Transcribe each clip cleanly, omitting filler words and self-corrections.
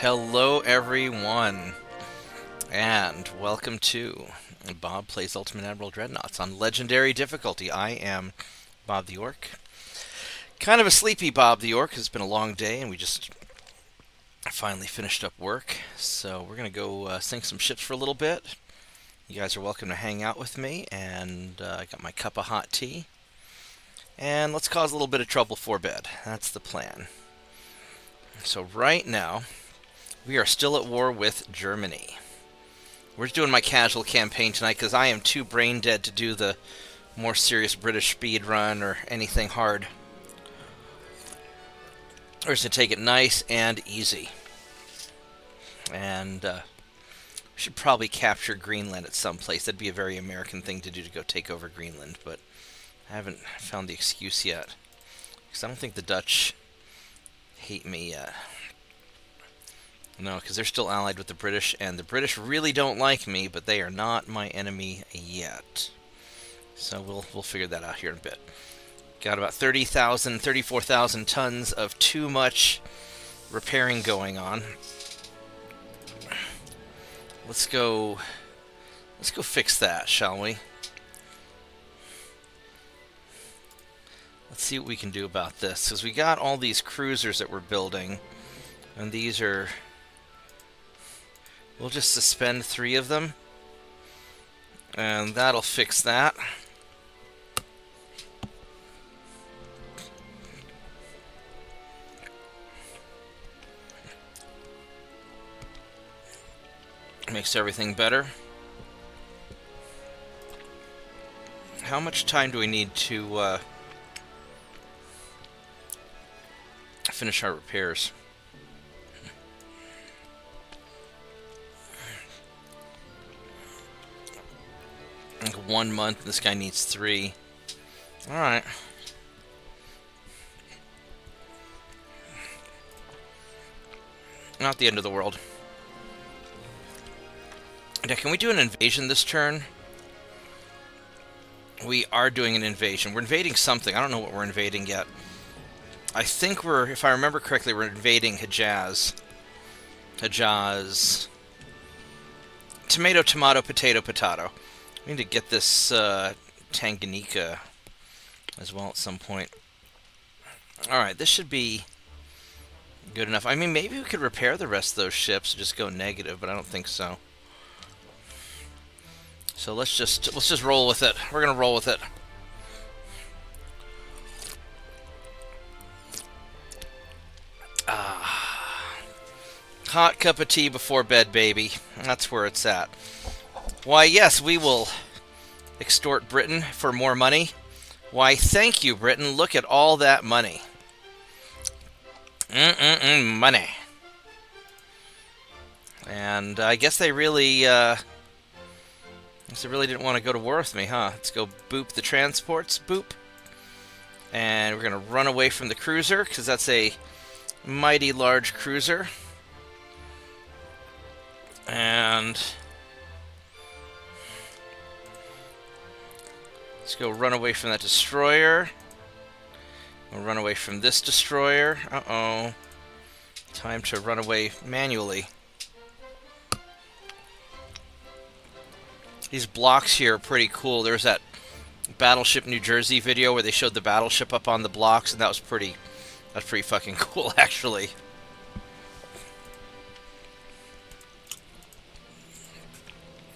Hello everyone, and welcome to Bob Plays Ultimate Admiral Dreadnoughts on Legendary Difficulty. I am Bob the Orc. Kind of a sleepy Bob the Orc. It's been a long day and we just finally finished up work. So we're going to go sink some ships for a little bit. You guys are welcome to hang out with me, and I got my cup of hot tea. And let's cause a little bit of trouble for bed. That's the plan. So right now, we are still at war with Germany. We're doing my casual campaign tonight because I am too brain dead to do the more serious British speed run or anything hard. We're just going to take it nice and easy. And we should probably capture Greenland at some place. That'd be a very American thing to do, to go take over Greenland, but I haven't found the excuse yet. Because I don't think the Dutch hate me yet. No, because they're still allied with the British, and the British really don't like me, but they are not my enemy yet. So we'll figure that out here in a bit. Got about 30,000, 34,000 tons of too much repairing going on. Let's go fix that, shall we? Let's see what we can do about this, because we got all these cruisers that we're building, and these are... We'll just suspend 3 of them, and that'll fix that. Makes everything better. How much time do we need to finish our repairs? Like 1 month. This guy needs 3. Alright. Not the end of the world. Now, can we do an invasion this turn? We are doing an invasion. We're invading something. I don't know what we're invading yet. I think we're, if I remember correctly, we're invading Hejaz. Hejaz. Tomato, tomato, potato, potato. We need to get this Tanganyika as well at some point. Alright, this should be good enough. I mean, maybe we could repair the rest of those ships and just go negative, but I don't think so. So let's just roll with it. We're gonna roll with it. Hot cup of tea before bed, baby. That's where it's at. Why, yes, we will extort Britain for more money. Why, thank you, Britain. Look at all that money. Money. And I guess they really didn't want to go to war with me, huh? Let's go boop the transports. Boop. And we're going to run away from the cruiser, because that's a mighty large cruiser. And let's go run away from that destroyer. We'll run away from this destroyer. Uh-oh. Time to run away manually. These blocks here are pretty cool. There's that Battleship New Jersey video where they showed the battleship up on the blocks, and that's pretty fucking cool, actually.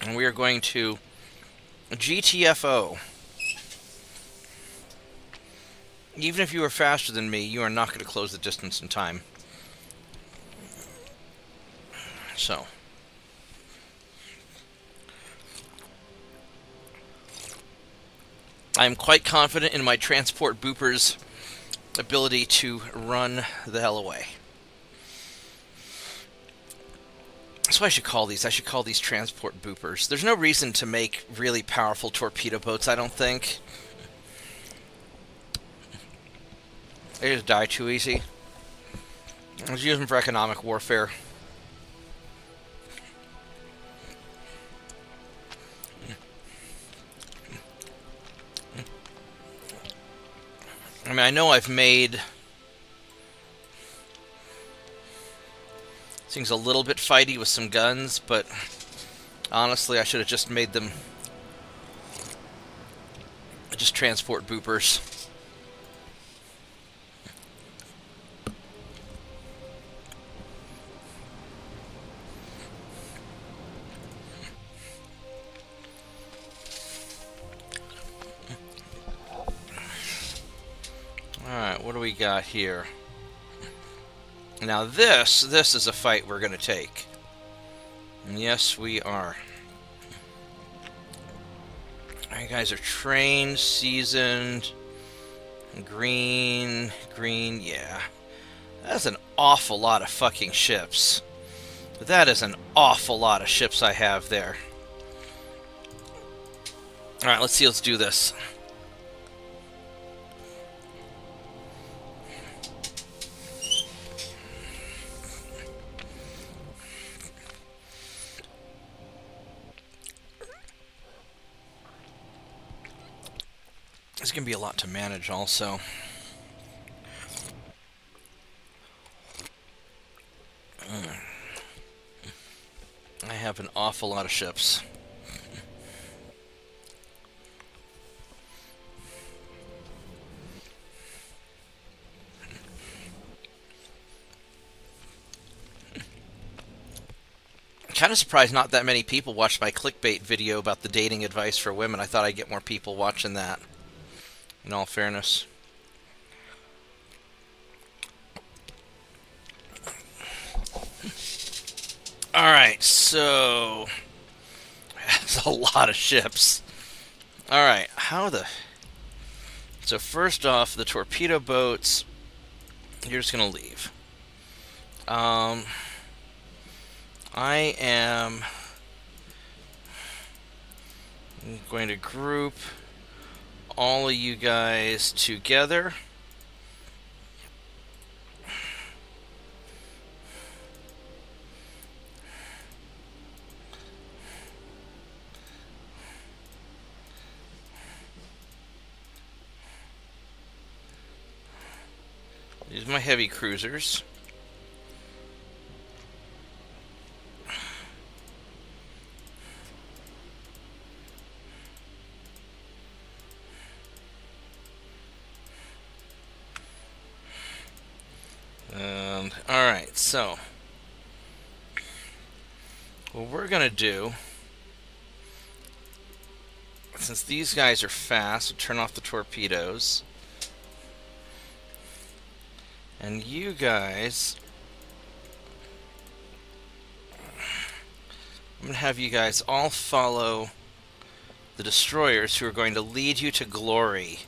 And we are going to GTFO. Even if you are faster than me, you are not going to close the distance in time. So. I am quite confident in my transport booper's ability to run the hell away. That's what I should call these. I should call these transport boopers. There's no reason to make really powerful torpedo boats, I don't think. They just die too easy. Let's use them for economic warfare. I mean, I know I've made Thing's a little bit fighty with some guns, but honestly, I should have just made them just transport boopers. Alright, what do we got here? Now this is a fight we're going to take. And yes, we are. You guys are trained, seasoned, green, yeah. That's an awful lot of fucking ships. That is an awful lot of ships I have there. Alright, let's do this. There's going to be a lot to manage also. I have an awful lot of ships. Kind of surprised not that many people watched my clickbait video about the dating advice for women. I thought I'd get more people watching that, in all fairness. Alright, so that's a lot of ships. Alright, so first off, the torpedo boats, you're just gonna leave. I am going to group all of you guys together. These are my heavy cruisers. Alright, so what we're gonna do, since these guys are fast, we'll turn off the torpedoes. And you guys, I'm going to have you guys all follow the destroyers who are going to lead you to glory.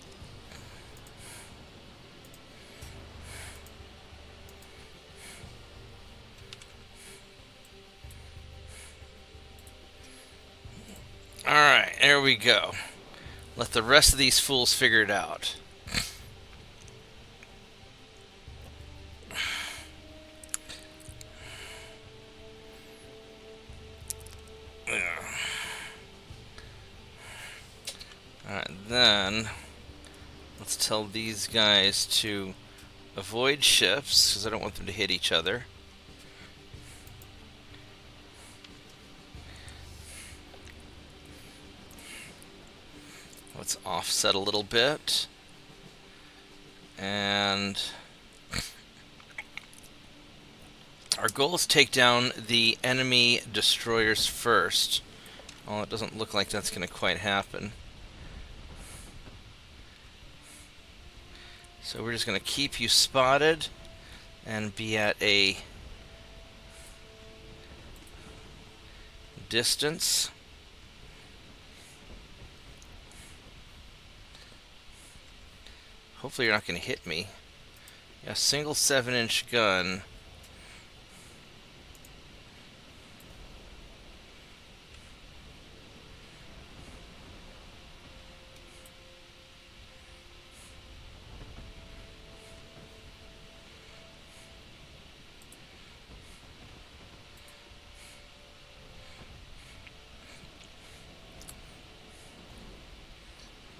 Alright, there we go. Let the rest of these fools figure it out. Alright, then let's tell these guys to avoid ships, because I don't want them to hit each other. Let's offset a little bit. And our goal is to take down the enemy destroyers first. Well, it doesn't look like that's going to quite happen. So we're just going to keep you spotted and be at a distance. Hopefully you're not going to hit me. A single 7-inch gun.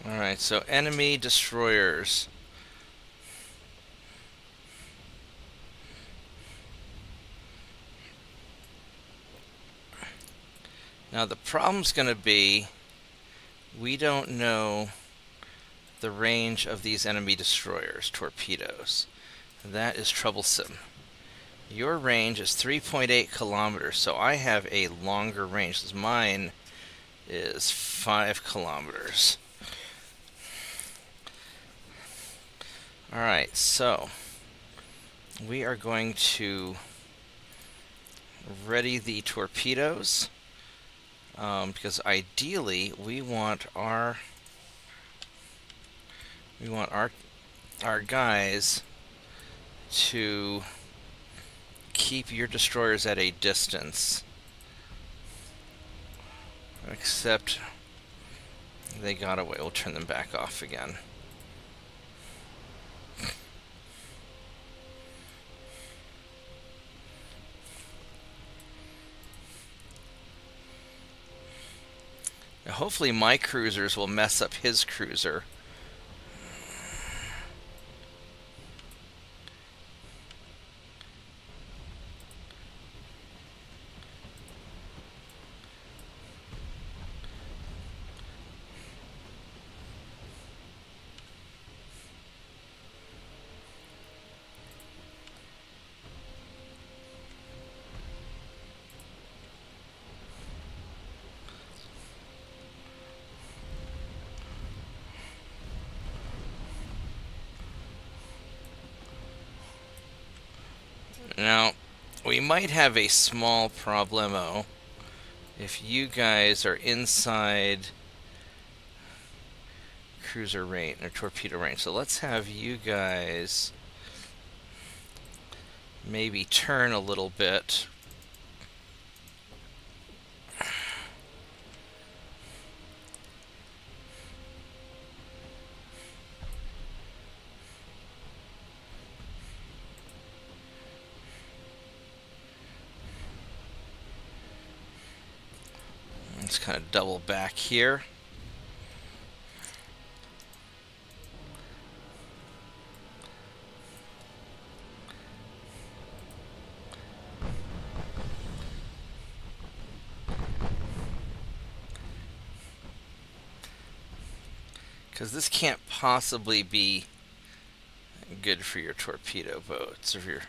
Alright, so enemy destroyers. Now the problem's going to be we don't know the range of these enemy destroyers, torpedoes. That is troublesome. Your range is 3.8 kilometers, so I have a longer range, because mine is 5 kilometers. Alright, so we are going to ready the torpedoes, because ideally we want our guys to keep your destroyers at a distance. Except they got away. We'll turn them back off again. Now, hopefully my cruisers will mess up his cruiser. Now, we might have a small problemo if you guys are inside cruiser range or torpedo range. So let's have you guys maybe turn a little bit. Let's kind of double back here. Because this can't possibly be good for your torpedo boats or your...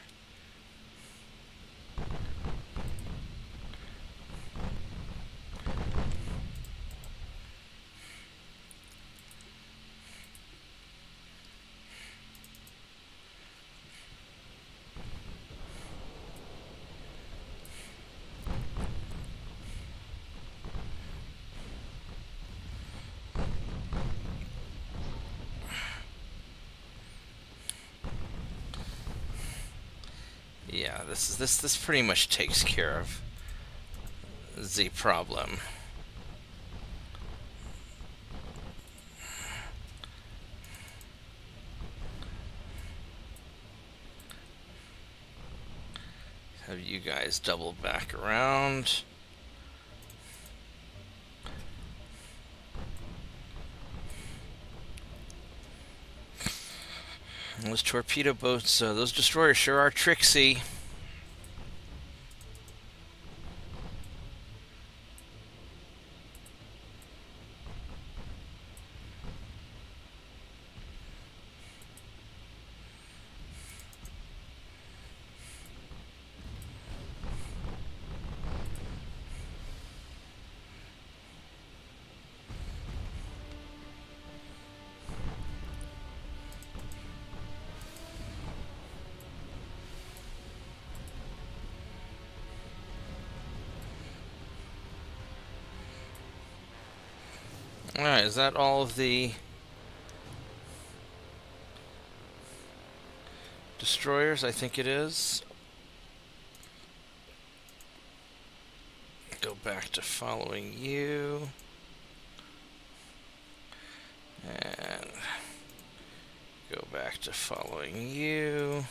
Yeah, this pretty much takes care of the problem. Have you guys double back around. Those torpedo boats, those destroyers sure are tricksy. Alright, is that all of the destroyers? I think it is. Go back to following you. And go back to following you.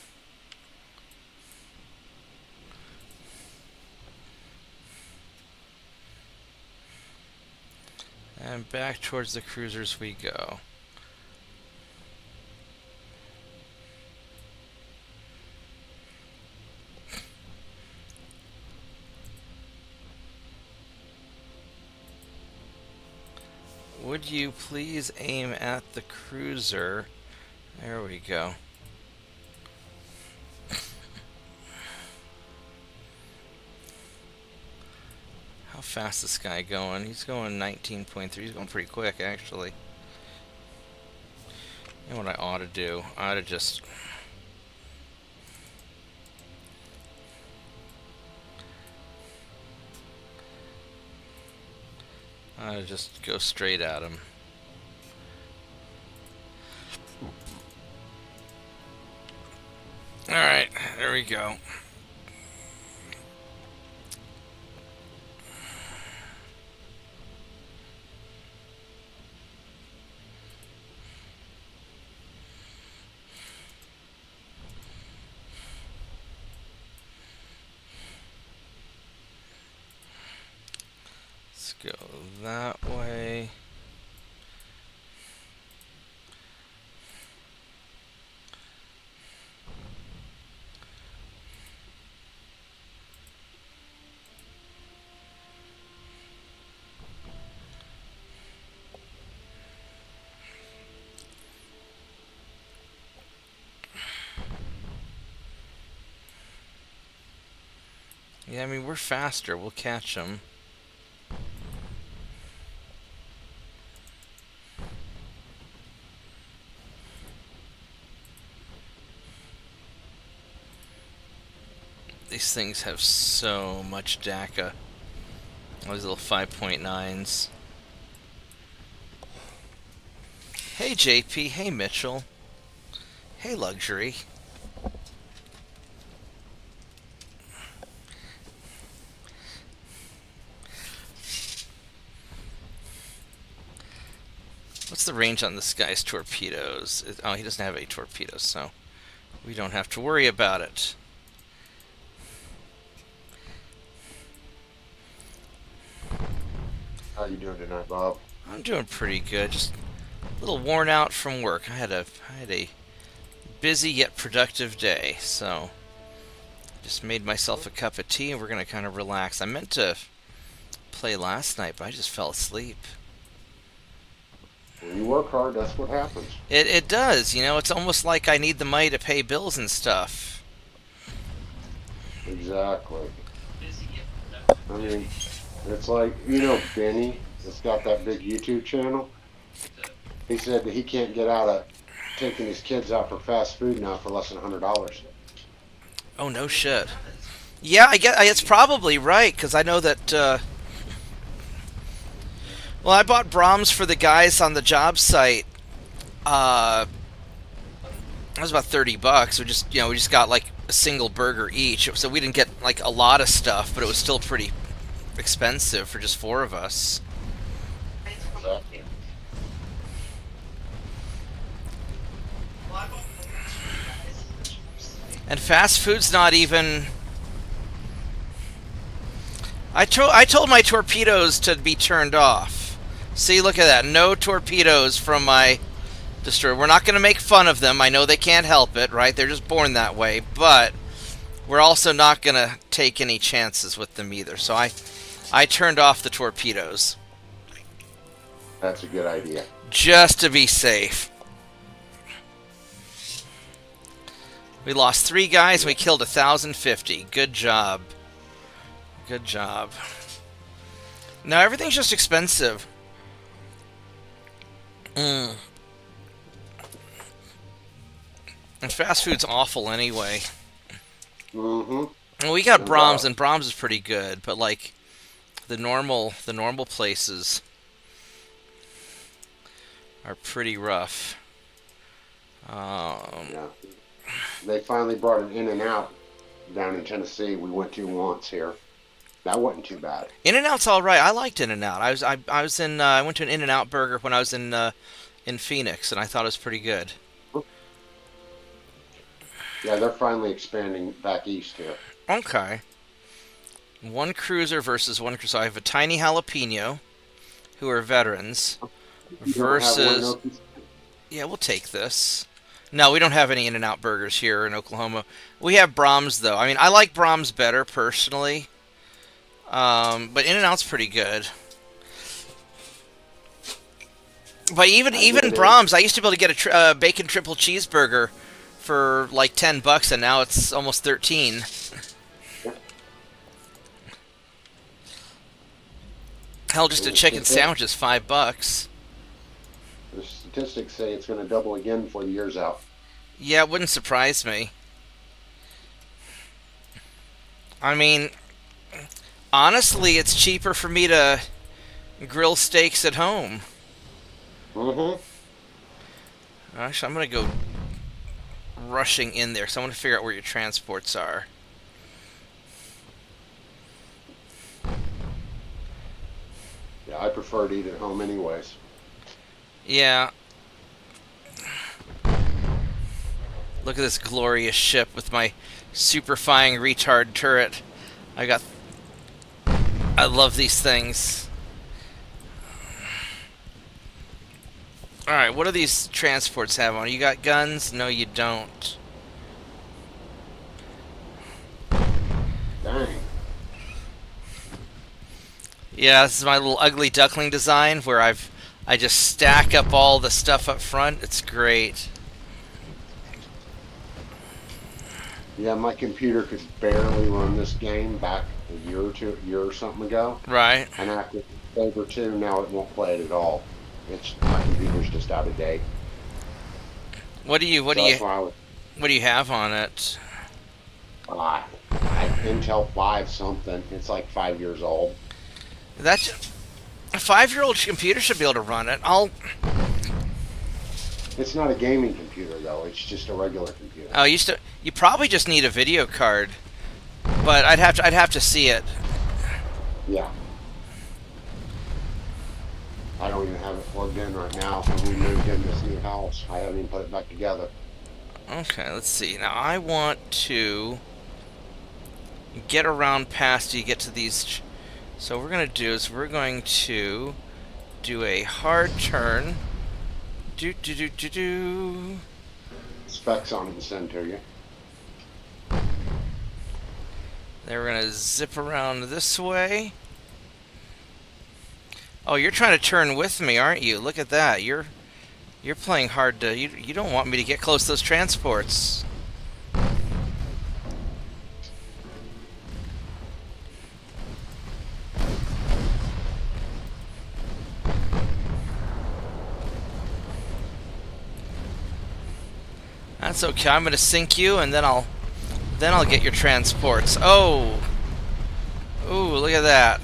And back towards the cruisers we go. Would you please aim at the cruiser? There we go. How fast is this guy going? He's going 19.3. He's going pretty quick, actually. You know what I ought to do? I ought to just... go straight at him. Alright, there we go. Let's go that way. Yeah, I mean, we're faster. We'll catch them. These things have so much DACA. All these little 5.9s. Hey JP, hey Mitchell. Hey Luxury. What's the range on this guy's torpedoes? Oh, he doesn't have any torpedoes, so we don't have to worry about it. How you doing tonight, Bob? I'm doing pretty good. Just a little worn out from work. I had a busy yet productive day, so just made myself a cup of tea and we're gonna kind of relax. I meant to play last night, but I just fell asleep. When you work hard, that's what happens. It does, you know. It's almost like I need the money to pay bills and stuff. Exactly. I mean, it's like, you know, Benny that's got that big YouTube channel. He said that he can't get out of taking his kids out for fast food now for less than $100. Oh, no shit. Yeah, I get. It's probably right, because I know that... well, I bought Brahms for the guys on the job site. That was about $30. We just got like a single burger each, so we didn't get like a lot of stuff, but it was still pretty expensive for just 4 of us. And fast food's not even... I told my torpedoes to be turned off. See, look at that. No torpedoes from my destroyer. We're not going to make fun of them. I know they can't help it, right? They're just born that way. But we're also not going to take any chances with them either. So I turned off the torpedoes. That's a good idea. Just to be safe. We lost 3 guys and we killed 1,050. Good job. Good job. Now everything's just expensive. And fast food's awful anyway. Mm-hmm. We got Brahms, and Brahms is pretty good, but like the normal places are pretty rough. Yeah. They finally brought an In-N-Out down in Tennessee. We went to once here. That wasn't too bad. In-N-Out's all right. I liked In-N-Out. I went to an In-N-Out burger when I was in Phoenix, and I thought it was pretty good. Yeah, they're finally expanding back east here. Okay. 1 cruiser versus 1 cruiser. So I have a tiny jalapeno, who are veterans, versus... Yeah, we'll take this. No, we don't have any In-N-Out burgers here in Oklahoma. We have Brahms, though. I mean, I like Brahms better, personally. But In-N-Out's pretty good. But even Brahms, I used to be able to get a bacon triple cheeseburger for like $10, and now it's almost 13. Hell, just a chicken sandwich is $5. The statistics say it's going to double again before the year's out. Yeah, it wouldn't surprise me. I mean, honestly, it's cheaper for me to grill steaks at home. Mm-hmm. Actually, I'm going to go rushing in there, so I want to figure out where your transports are. Yeah, I prefer to eat at home anyways. Yeah. Look at this glorious ship with my superfying retard turret. I love these things. Alright, what do these transports have on? You got guns? No, you don't. Dang. Yeah, this is my little ugly duckling design where I just stack up all the stuff up front. It's great. Yeah, my computer could barely run this game back a year or something ago. Right. And after over 2, now it won't play it at all. My computer's just out of date. What do you have on it? Intel 5 something. It's like 5 years old. That's a 5-year-old computer should be able to run it. It's not a gaming computer though. It's just a regular computer. Oh, you probably just need a video card, but I'd have to see it. Yeah. I don't even have it plugged in right now. When we moved in this new house, I haven't even put it back together. Okay, let's see. Now I want to get around past you, get to these. So what we're going to do is we're going to do a hard turn. Do. Specs on it and send to you. Then we're going to zip around this way. Oh, you're trying to turn with me, aren't you? Look at that. You're playing hard to... You don't want me to get close to those transports. That's okay. I'm gonna sink you, and then I'll get your transports. Oh, ooh, look at that.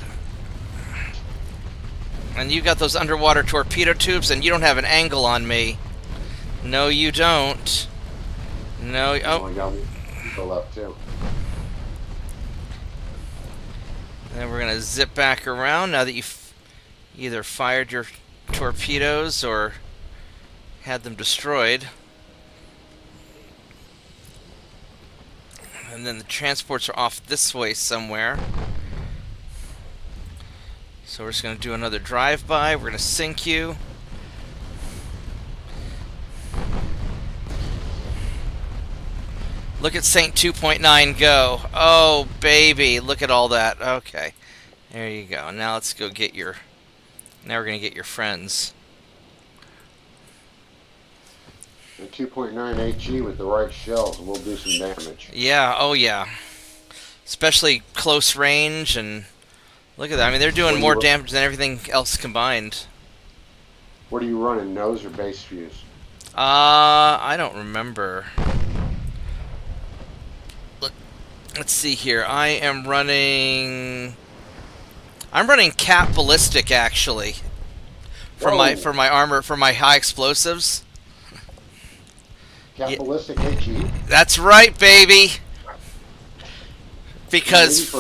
And you got those underwater torpedo tubes, and you don't have an angle on me. No, you don't. No. Oh. I got people left too. Then we're gonna zip back around now that you've either fired your torpedoes or had them destroyed. And then the transports are off this way somewhere. So we're just going to do another drive-by. We're going to sink you. Look at Saint 2.9 go. Oh, baby. Look at all that. Okay. There you go. Now let's go get your... Now we're going to get your friends. The 2.9 HE with the right shells will do some damage. Yeah, oh yeah. Especially close range, and look at that. I mean, they're doing more damage than everything else combined. What are you running, nose or base fuse? I don't remember. Look, let's see here. I'm running cap ballistic actually. For my armor, for my high explosives. Ballistic HE. That's right, baby. Because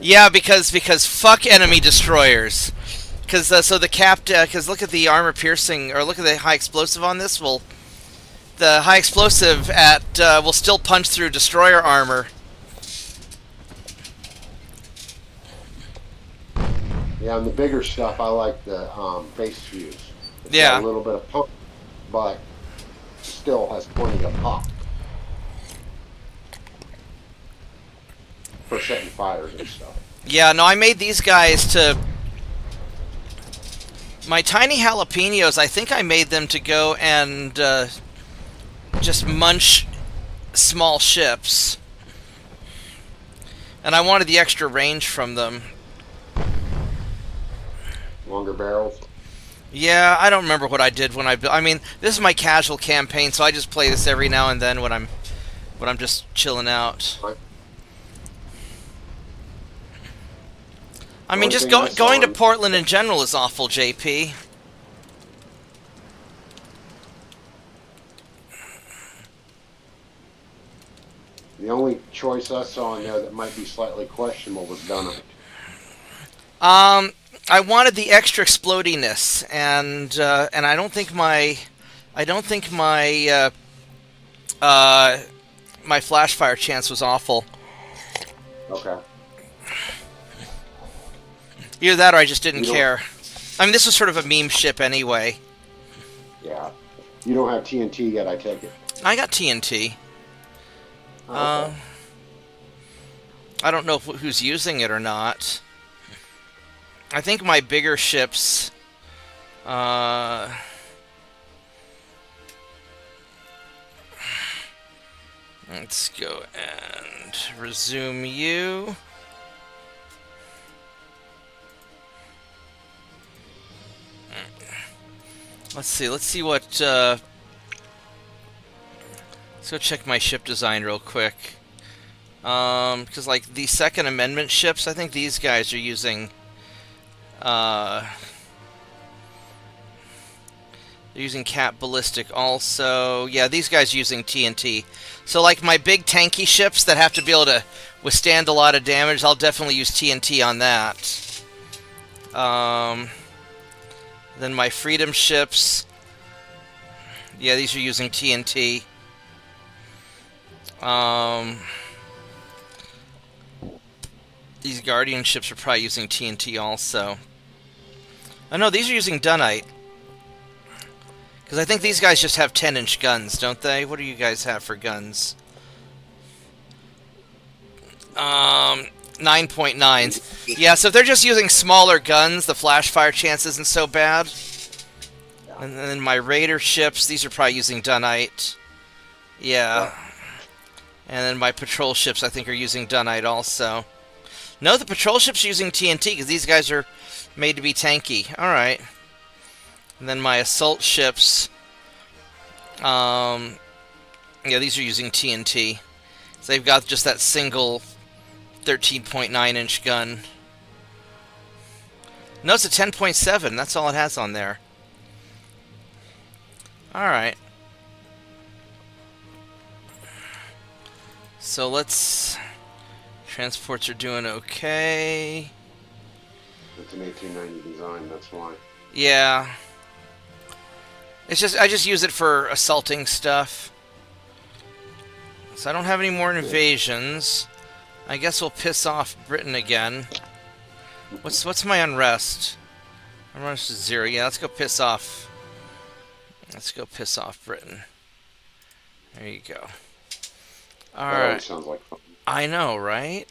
yeah, because fuck enemy destroyers. Because so the cap, because look at the armor piercing, or look at the high explosive on this. Well, the high explosive will still punch through destroyer armor. Yeah, and the bigger stuff, I like the base fuse. It's got a little bit of pump, but still has plenty of pop for setting fires and stuff. Yeah, no, I made these guys to My tiny jalapenos, I think I made them to go and just munch small ships. And I wanted the extra range from them. Longer barrels. Yeah, I don't remember what I did when I mean, this is my casual campaign, so I just play this every now and then when I'm just chilling out. Right. I mean, just going to Portland in general is awful, JP. The only choice I saw in there that might be slightly questionable was Dunite. I wanted the extra explodiness, and I don't think my flash fire chance was awful. Okay. Either that or I just didn't care. I mean, this was sort of a meme ship anyway. Yeah. You don't have TNT yet, I take it. I got TNT. Oh, okay. I don't know who's using it or not. I think my bigger ships... let's go and resume you. Let's see what, let's go check my ship design real quick. Because, like, the Second Amendment ships, I think these guys are using, they're using Cat Ballistic also. Yeah, these guys are using TNT. So, like, my big tanky ships that have to be able to withstand a lot of damage, I'll definitely use TNT on that. Then my Freedom ships, yeah, these are using TNT. These Guardian ships are probably using TNT also. Oh no, these are using Dunite. Because I think these guys just have 10-inch guns, don't they? What do you guys have for guns? 9.9s. Yeah, so if they're just using smaller guns, the flash fire chance isn't so bad. And then my Raider ships, these are probably using Dunite. Yeah. And then my patrol ships, I think, are using Dunite also. No, the patrol ships are using TNT, because these guys are made to be tanky. Alright. And then my assault ships, yeah, these are using TNT. So they've got just that single 13.9-inch gun. No, it's a 10.7. That's all it has on there. Alright. So let's... Transports are doing okay. It's an 1890 design, that's why. Yeah. It's just, I just use it for assaulting stuff. So I don't have any more invasions. I guess we'll piss off Britain again. What's my unrest? Unrest is 0. Yeah, let's go piss off. Let's go piss off Britain. There you go. Alright. Sounds like fun. I know, right?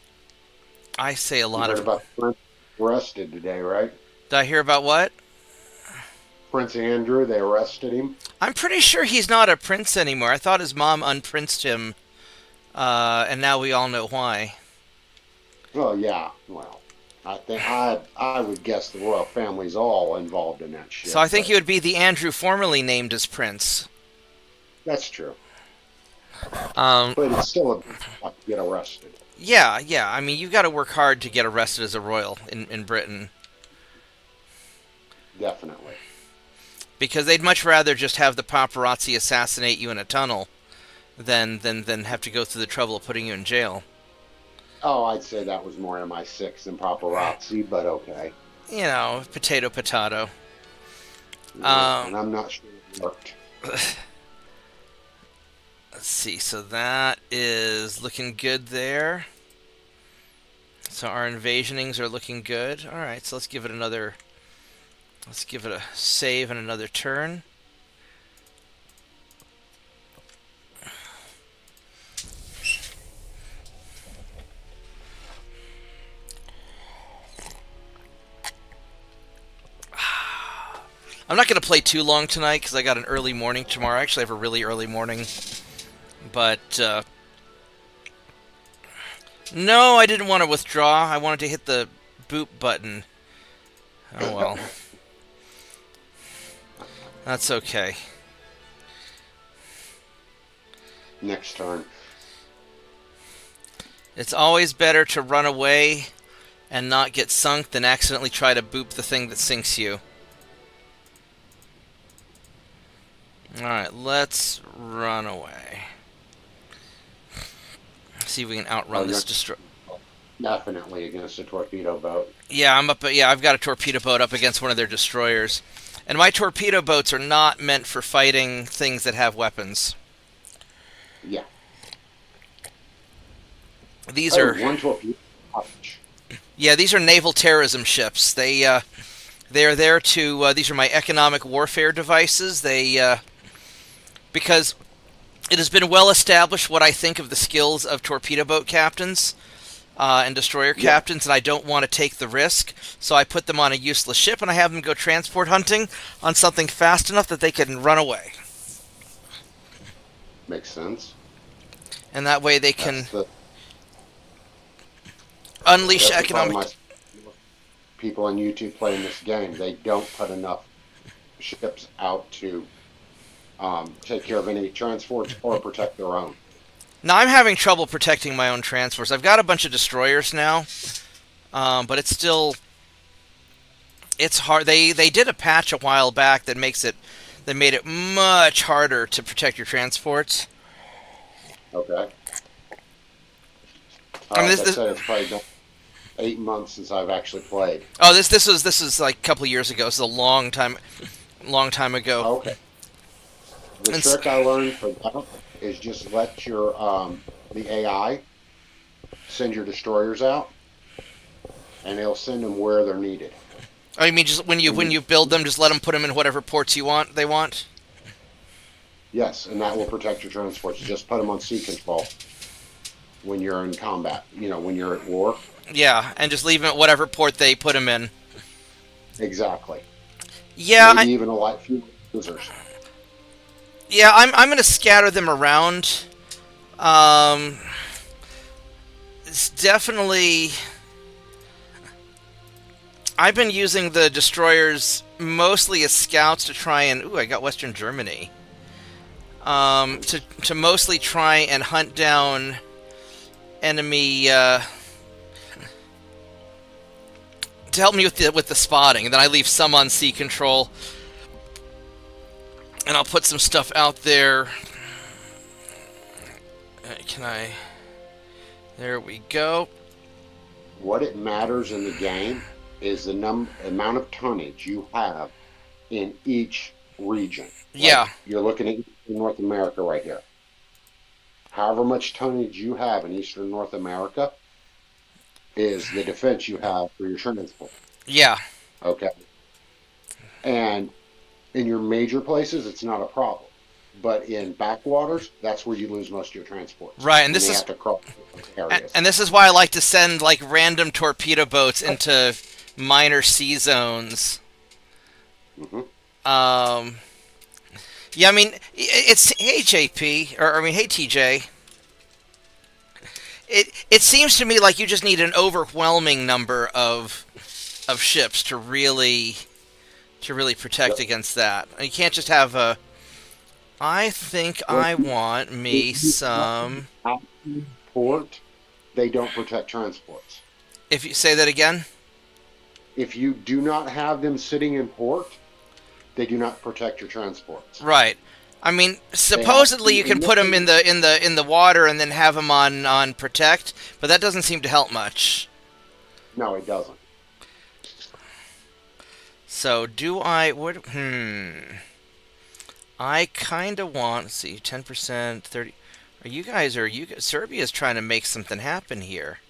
I say a lot you heard of... about Prince arrested today, right? Did I hear about what? Prince Andrew, they arrested him. I'm pretty sure he's not a prince anymore. I thought his mom unprinced him, and now we all know why. Well, yeah. Well, I think I would guess the royal family's all involved in that shit. So I think he would be the Andrew formerly named as prince. That's true. But it's still a to get arrested. Yeah. I mean, you've got to work hard to get arrested as a royal in Britain. Definitely. Because they'd much rather just have the paparazzi assassinate you in a tunnel than have to go through the trouble of putting you in jail. Oh, I'd say that was more MI6 than paparazzi, but okay. You know, potato. Yeah, and I'm not sure it worked. Let's see, so that is looking good there. So our invasionings are looking good. Alright, so let's give it another... Let's give it a save and another turn. I'm not going to play too long tonight because I got an early morning tomorrow. I actually have a really early morning. But, no, I didn't want to withdraw. I wanted to hit the boop button. Oh, well. That's okay. Next turn. It's always better to run away and not get sunk than accidentally try to boop the thing that sinks you. Alright, let's run away. See if we can outrun this destroyer. Definitely against a torpedo boat. Yeah, I've got a torpedo boat up against one of their destroyers. And my torpedo boats are not meant for fighting things that have weapons. Yeah. These are one torpedo. Yeah, these are naval terrorism ships. They are there to these are my economic warfare devices. Because it has been well established what I think of the skills of torpedo boat captains and destroyer captains, and I don't want to take the risk, so I put them on a useless ship and I have them go transport hunting on something fast enough that they can run away. Makes sense. And that way they can unleash That's economic... People on YouTube playing this game, they don't put enough ships out to take care of any transports or protect their own. Now, I'm having trouble protecting my own transports. I've got a bunch of destroyers now, but it's still... It's hard. They did a patch a while back that made it much harder to protect your transports. Okay. I mean, it's probably been 8 months since I've actually played. Oh, this is like a couple of years ago. This is a long time ago. Okay. The trick I learned for that is just let your the AI send your destroyers out, and it'll send them where they're needed. Oh, you mean just when you build them, just let them put them in whatever ports they want? Yes, and that will protect your transports. Just put them on sea control when you're in combat. When you're at war. Yeah, and just leave them at whatever port they put them in. Exactly. Yeah, maybe even a lot fewer users. Yeah, I'm going to scatter them around. It's definitely... I've been using the destroyers mostly as scouts to try and... Ooh, I got Western Germany. To mostly try and hunt down enemy... to help me with the spotting, and then I leave some on sea control. And I'll put some stuff out there. There we go. What it matters in the game is the amount of tonnage you have in each region. Yeah. You're looking at North America right here. However much tonnage you have in Eastern North America is the defense you have for your transport. Yeah. Okay. And in your major places, it's not a problem. But in backwaters, that's where you lose most of your transports. Right, and this is... have to cross areas. And this is why I like to send, like, random torpedo boats into minor sea zones. Mm-hmm. Yeah, I mean, it's... Hey, JP, hey, TJ. It seems to me like you just need an overwhelming number of ships to really protect against that. You can't just have a... I think I want me some... Port, they don't protect transports. If you say that again? If you do not have them sitting in port, they do not protect your transports. Right. I mean, supposedly you can put them in the water and then have them on protect, but that doesn't seem to help much. No, it doesn't. So do I? I kind of want. Let's see, 10%, 30. Serbia's trying to make something happen here.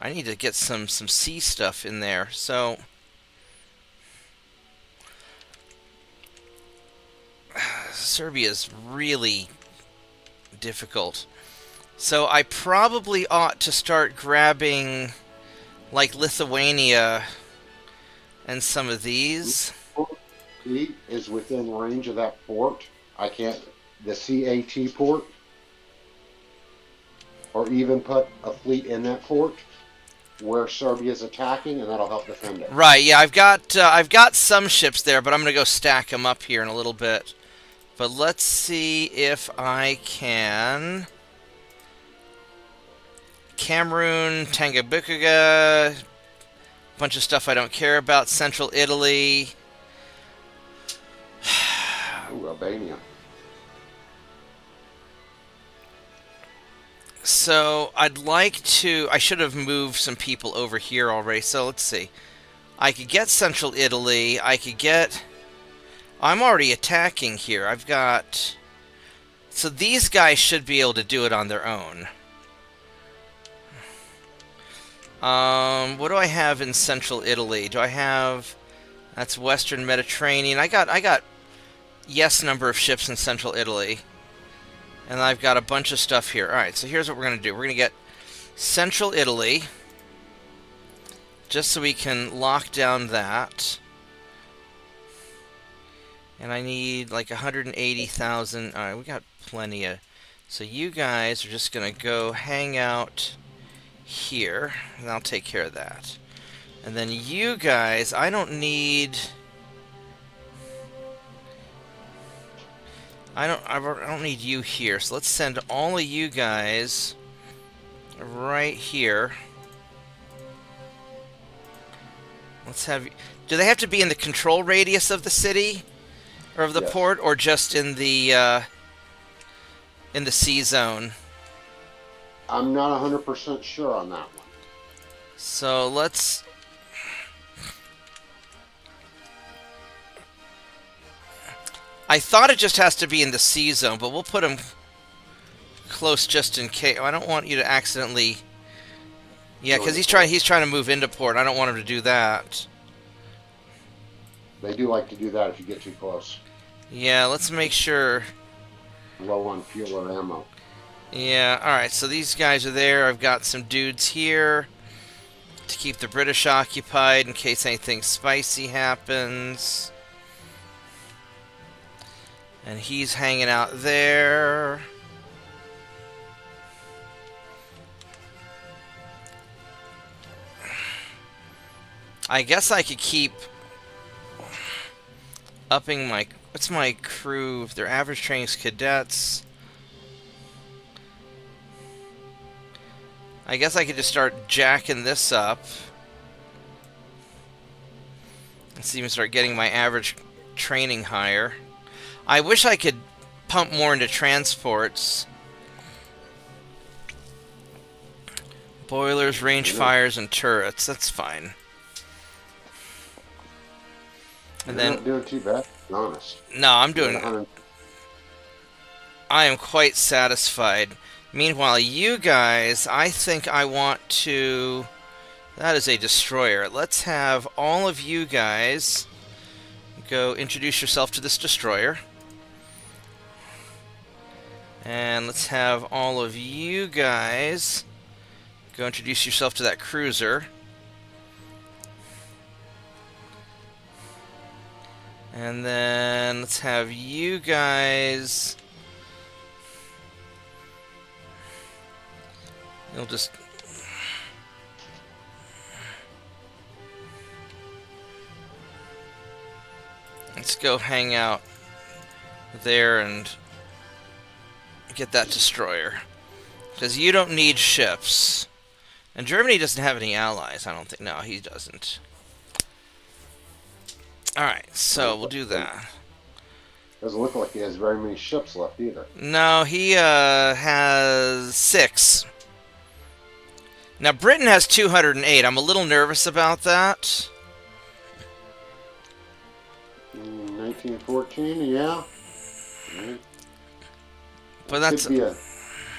I need to get some sea stuff in there. So Serbia's really difficult. So I probably ought to start grabbing, like, Lithuania and some of these. fleet is within range of that port, I can't, the CAT port, or even put a fleet in that port where Serbia's attacking, and that'll help defend it. Right, yeah, I've got some ships there, but I'm gonna go stack them up here in a little bit. But let's see if I can. Cameroon, Tanganyika, bunch of stuff I don't care about. Central Italy. Ooh, Albania. So I'd like to. I should have moved some people over here already. So let's see. I could get Central Italy. I could get. I'm already attacking here. I've got. So these guys should be able to do it on their own. What do I have in Central Italy? Do I have? That's Western Mediterranean. I got yes number of ships in Central Italy. And I've got a bunch of stuff here. Alright, so here's what we're going to do. We're going to get Central Italy. Just so we can lock down that. And I need like 180,000. Alright, we got plenty of... So you guys are just going to go hang out here. And I'll take care of that. And then you guys, I don't need... I don't need you here, so let's send all of you guys right here. Let's have... Do they have to be in the control radius of the city? Or of the Yes. port? Or just in the C zone? I'm not 100% sure on that one. So let's... I thought it just has to be in the C zone, but we'll put them close just in case. I don't want you to accidentally... Yeah, because he's trying to move into port. I don't want him to do that. They do like to do that if you get too close. Yeah, let's make sure... Low on fuel or ammo. Yeah, alright, so these guys are there. I've got some dudes here to keep the British occupied in case anything spicy happens. And he's hanging out there. I guess I could keep upping my... What's my crew? If their average training is cadets... I guess I could just start jacking this up. Let's even start getting my average training higher. I wish I could pump more into transports. Boilers, range fires, and turrets. That's fine. And You're then not doing too bad, to be honest. no, I'm doing. I am quite satisfied. Meanwhile, you guys, I think I want to... That is a destroyer. Let's have all of you guys go introduce yourself to this destroyer. And let's have all of you guys go introduce yourself to that cruiser. And then let's have you guys... You'll just... Let's go hang out there and get that destroyer. Because you don't need ships. And Germany doesn't have any allies, I don't think. No, he doesn't. Alright, so we'll do that. Doesn't look like he has very many ships left either. No, he has 6. Now, Britain has 208. I'm a little nervous about that. 1914, yeah. But that's... Could be a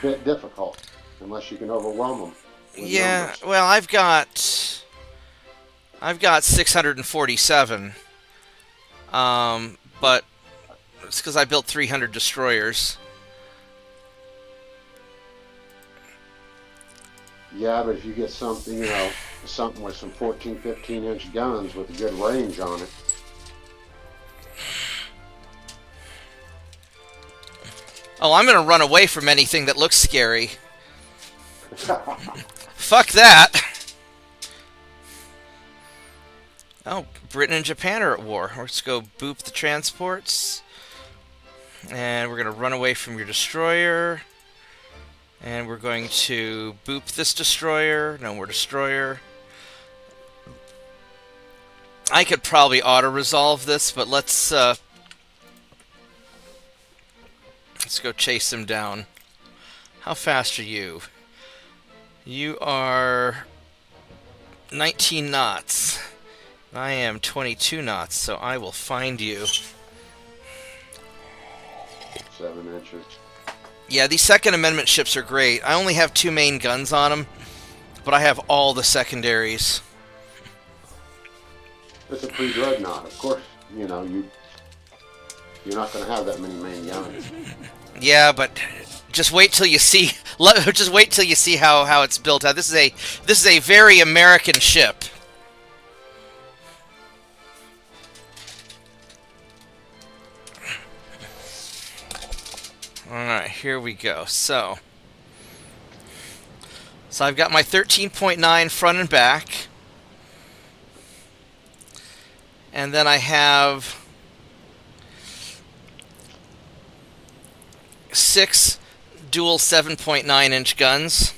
bit difficult, unless you can overwhelm them. Yeah, Numbers. well, I've got 647. But it's because I built 300 destroyers. Yeah, but if you get something, you know, something with some 14, 15-inch guns with a good range on it. Oh, I'm gonna run away from anything that looks scary. Fuck that! Oh, Britain and Japan are at war. Let's go boop the transports. And we're gonna run away from your destroyer. And we're going to boop this destroyer. No more destroyer. I could probably auto-resolve this, but let's go chase him down. How fast are you? You are 19 knots. I am 22 knots, so I will find you. 7 inches. Yeah, these Second Amendment ships are great. I only have 2 main guns on them, but I have all the secondaries. It's a pre-dreadnought, of course. You know, you're not going to have that many main guns. Yeah, but just wait till you see. Just wait till you see how it's built out. This is a very American ship. Alright, here we go. So I've got my 13.9 front and back. And then I have 6 dual 7.9-inch guns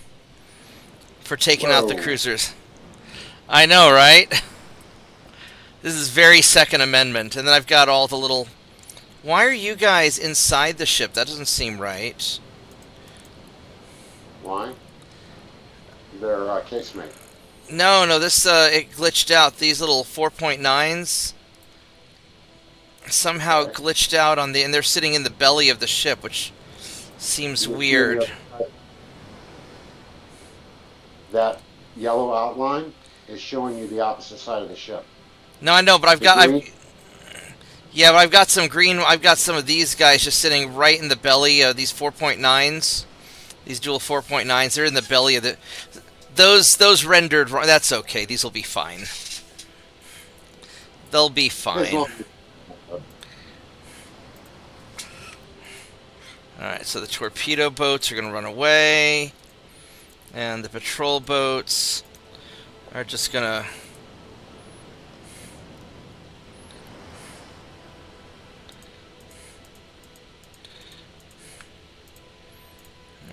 for taking out the cruisers. I know, right? This is very Second Amendment. And then I've got all the little... Why are you guys inside the ship? That doesn't seem right. Why? They're casemate. No, this, it glitched out. These little 4.9s somehow glitched out on the... And they're sitting in the belly of the ship, which seems weird. That yellow outline is showing you the opposite side of the ship. No, I know, but I've got some green... I've got some of these guys just sitting right in the belly of these 4.9s. These dual 4.9s. They're in the belly of the... Those rendered... That's okay. These will be fine. They'll be fine. Alright, so the torpedo boats are going to run away. And the patrol boats are just going to...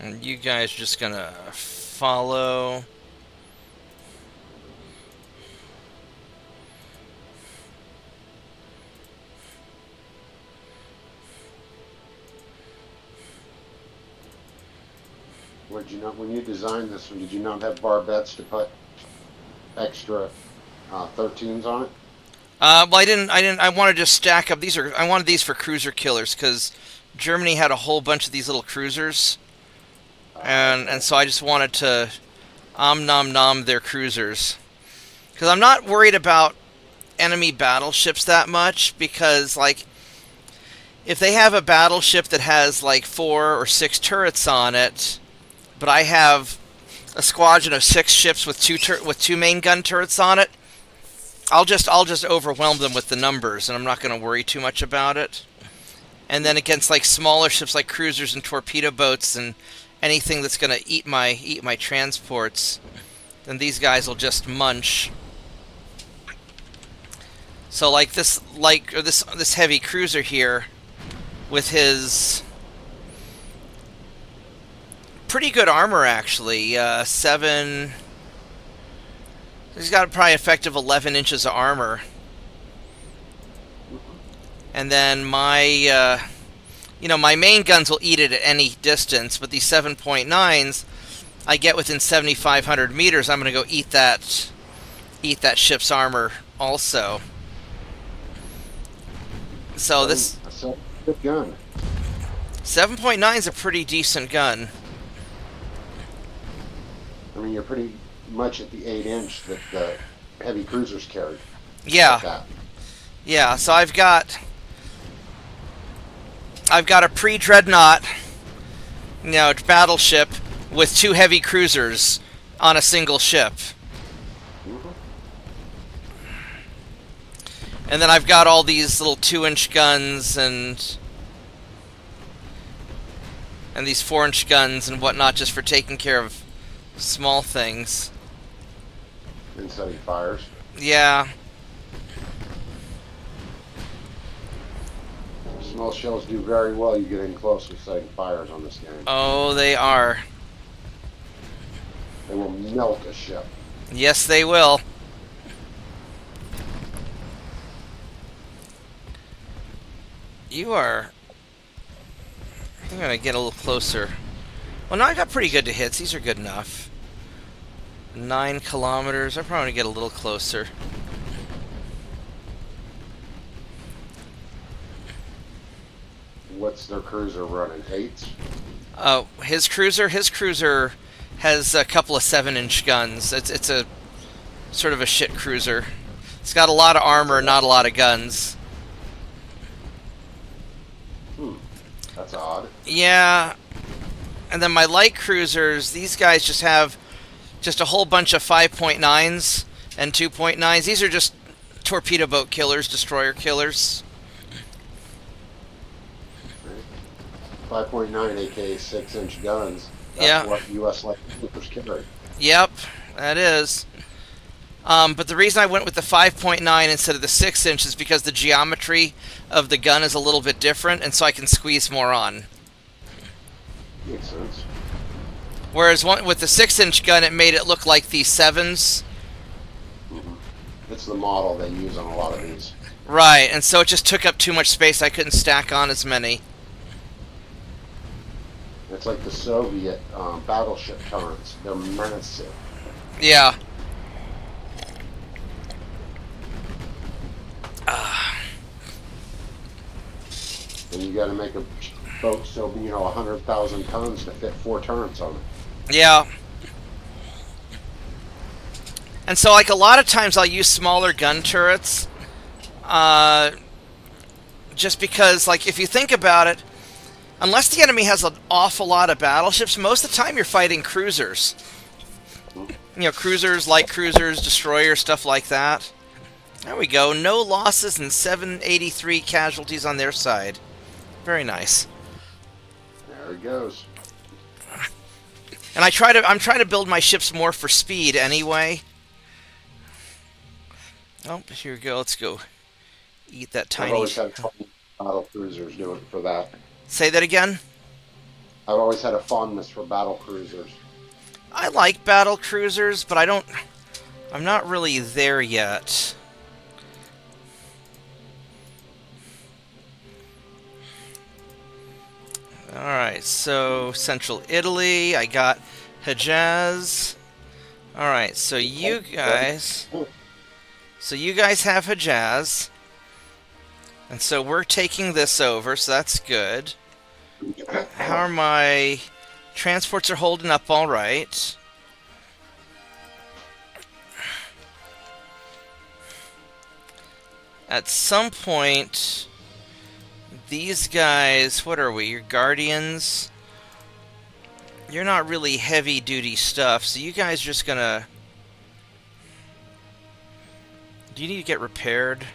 And you guys are just going to follow... What did you not, when you designed this one, did you not have barbettes to put extra 13s on it? Well, I didn't. I wanted to stack up. I wanted these for cruiser killers because Germany had a whole bunch of these little cruisers, and so I just wanted to nom nom their cruisers because I'm not worried about enemy battleships that much because like if they have a battleship that has like 4 or 6 turrets on it, but I have a squadron of 6 ships with 2 main gun turrets on it, I'll just overwhelm them with the numbers, and I'm not going to worry too much about it. And then against like smaller ships like cruisers and torpedo boats and anything that's going to eat my transports, then these guys will just munch. So like this heavy cruiser here with his pretty good armor actually, 7. He's got probably effective 11 inches of armor. And then my, my main guns will eat it at any distance, but these 7.9s, I get within 7,500 meters, I'm going to go eat that ship's armor also. So this... That's a good gun. 7.9 is a pretty decent gun. I mean, you're pretty much at the 8-inch that the heavy cruisers carry. Yeah. Like yeah, so I've got a pre-dreadnought, battleship with 2 heavy cruisers on a single ship. And then I've got all these little 2-inch guns and And these 4-inch guns and whatnot just for taking care of small things. And setting fires. Yeah. Small shells do very well. You get in close with setting fires on this game. Oh, they are. They will melt a ship. Yes, they will. You are... I'm going to get a little closer. Well, now I got pretty good to hits. These are good enough. 9 kilometers. I probably want to get a little closer. What's their cruiser running? 8s? His cruiser has a couple of 7-inch guns. It's a sort of a shit cruiser. It's got a lot of armor, not a lot of guns. That's odd. Yeah. And then my light cruisers, these guys just have just a whole bunch of 5.9s and 2.9s. These are just torpedo boat killers, destroyer killers. 5.9 AK 6-inch guns. That's Yeah. what U.S. light troopers carry. Yep, that is. But the reason I went with the 5.9 instead of the 6-inch is because the geometry of the gun is a little bit different, and so I can squeeze more on. Makes sense. Whereas with the 6-inch gun, it made it look like these 7s. It's the model they use on a lot of these. Right, and so it just took up too much space. I couldn't stack on as many. It's like the Soviet battleship turrets. They're massive. Yeah. And you got to make a boat so 100,000 tons to fit 4 turrets on it. Yeah. And so, like, a lot of times I'll use smaller gun turrets. Just because, like, if you think about it, unless the enemy has an awful lot of battleships, most of the time you're fighting cruisers. Cruisers, light cruisers, destroyers, stuff like that. There we go. No losses and 783 casualties on their side. Very nice. There it goes. And I'm trying to build my ships more for speed anyway. Oh, here we go. Let's go eat that I've tiny... always had fun battle cruisers doing for that. Say that again? I've always had a fondness for battle cruisers. I like battle cruisers, but I'm not really there yet. Alright, so Central Italy, I got Hejaz. Alright, so you guys have Hejaz. And so we're taking this over, so that's good. How are my transports are holding up all right. At some point, these guys, what are we? Your Guardians? You're not really heavy-duty stuff, so you guys are just gonna... Do you need to get repaired?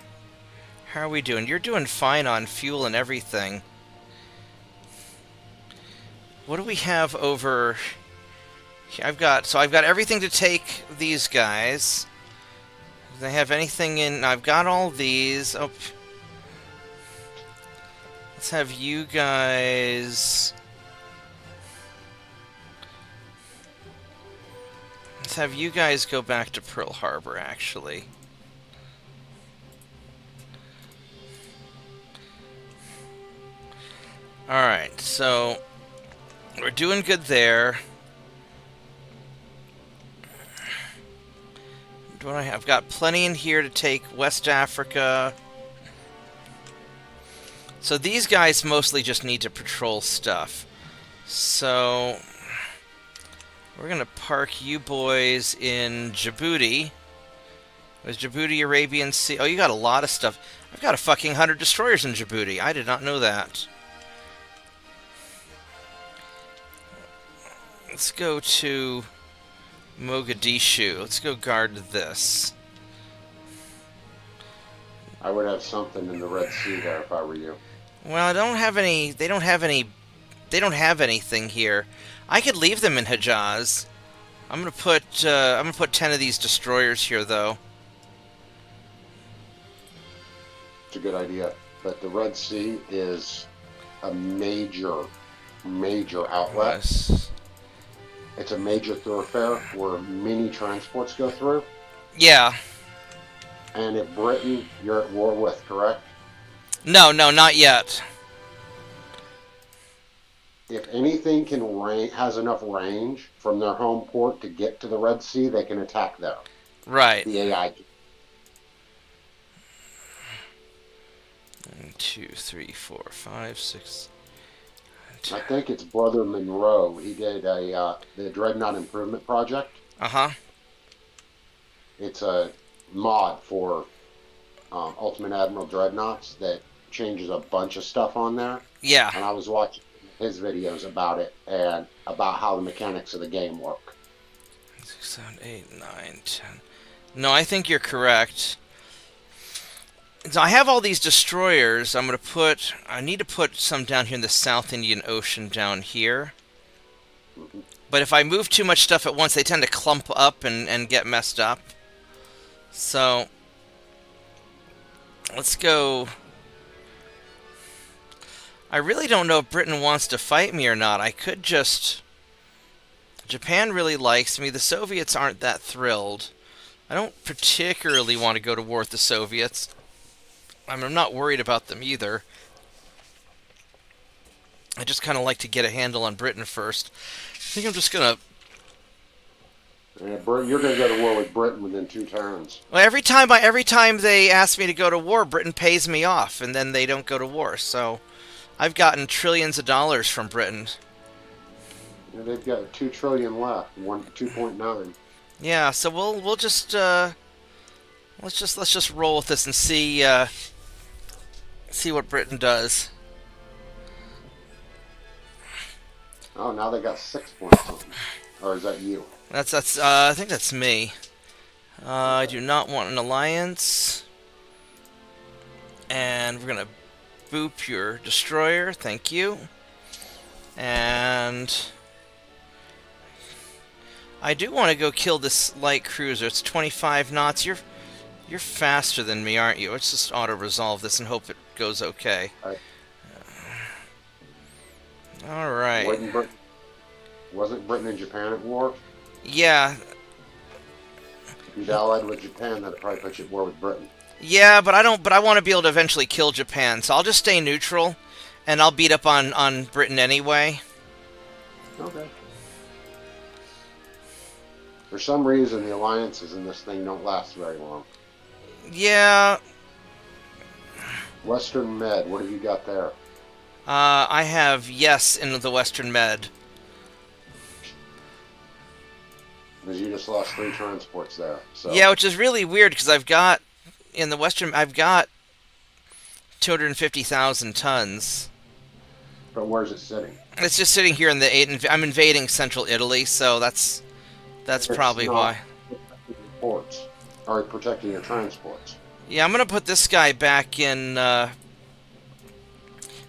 How are we doing? You're doing fine on fuel and everything. What do we have over... I've got everything to take these guys. Do they have anything in... I've got all these. Oh. Let's have you guys... Let's have you guys go back to Pearl Harbor, actually. Alright, so... We're doing good there. What do I have? I've got plenty in here to take West Africa. So these guys mostly just need to patrol stuff. So we're gonna park you boys in Djibouti. Was Djibouti Arabian Sea? Oh, you got a lot of stuff. I've got a fucking 100 destroyers in Djibouti. I did not know that. Let's go to Mogadishu. Let's go guard this. I would have something in the Red Sea there if I were you. Well, I don't have any. They don't have any they don't have anything here. I could leave them in Hejaz. I'm gonna put 10 of these destroyers here, though. It's a good idea. But the Red Sea is a major, major outlet. Yes. It's a major thoroughfare where many transports go through. Yeah. And if Britain, you're at war with, correct? No, no, not yet. If anything has enough range from their home port to get to the Red Sea, they can attack there. Right. The AI. 1, 2, 3, 4, 5, 6. I think it's Brother Monroe. He did the Dreadnought Improvement Project. Uh-huh. It's a mod for Ultimate Admiral Dreadnoughts that changes a bunch of stuff on there. Yeah. And I was watching his videos about it and about how the mechanics of the game work. 6, 7, 8, 9, 10. No, I think you're correct. So I have all these destroyers. I need to put some down here in the South Indian Ocean down here. Mm-hmm. But if I move too much stuff at once, they tend to clump up and get messed up. So, let's go. I really don't know if Britain wants to fight me or not. I could just... Japan really likes me. The Soviets aren't that thrilled. I don't particularly want to go to war with the Soviets. I'm not worried about them either. I just kind of like to get a handle on Britain first. I think I'm just going to... You're going to go to war with Britain within 2 turns. Well, every time they ask me to go to war, Britain pays me off, and then they don't go to war. So I've gotten trillions of dollars from Britain. Yeah, they've got 2 trillion left, 2.9. Yeah, so we'll just let's just roll with this and see what Britain does. Oh, now they got 6 point something. Or is that you? That's I think that's me. I do not want an alliance. And we're gonna boop your destroyer, thank you. And I do want to go kill this light cruiser. It's 25 knots. You're faster than me, aren't you? Let's just auto-resolve this and hope it goes okay. All right. Wasn't Britain and Japan at war? Yeah. If you'd allied with Japan, that'd probably put you at war with Britain. Yeah, but I want to be able to eventually kill Japan, so I'll just stay neutral, and I'll beat up on Britain anyway. Okay. For some reason, the alliances in this thing don't last very long. Yeah. Western Med, what have you got there? I have yes in the Western Med. Because you just lost 3 transports there. So. Yeah, which is really weird because I've got 250,000 tons. But where's it sitting? It's just sitting here in the I'm invading central Italy, so that's probably why. Protecting your ports, or protecting your transports. Yeah, I'm gonna put this guy back in.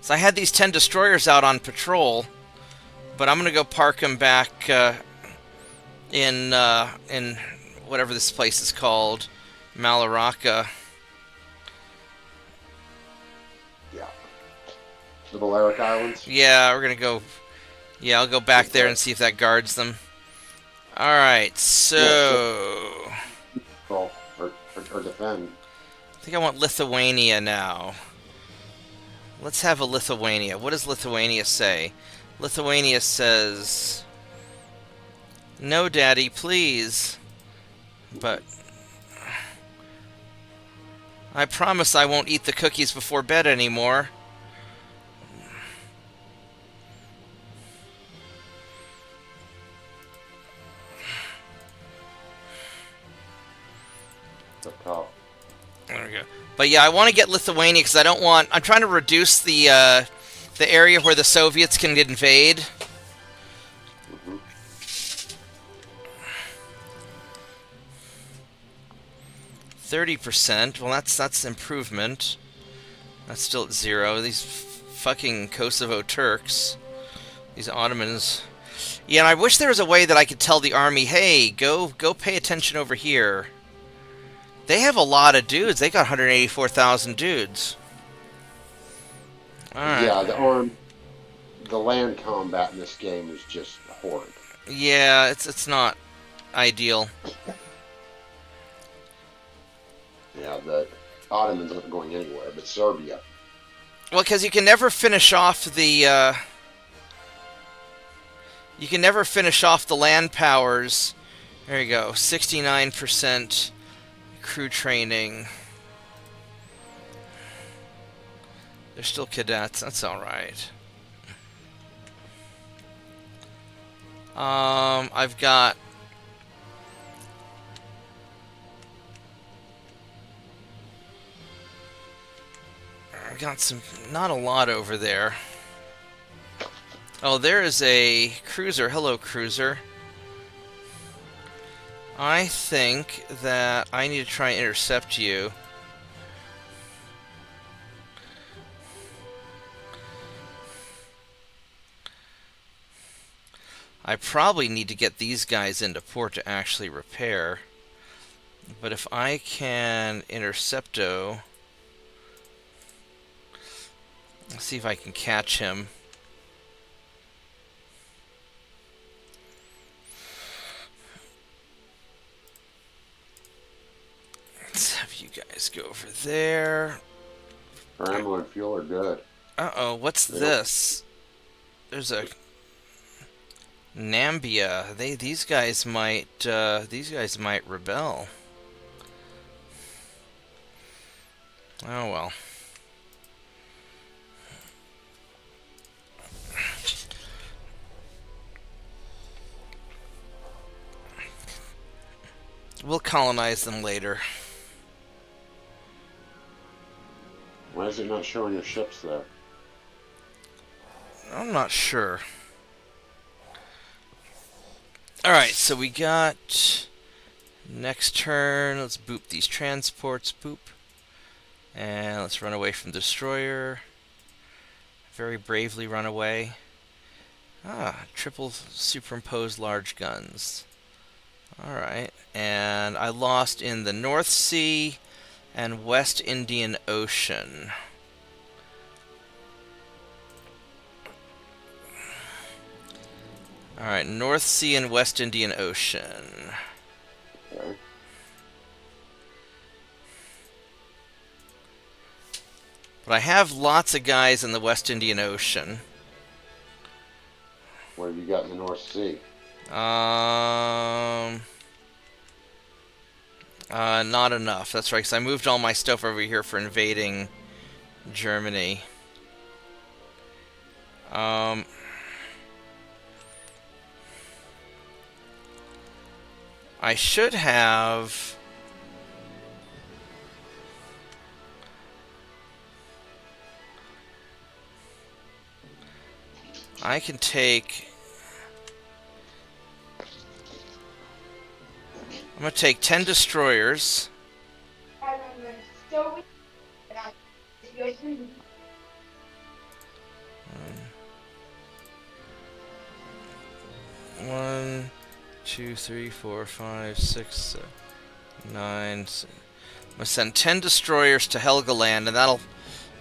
So I had these 10 destroyers out on patrol, but I'm gonna go park them back in whatever this place is called, Malaraca. Yeah. The Balearic Islands? Yeah, we're gonna go... Yeah, I'll go back there and see if that guards them. Alright, so... Or defend. I think I want Lithuania now. Let's have a Lithuania. What does Lithuania say? Lithuania says... No, Daddy, please. But... I promise I won't eat the cookies before bed anymore. Up top. There we go. But yeah, I want to get Lithuania because I don't want... I'm trying to reduce the area where the Soviets can invade. 30%. Well, that's improvement. That's still at 0. These fucking Kosovo Turks. These Ottomans. Yeah, and I wish there was a way that I could tell the army, hey, go pay attention over here. They have a lot of dudes. They got 184,000 dudes. Alright. Yeah, the land combat in this game is just horrid. Yeah, it's not ideal. Yeah, the Ottomans aren't going anywhere, but Serbia. Well, because you can never finish off the you can never finish off the land powers. There you go, 69% crew training. They're still cadets. That's all right. I've got some, not a lot over there. Oh, there is a cruiser. Hello, cruiser. I think that I need to try and intercept you. I probably need to get these guys into port to actually repair. But if I can intercepto... Let's see if I can catch him. Let's have you guys go over there. Our ammo and fuel are good. Uh-oh, what's this? There's a Nambia. These guys might rebel. Oh well. We'll colonize them later. Why is it not showing your ships there? I'm not sure. Alright, so we got... Next turn, let's boop these transports. Boop. And let's run away from Destroyer. Very bravely run away. Ah, triple superimposed large guns. Alright, and I lost in the North Sea and West Indian Ocean. Alright, North Sea and West Indian Ocean. Okay. But I have lots of guys in the West Indian Ocean. What have you got in the North Sea? Not enough. That's right, because I moved all my stuff over here for invading Germany. I should have... I can take... I'm going to take 10 destroyers. One, two, three, four, five, six, 9. I'm going to send 10 destroyers to Helgoland, and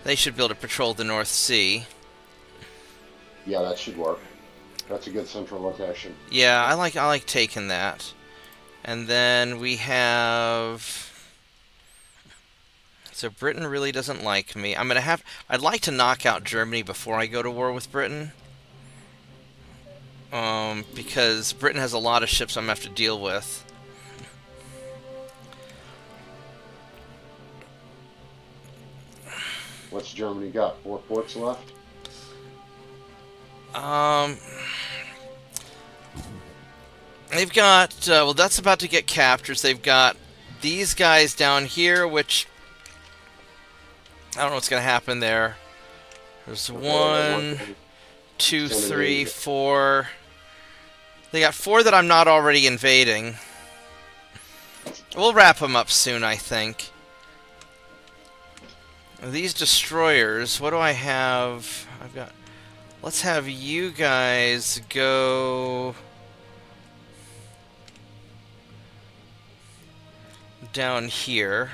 they should be able to patrol the North Sea. Yeah, that should work. That's a good central location. Yeah, I like taking that. And then we have... So Britain really doesn't like me. I'd like to knock out Germany before I go to war with Britain. Because Britain has a lot of ships I'm going to have to deal with. What's Germany got? 4 ports left? They've got, well, that's about to get captured. They've got these guys down here, which I don't know what's going to happen there. There's 1, 2, 3, 4. They got 4 that I'm not already invading. We'll wrap them up soon, I think. These destroyers, what do I have? I've got let's have you guys go down here.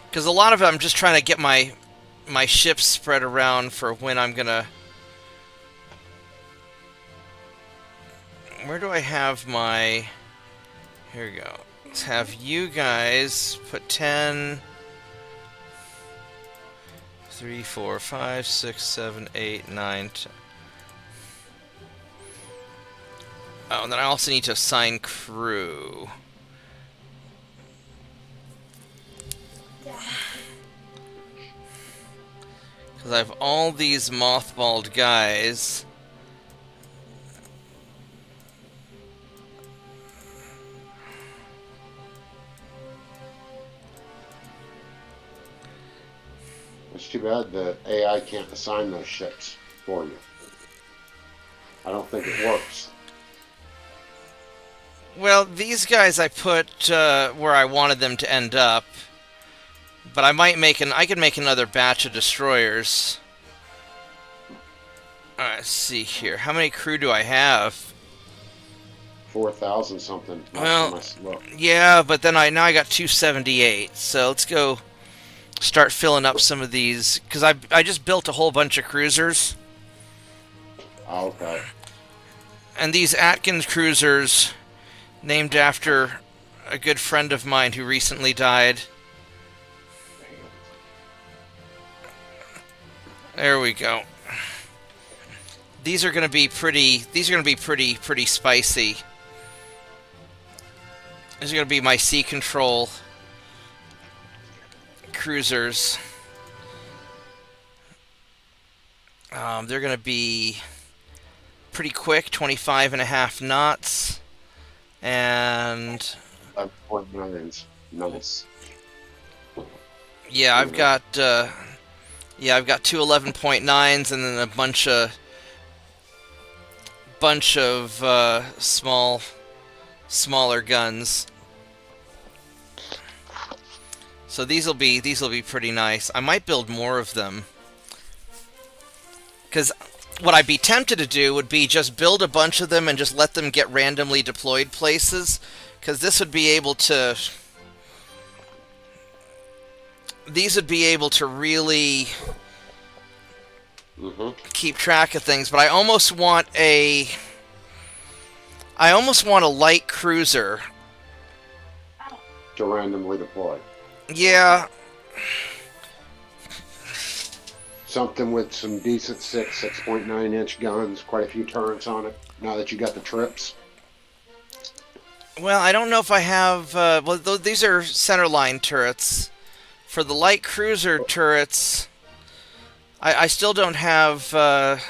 Because a lot of it, I'm just trying to get my ships spread around for when I'm gonna... Where do I have my... Here we go. Let's have you guys put 10... 3, 4, 5, 6, 7, 8, 9, 10. Oh, and then I also need to assign crew. Because I have all these mothballed guys. It's too bad the AI can't assign those ships for you. I don't think it works. Well, these guys I put where I wanted them to end up. But I might make I could make another batch of destroyers. Alright, let's see here. How many crew do I have? 4,000 something. Well, yeah, but then now I got 278. So let's go start filling up some of these, because I just built a whole bunch of cruisers. Okay. And these Atkins cruisers, named after a good friend of mine who recently died. There we go. These are going to be pretty. These are going to be pretty spicy. These are going to be my sea control cruisers. They're going to be pretty quick, 25.5 knots, and 11.9s. Nice. yeah, I've got two 11.9s and then a bunch of smaller guns. So these will be pretty nice. I might build more of them, because what I'd be tempted to do would be just build a bunch of them and just let them get randomly deployed places, because this would be able to... These would be able to really keep track of things, but I almost want a light cruiser to randomly deploy. Yeah. Something with some decent 6.9 inch guns, quite a few turrets on it, now that you got the trips. Well, I don't know if I have... well, these are centerline turrets. For the light cruiser turrets, I still don't have... I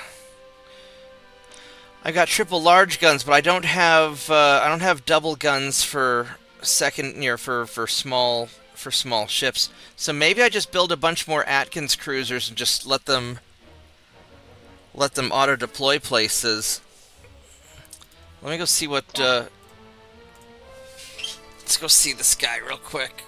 got triple large guns, but I don't have double guns for for small ships. So maybe I just build a bunch more Atkins cruisers and just let them auto deploy places. Let me go see what. Let's go see this guy real quick.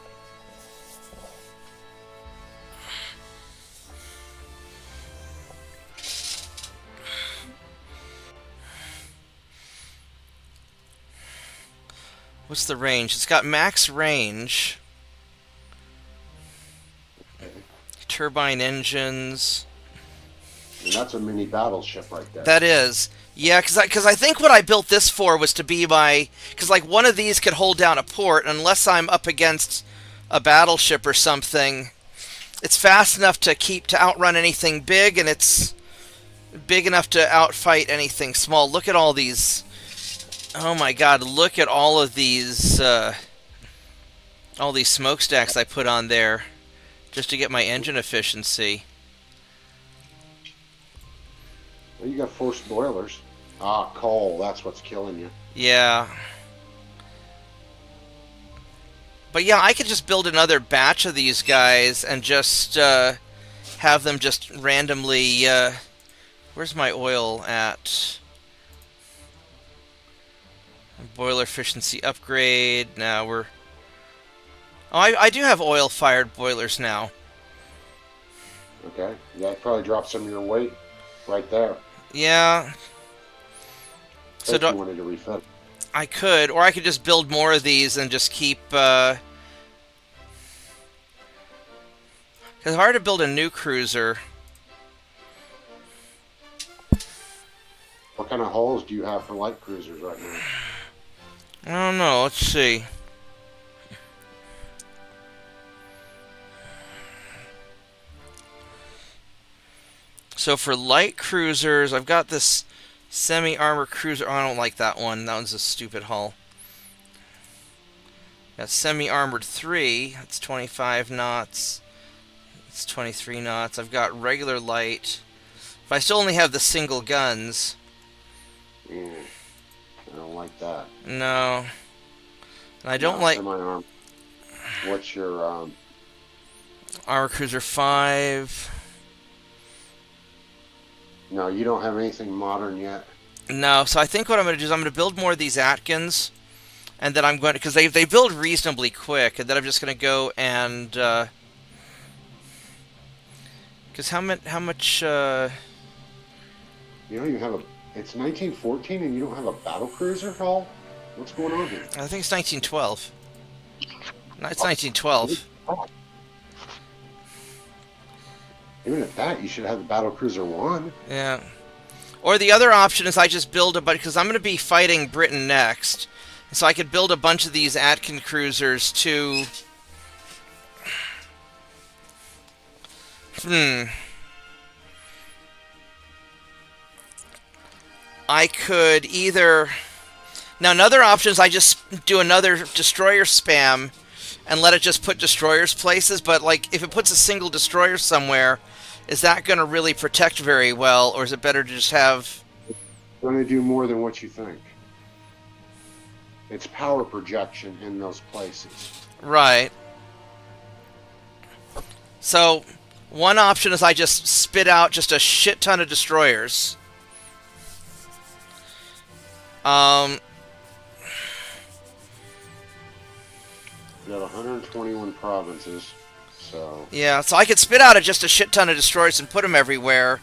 What's the range? It's got max range. Turbine engines. And that's a mini battleship right there. That is. Yeah, because I think what I built this for was to be my... Because, like, one of these could hold down a port, unless I'm up against a battleship or something. It's fast enough to outrun anything big, and it's big enough to outfight anything small. Look at all these... Oh my god, look at all these smokestacks I put on there just to get my engine efficiency. Well, you got forced boilers. Ah, coal, that's what's killing you. Yeah. But yeah, I could just build another batch of these guys and just have them just randomly... where's my oil at? Boiler efficiency upgrade. Now we're... Oh, I do have oil-fired boilers now. Okay. That probably drop some of your weight right there. Yeah. So If you wanted to refill. I could, or I could just build more of these and just keep. Because it's hard to build a new cruiser. What kind of holes do you have for light cruisers right now? I don't know. Let's see. So for light cruisers, I've got this semi-armor cruiser. Oh, I don't like that one. That one's a stupid hull. Got semi-armored 3. That's 25 knots. It's 23 knots. I've got regular light. But I still only have the single guns. I don't like that. No. And I don't like... Semi-armed. What's your... Armor Cruiser 5. No, you don't have anything modern yet. No, so I think what I'm going to do is I'm going to build more of these Atkins. And then I'm going to... Because they build reasonably quick. And then I'm just going to go and... Because how much... You don't even have a... It's 1914 and you don't have a battle cruiser hull? What's going on here? I think it's 1912. No, it's 1912. Even at that, you should have the battle cruiser 1. Yeah. Or the other option is I just build a bunch... Because I'm going to be fighting Britain next. So I could build a bunch of these Atkin cruisers to... I could either... Now, another option is I just do another destroyer spam and let it just put destroyers places, but, like, if it puts a single destroyer somewhere, is that going to really protect very well, or is it better to just have... It's going to do more than what you think. It's power projection in those places. Right. So, one option is I just spit out just a shit ton of destroyers. You have 121 provinces, so... Yeah, so I could spit out just a shit ton of destroyers and put them everywhere.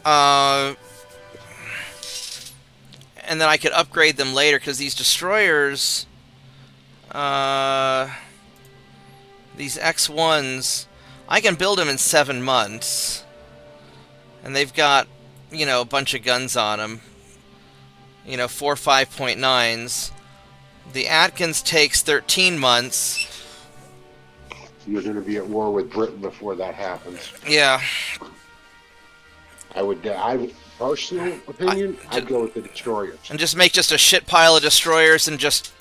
And then I could upgrade them later, because these destroyers... these X1s... I can build them in 7 months. And they've got, you know, a bunch of guns on them. You know, 4 5.9s. The Atkins takes 13 months. You're going to be at war with Britain before that happens. Yeah. Personal opinion, I'd go with the destroyers. And just make just a shit pile of destroyers and just...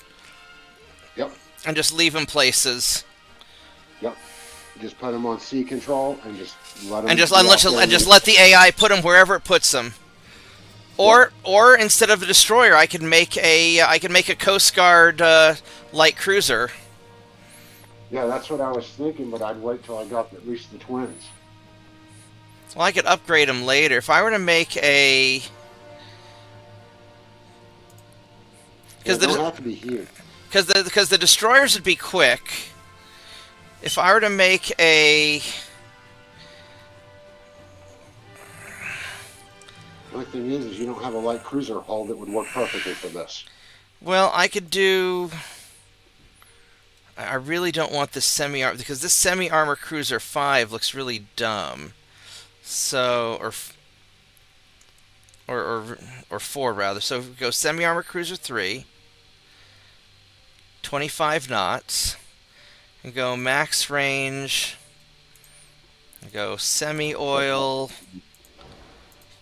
Yep. And just leave them places. Yep. Just put them on sea control and just let them... And just let the AI put them wherever it puts them. Or instead of a destroyer, I could make a Coast Guard light cruiser. Yeah, that's what I was thinking, but I'd wait till I got at least the twins. Well, I could upgrade them later. If I were to make a... They don't have to be huge. Because the destroyers would be quick. If I were to make a... The only thing is you don't have a light cruiser hull that would work perfectly for this. Well, I could do... I really don't want this semi-armor... Because this semi-armor cruiser 5 looks really dumb. So... Or 4, rather. So we go semi-armor cruiser 3. 25 knots. And go max range. And go semi-oil...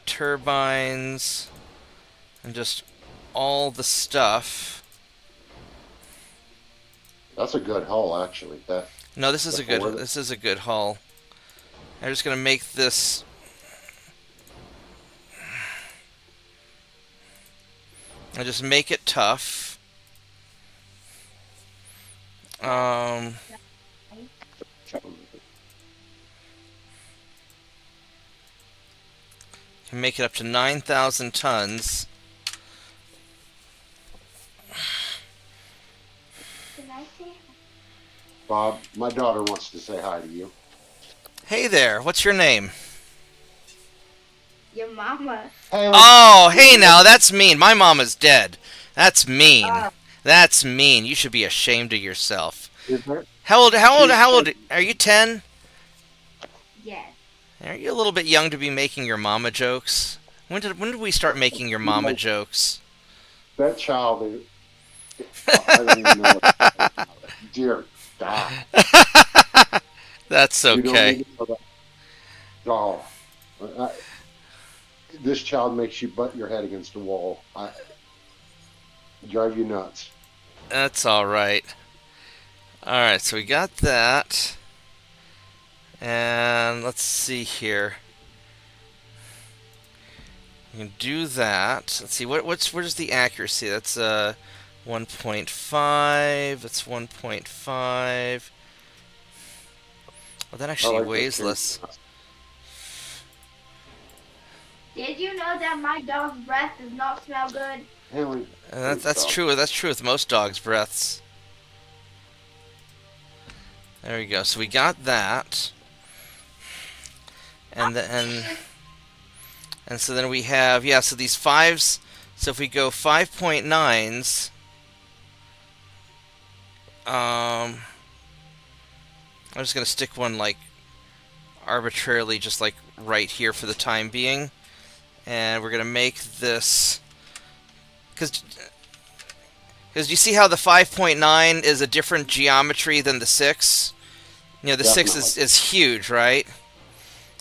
turbines, and just all the stuff. That's a good hull, actually. No, this is a good hull. I'm just gonna make this. I just make it tough. Can make it up to 9,000 tons. Bob, my daughter wants to say hi to you. Hey there, what's your name? Your mama. Haley, Oh, hey now, that's mean. My mama's dead. That's mean. Uh, That's mean. You should be ashamed of yourself. is there? How old, how old, She's how old, 10. are you 10? yes. Are you a little bit young to be making your mama jokes? When did we start making your You mama know, jokes? that child is, I don't even know what to say about it. Dear God. That's You don't okay. need to know that. Oh, I, this child makes you butt your head against the wall. Drive you nuts. That's alright. Alright, so we got that. And let's see here. You can do that. Let's see, where's the accuracy? That's 1.5. That's 1.5. Well, that I actually like this weighs change. less. Did you know that my dog's breath does not smell good? Haley, And please that's stop. true. That's true with most dogs' breaths. There we go. So we got that, and and so then we have, yeah. So these fives. So if we go 5.9s, I'm just gonna stick one like arbitrarily, just like right here for the time being, and we're gonna make this because you see how the 5.9 is a different geometry than the 6. You know, the 6 Definitely. is huge, right?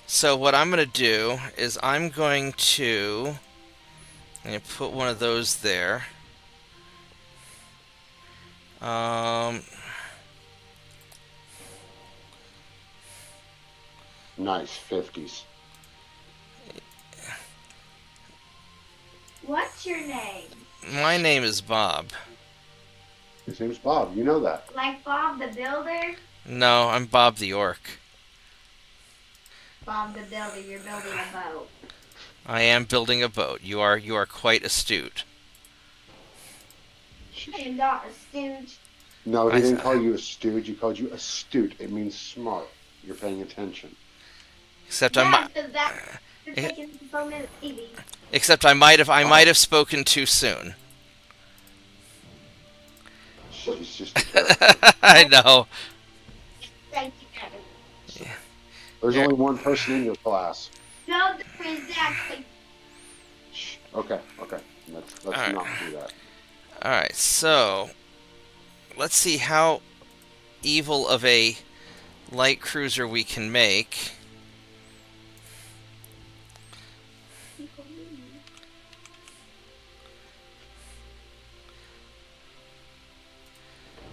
So what I'm going to do is I'm going to put one of those there. Um, Nice 50s. What's your name? my name is Bob. His name's Bob. You know that. Like Bob the Builder? No, I'm Bob the Orc. Bob the Builder, you're building a boat. I am building a boat. You are quite astute. I am not a stooge. No, he I, didn't call you a stooge. He called you astute. It means smart. You're paying attention. except I Yeah, might. because that you're taking so many babies. Except I might Oh, have spoken too soon. she's just a character. I know. Thank you, Kevin. There's Yeah. only one person in your class. No, there is actually. Shh. Okay, okay. Let's All right. not do that. All right. So let's see how evil of a light cruiser we can make.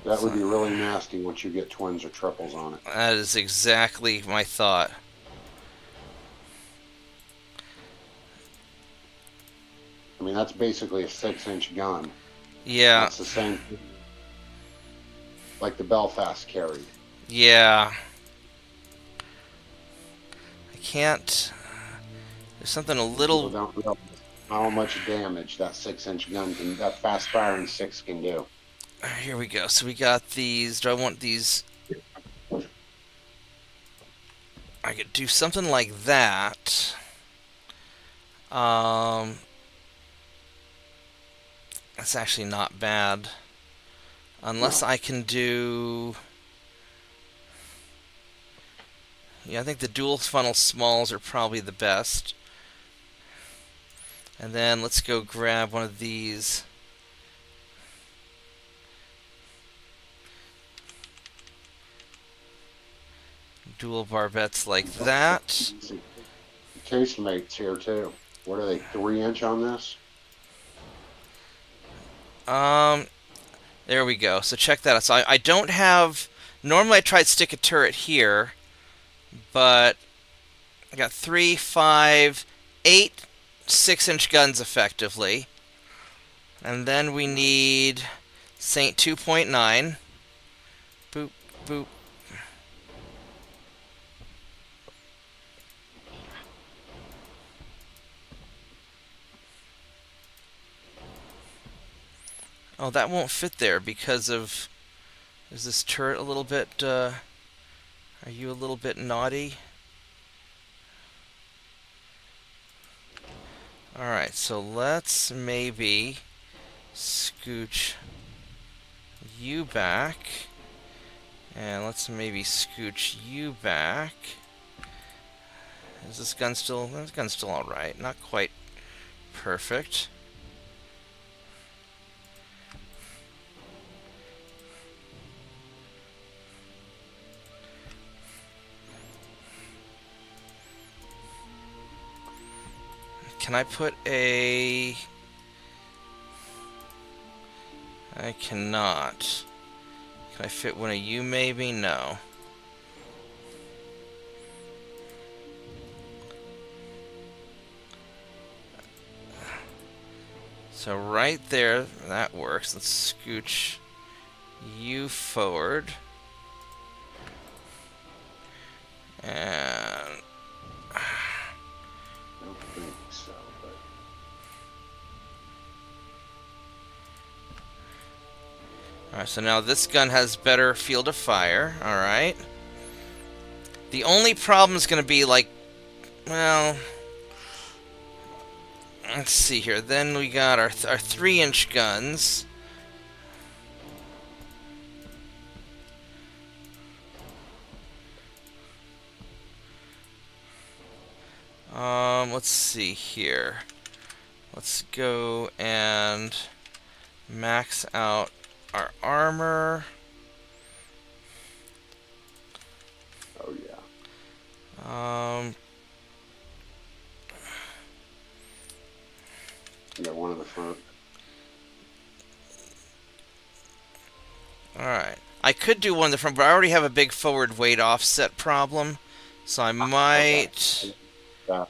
That would So, be really nasty once you get twins or triples on it. that is exactly my thought. I mean, that's basically a 6-inch gun. Yeah, That's the same like the Belfast carried. yeah. I can't. There's something a People little. don't realize how much damage that 6-inch gun can, that fast firing 6 can do. Here we go. So we got these. Do I want these? I could do something like that. Um, that's actually not bad. Unless No. I can do. Yeah, I think the dual funnel smalls are probably the best. And then let's go grab one of these. Dual barbettes like that. Casemates here too. What are they? 3-inch on this? Um, there we go. So check that out. So I don't have. Normally I try to stick a turret here, but I got 3, 5, 8 6-inch guns effectively. And then we need Saint 2.9. Boop, boop. Oh, that won't fit there because of. Is this turret a little bit. Are you a little bit naughty? Alright, so let's maybe scooch you back. And let's maybe scooch you back. Is this gun still... This gun's still alright. Not quite perfect. Can I put a... I cannot. Can I fit one of you maybe? No. So right there, that works. Let's scooch you forward. And... I don't think so, but Alright, so now this gun has better field of fire. Alright. The only problem is going to be, like, well... Let's see here. Then we got our 3-inch guns. Let's see here. Let's go and max out our armor. oh yeah. You got one in the front. Alright. I could do one in the front, but I already have a big forward weight offset problem. So I might... Okay. Yeah.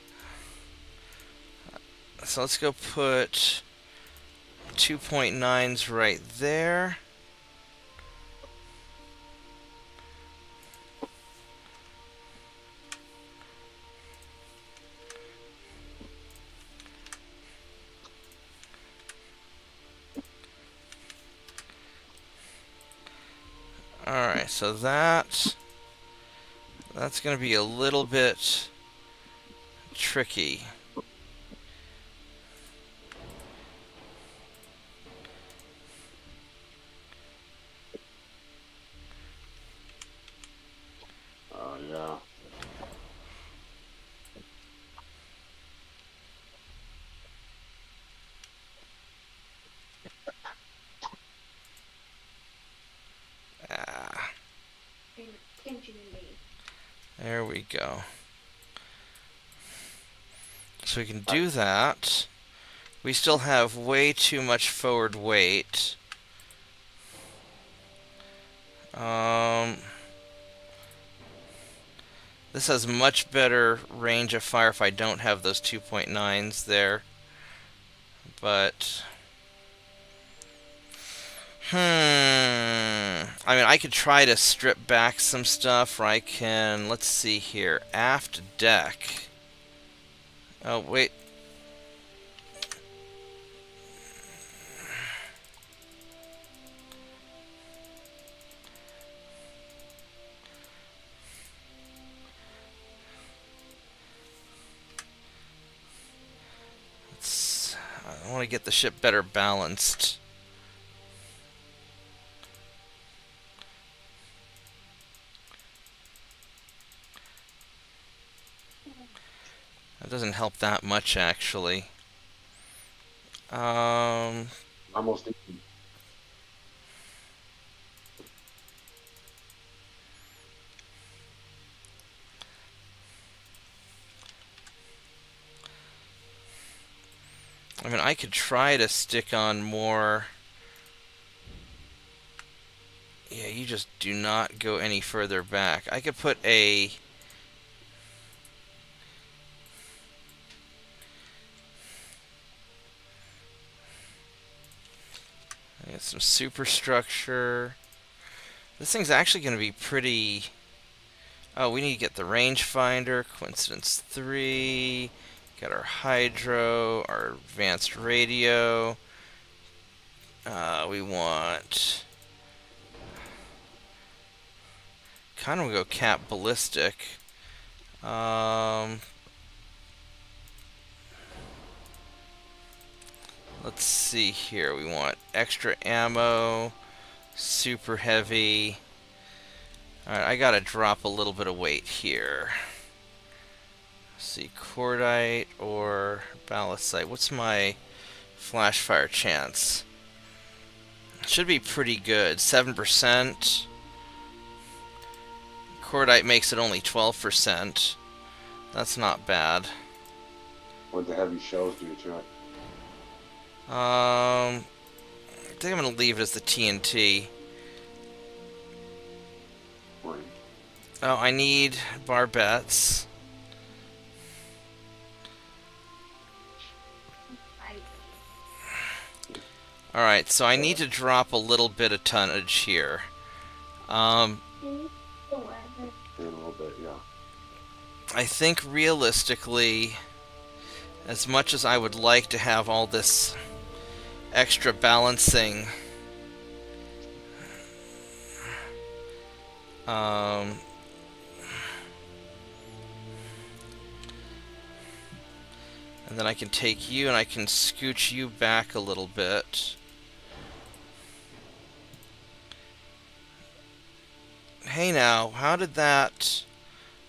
So let's go put 2.9s right there. Alright, so that's going to be a little bit tricky. Oh yeah. Ah, Paying attention to me. there we go. So we can do that. We still have way too much forward weight. This has much better range of fire if I don't have those 2.9s there. But... I mean, I could try to strip back some stuff, or I can... Let's see here. Aft deck. Oh, wait. I want to get the ship better balanced. That doesn't help that much, actually. Almost. I mean, I could try to stick on more... Yeah, you just do not go any further back. I could put a... I got some superstructure. This thing's actually going to be pretty... Oh, we need to get the rangefinder, coincidence 3... Got our hydro, our advanced radio. We want... Kind of go cap ballistic. Let's see here. We want extra ammo, super heavy. Alright, I gotta drop a little bit of weight here. Let's see, cordite or ballastite. What's my flash fire chance? Should be pretty good. 7%. Cordite makes it only 12%. That's not bad. What the heavy shells do to it? I think I'm gonna leave it as the TNT. Right. Oh, I need barbettes. Alright, so I need to drop a little bit of tonnage here. In a little bit, yeah. I think realistically, as much as I would like to have all this extra balancing, and then I can take you and I can scooch you back a little bit. Hey now, how did that...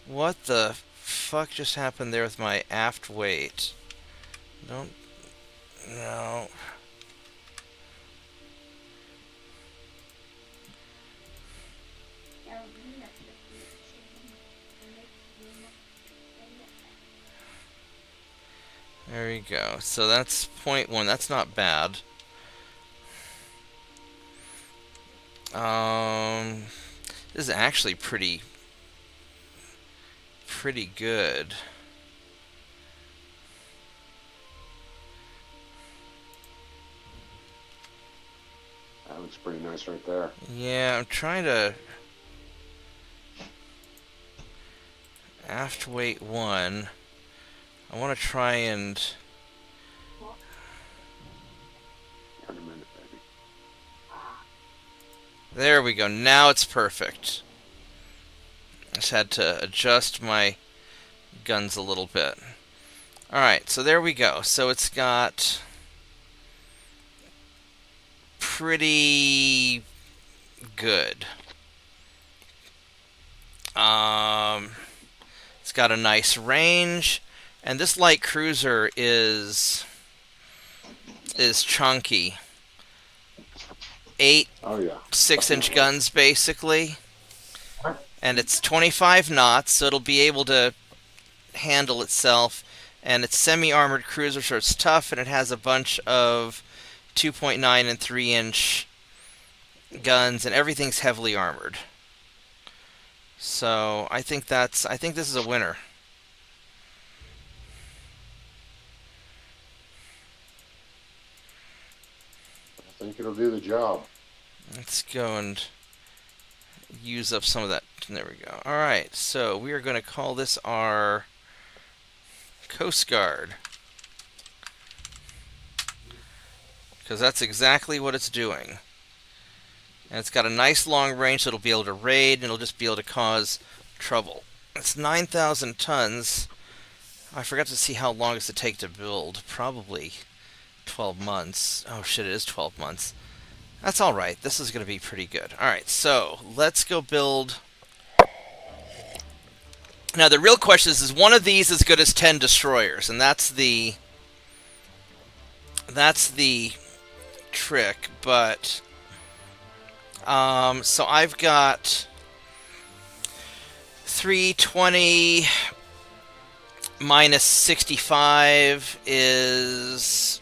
What the fuck just happened there with my aft weight? Don't... No... There we go. So that's 0.1. That's not bad. This is actually pretty good. That looks pretty nice right there. Yeah, I'm trying to... Aft weight 1. I want to try and... In a minute, baby. There we go. Now it's perfect. Just had to adjust my guns a little bit. Alright, so there we go. So it's got pretty good. It's got a nice range, and this light cruiser is chunky. 8 Oh yeah. 6-inch guns basically, and it's 25 knots, so it'll be able to handle itself. And it's semi-armored cruiser, so it's tough, and it has a bunch of 2.9 and 3-inch guns, and everything's heavily armored. So I think this is a winner. I think it'll do the job. Let's go and use up some of that. There we go. Alright, so we are going to call this our Coast Guard, because that's exactly what it's doing. And it's got a nice long range, so it'll be able to raid, and it'll just be able to cause trouble. It's 9,000 tons. I forgot to see how long it's to take to build. Probably 12 months. Oh shit, it is 12 months. That's alright. This is going to be pretty good. Alright, so let's go build... Now the real question is one of these as good as 10 destroyers? And that's the trick, but... so I've got 320 minus 65 is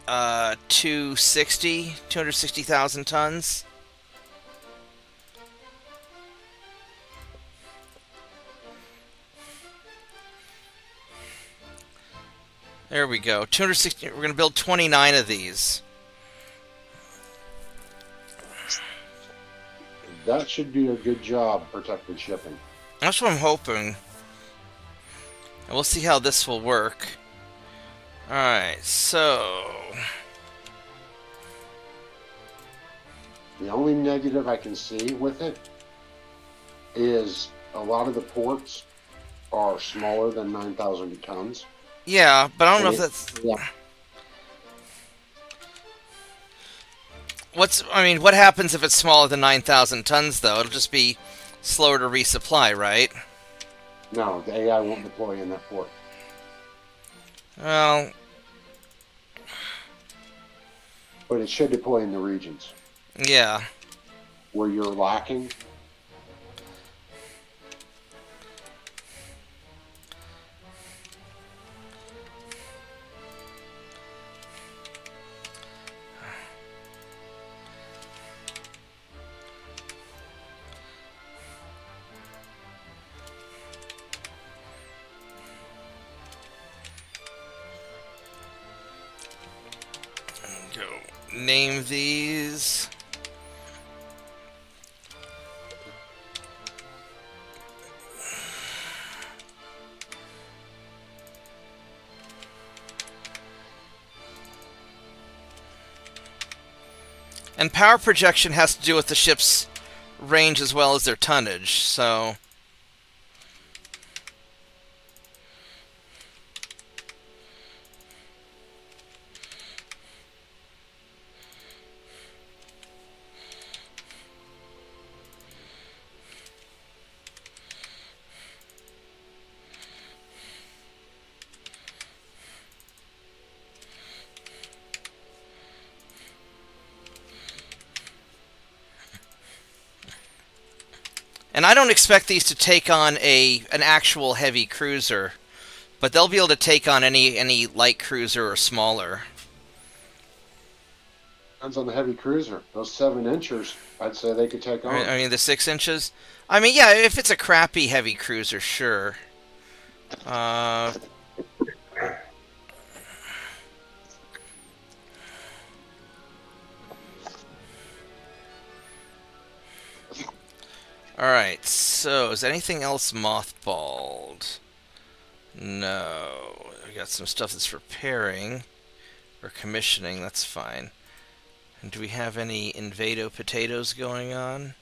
260,000 tons. There we go. 260. We're going to build 29 of these. That should be a good job protecting shipping. That's what I'm hoping. And we'll see how this will work. Alright, so... The only negative I can see with it is a lot of the ports are smaller than 9,000 tons. Yeah, but I don't know if that's... Yeah. what happens if it's smaller than 9,000 tons, though? It'll just be slower to resupply, right? No, the AI won't deploy in that port. Well, But it should deploy in the regions yeah. where you're lacking. Go name these. And power projection has to do with the ship's range as well as their tonnage, so... And I don't expect these to take on an actual heavy cruiser, but they'll be able to take on any light cruiser or smaller. Depends on the heavy cruiser. Those 7-inchers, I'd say they could take on. I mean, the 6 inches? I mean, yeah, if it's a crappy heavy cruiser, sure. Alright, so is anything else mothballed? No. I got some stuff that's repairing or commissioning, that's fine. And do we have any Invado potatoes going on?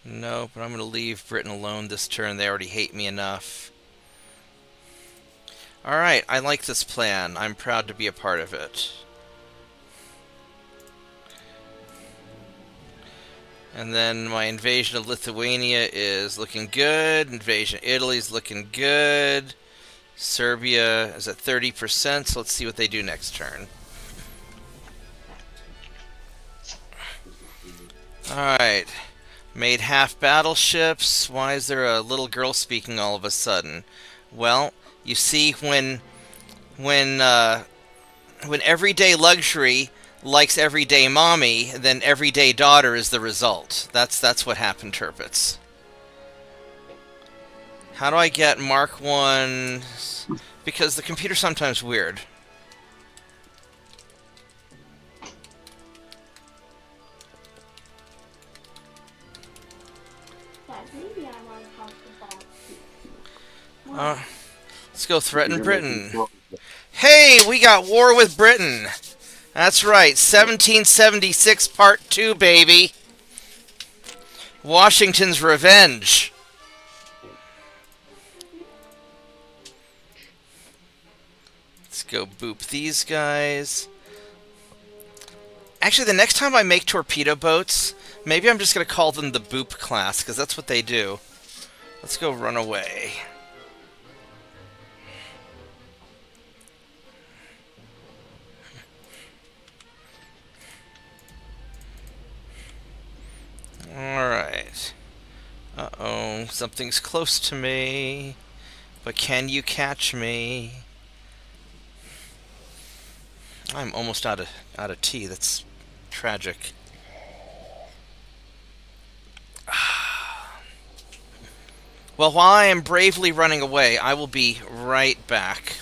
No, but I'm going to leave Britain alone this turn. They already hate me enough. Alright, I like this plan. I'm proud to be a part of it. And then my invasion of Lithuania is looking good. Invasion of Italy is looking good. Serbia is at 30%, so let's see what they do next turn. Alright. Made half battleships. Why is there a little girl speaking all of a sudden? Well, you see, when everyday luxury likes everyday mommy, then everyday daughter is the result. That's what happened, Turpits. How do I get Mark 1? Because the computer's sometimes weird. Maybe I want to talk about. Let's go threaten Britain. Hey, we got war with Britain. That's right, 1776 Part 2, baby. Washington's Revenge. Let's go boop these guys. Actually, the next time I make torpedo boats, maybe I'm just going to call them the boop class, because that's what they do. Let's go run away. Alright. Uh-oh, something's close to me. But can you catch me? I'm almost out of tea. That's tragic. Well, while I am bravely running away, I will be right back.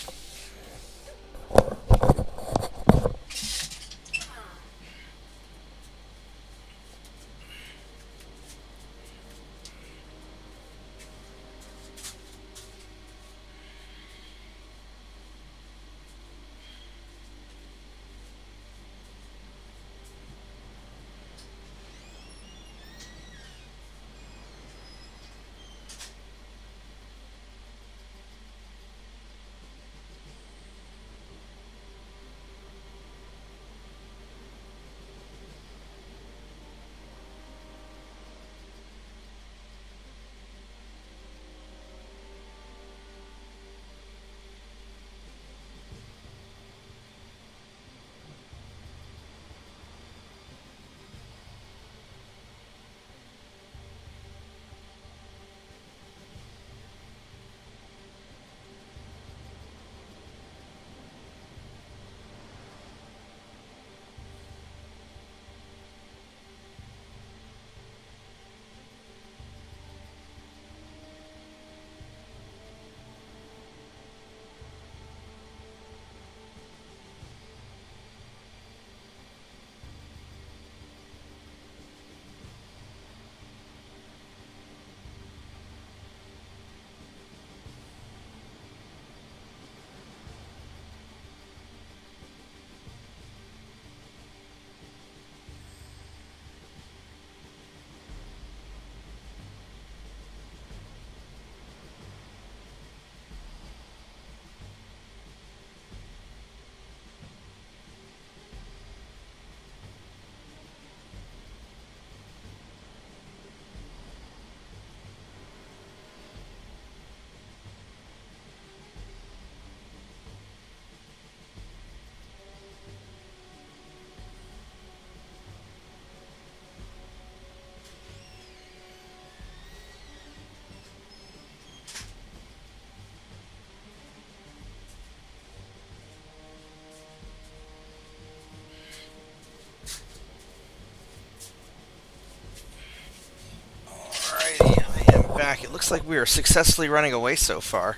it looks like we are successfully running away so far.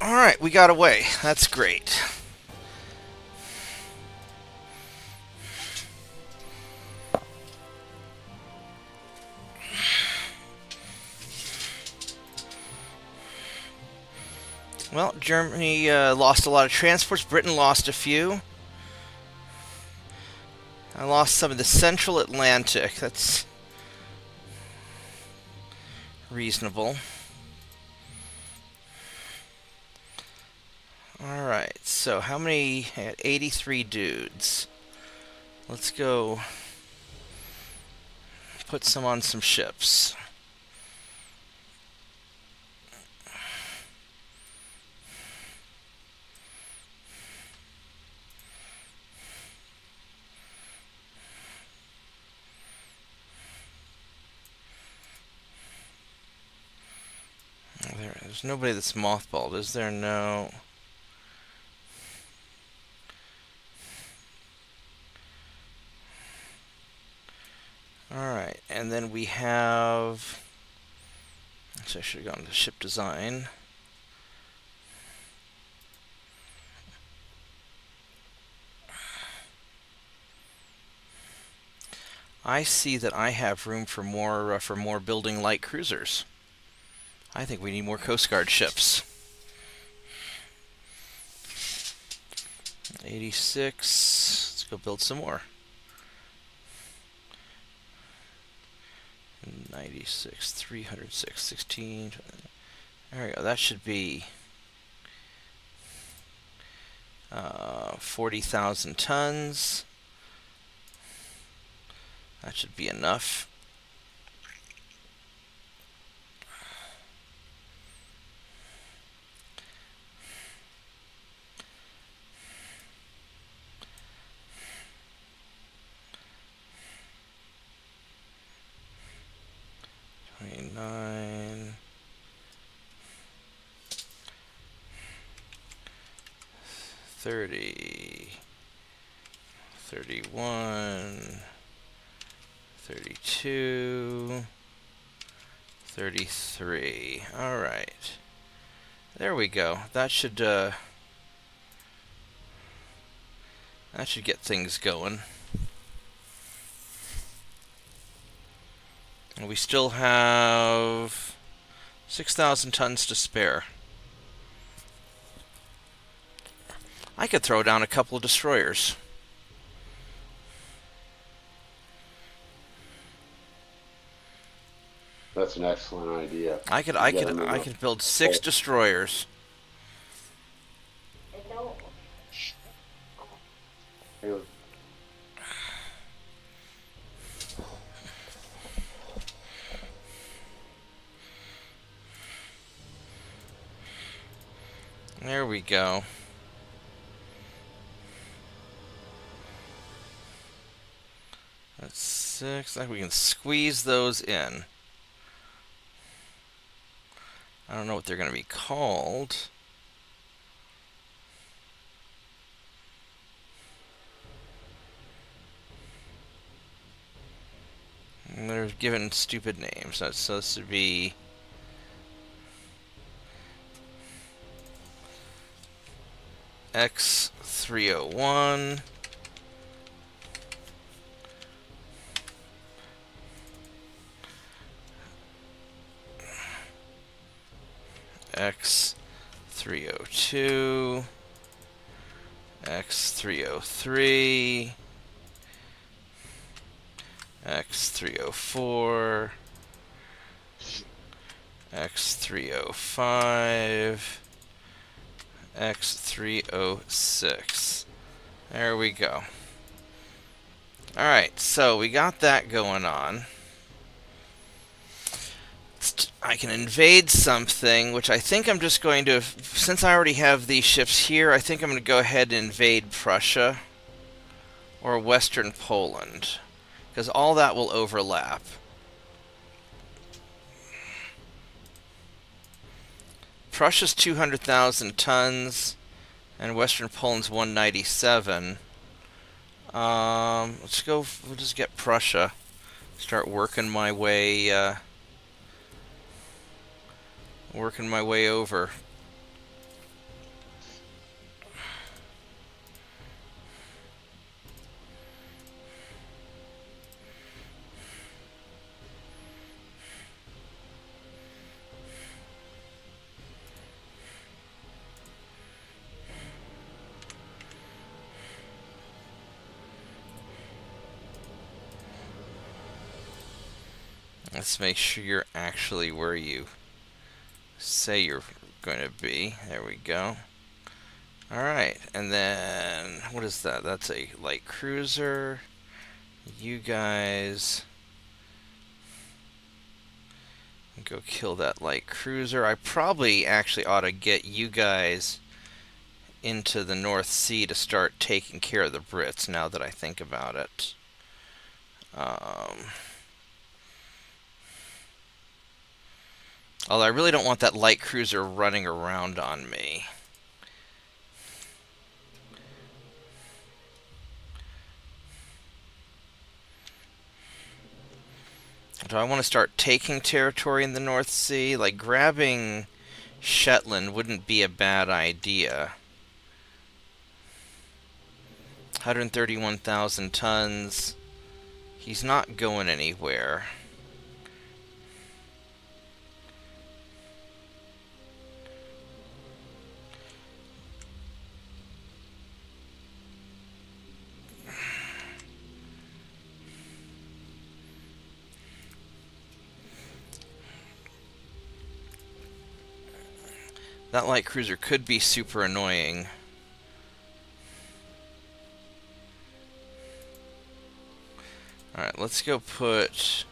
Alright, we got away. That's great. Well, Germany lost a lot of transports. Britain lost a few. I lost some of the central Atlantic. That's reasonable. Alright, so how many? 83 dudes. Let's go put some on some ships. There's nobody that's mothballed, is there? No. Alright, and then we have... Actually, I should have gone to ship design. I see that I have room for more building light cruisers. I think we need more Coast Guard ships. 86. Let's go build some more. 96, 306, 16. There we go. That should be 40,000 tons. That should be enough. Nine, 30, 31, 32, 33. All right, there we go. That should get things going. And we still have 6,000 tons to spare. I could throw down a couple of destroyers. That's an excellent idea. I could build 6 destroyers. Hey, There we go. That's 6. I think we can squeeze those in. I don't know what they're going to be called. And they're given stupid names. So this would be X301. X302. X303. X304. X305. X306. There we go. Alright, so we got that going on. I can invade something, which I think I'm just going to, since I already have these ships here, I think I'm going to go ahead and invade Prussia or Western Poland, because all that will overlap. Prussia's 200,000 tons, and Western Poland's 197. Let's go. We'll just get Prussia. Start working my way over. Let's make sure you're actually where you say you're going to be. There we go. Alright, and then, what is that? That's a light cruiser. You guys go kill that light cruiser. I probably actually ought to get you guys into the North Sea to start taking care of the Brits, now that I think about it. Although I really don't want that light cruiser running around on me. Do I want to start taking territory in the North Sea? Like, grabbing Shetland wouldn't be a bad idea. 131,000 tons. He's not going anywhere. That light cruiser could be super annoying. Alright, let's go put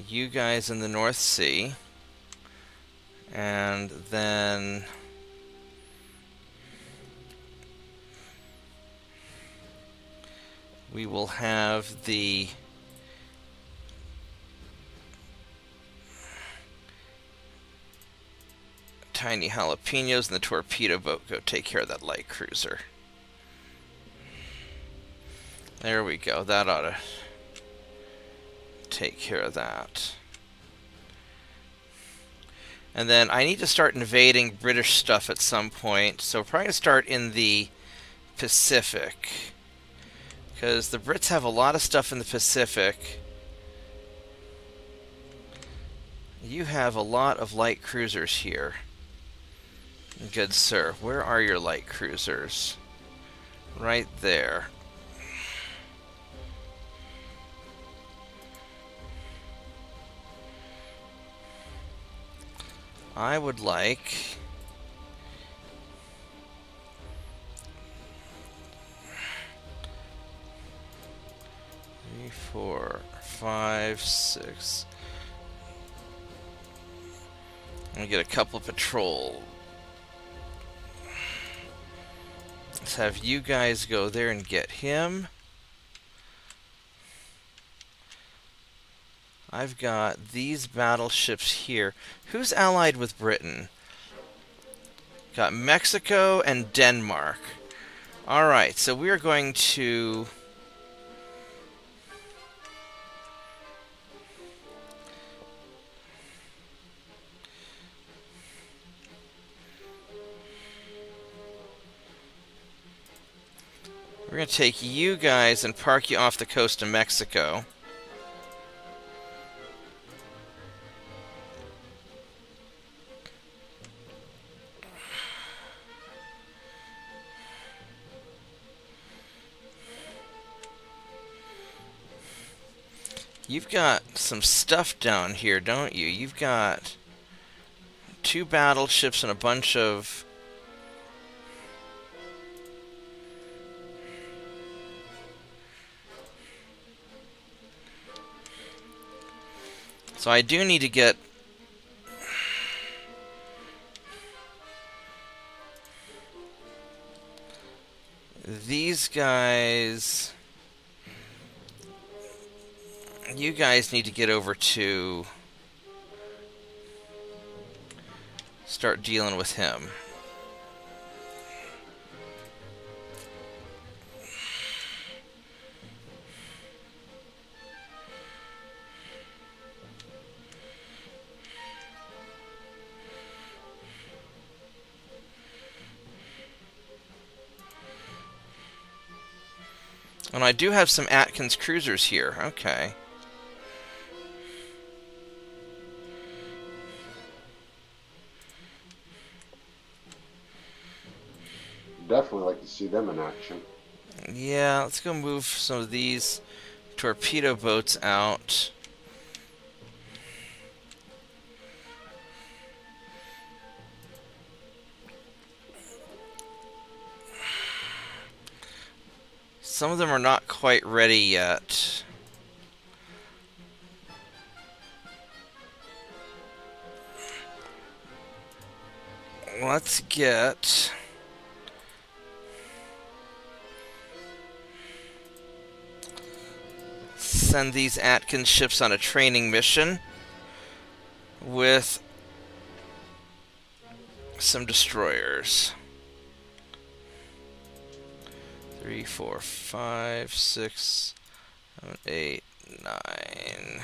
you guys in the North Sea. And then we will have the tiny jalapenos and the torpedo boat go take care of that light cruiser. There we go. That ought to take care of that. And then I need to start invading British stuff at some point, so we're probably going to start in the Pacific, because the Brits have a lot of stuff in the Pacific. You have a lot of light cruisers here. Good sir. Where are your light cruisers? Right there. I would like 3, 4, 5, 6. I'm gonna get a couple of patrol. Let's have you guys go there and get him. I've got these battleships here. Who's allied with Britain? Got Mexico and Denmark. Alright, so we are going to... We're going to take you guys and park you off the coast of Mexico. You've got some stuff down here, don't you? You've got 2 battleships and a bunch of... So I do need to get... these guys... You guys need to get over to... start dealing with him. And I do have some Atkins cruisers here. Okay. Definitely like to see them in action. Yeah, let's go move some of these torpedo boats out. Some of them are not quite ready yet. Let's get... send these Atkins ships on a training mission with some destroyers. 3, 4, 5, 6, 7, 8, 9.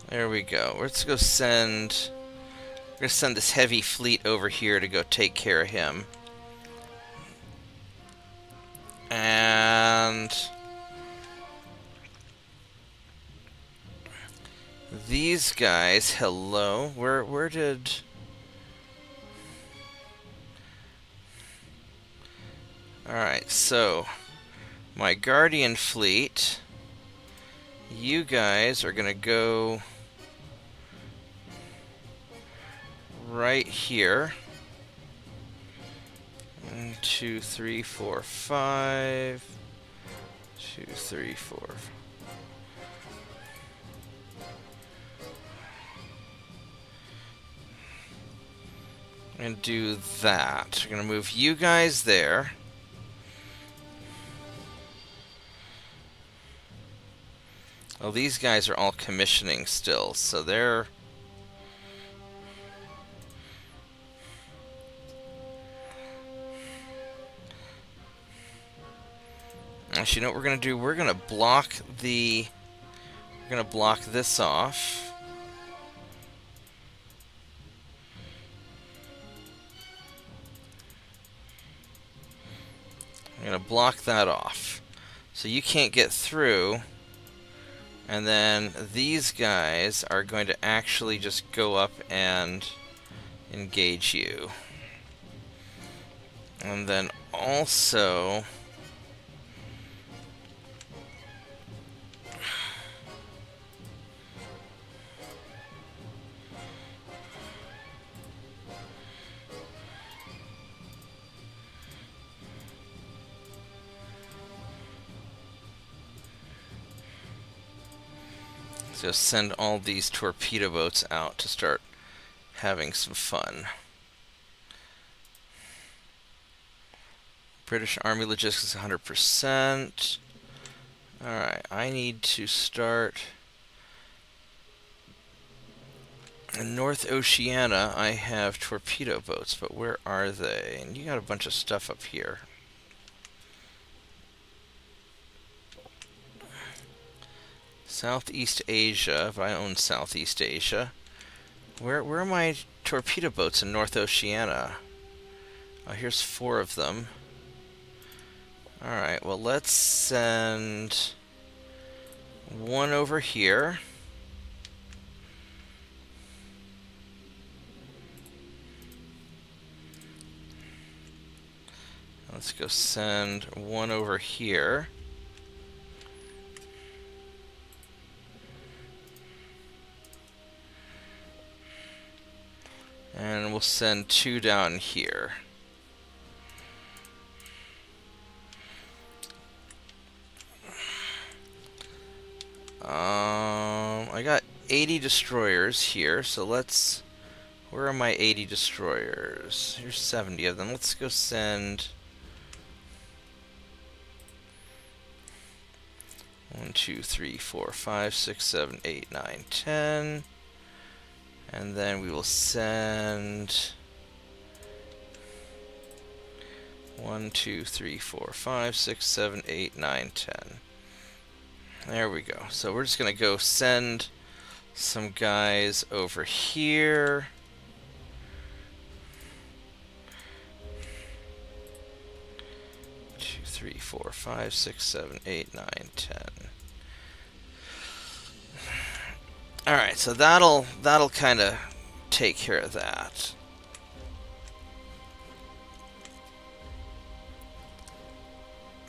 There we go. Let's go send... we're going to send this heavy fleet over here to go take care of him. And... these guys, hello. Where did... Alright, so... my Guardian fleet... you guys are going to go... right here. 1, 2, 3, 4, 5. 2, 3, 4. And do that. We're gonna move you guys there. Well, these guys are all commissioning still, so they're... actually, you know what we're gonna do? We're gonna block the... we're gonna block this off. I'm gonna block that off. So you can't get through. And then these guys are going to actually just go up and engage you. And then also... so send all these torpedo boats out to start having some fun. British Army logistics 100%. Alright, I need to start... in North Oceania, I have torpedo boats, but where are they? And you got a bunch of stuff up here. Southeast Asia, but I own Southeast Asia. Where are my torpedo boats in North Oceania? Oh, here's 4 of them. Alright, well, let's send one over here. Let's go send one over here. And we'll send 2 down here. I got 80 destroyers here, so let's... where are my 80 destroyers? Here's 70 of them. Let's go send... 1, 2, 3, 4, 5, 6, 7, 8, 9, 10. And then we will send 1, 2, 3, 4, 5, 6, 7, 8, 9, 10. There we go. So we're just going to go send some guys over here. Two, three, 4, 5, 6, 7, 8, 9, 10. All right, so that'll kind of take care of that.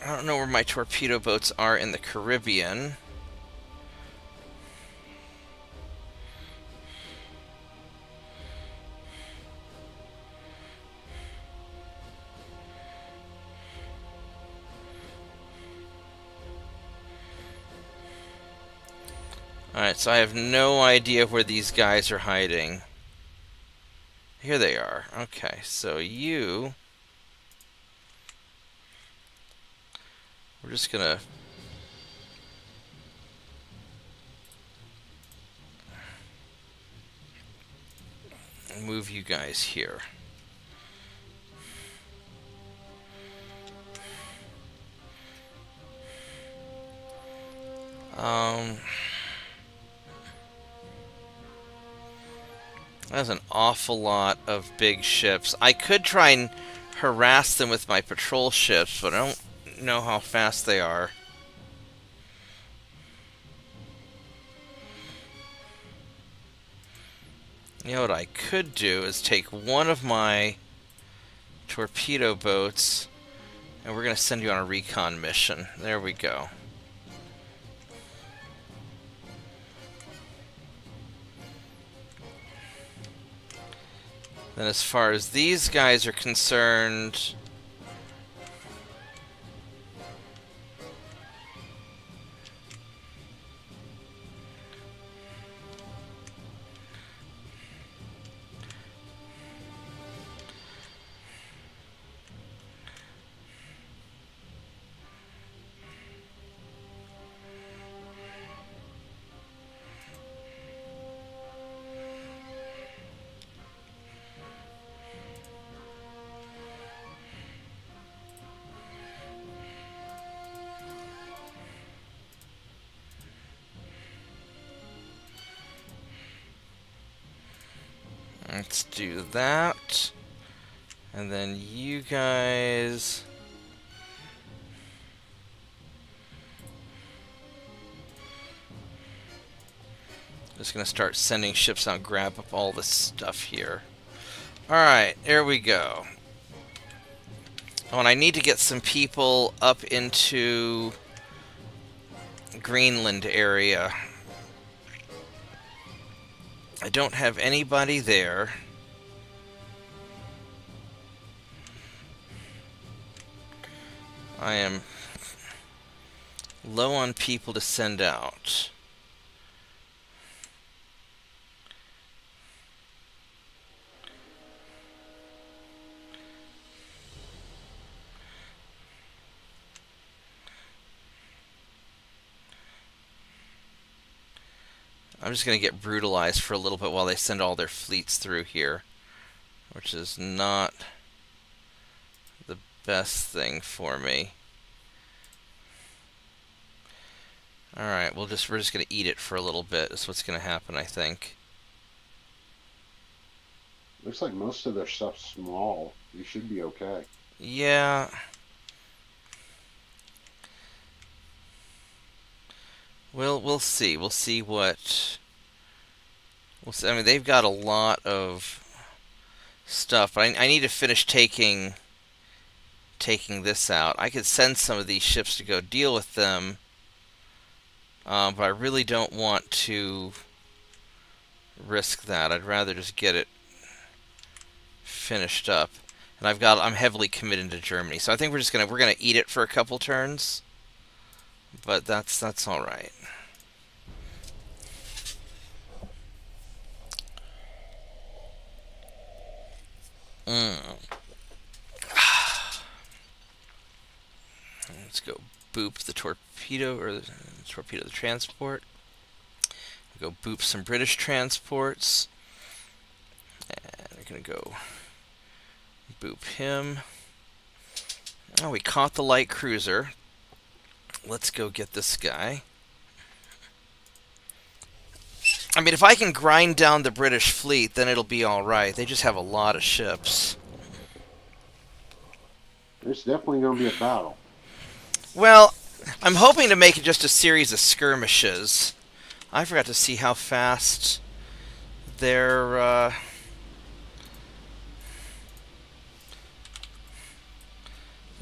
I don't know where my torpedo boats are in the Caribbean. Alright, so I have no idea where these guys are hiding. Here they are. Okay, so you... We're just gonna... move you guys here. That's an awful lot of big ships. I could try and harass them with my patrol ships, but I don't know how fast they are. You know what I could do is take one of my torpedo boats, and we're going to send you on a recon mission. There we go. Then as far as these guys are concerned... Let's do that. And then you guys... Just gonna start sending ships out and grab up all this stuff here. Alright, there we go. Oh, and I need to get some people up into Greenland area. I don't have anybody there. I am low on people to send out. I'm just going to get brutalized for a little bit while they send all their fleets through here, which is not the best thing for me. Alright, we're just going to eat it for a little bit. That's what's going to happen, I think. Looks like most of their stuff's small. You should be okay. Yeah. We'll see. We'll see what... We'll see. I mean, they've got a lot of stuff, but I need to finish taking this out. I could send some of these ships to go deal with them, but I really don't want to risk that. I'd rather just get it finished up. And I'm heavily committed to Germany, so I think we're gonna eat it for a couple turns. But that's all right. Let's go boop the torpedo, or the torpedo the transport. Go boop some British transports. And we're gonna go boop him. Oh, we caught the light cruiser. Let's go get this guy. I mean, if I can grind down the British fleet, then it'll be all right. They just have a lot of ships. There's definitely going to be a battle. Well, I'm hoping to make it just a series of skirmishes. I forgot to see how fast their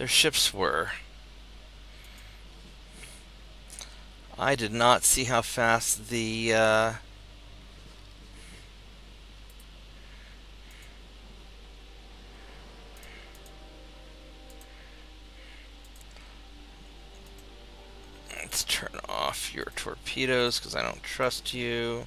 ships were. I did not see how fast the let's turn off your torpedoes because I don't trust you.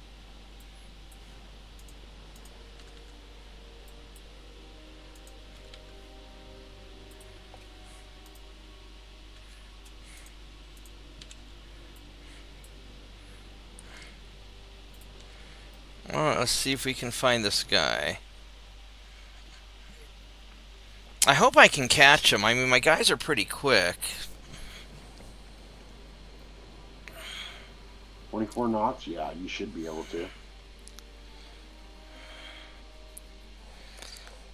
Well, let's see if we can find this guy. I hope I can catch him. I mean, my guys are pretty quick. 24 knots? Yeah, you should be able to.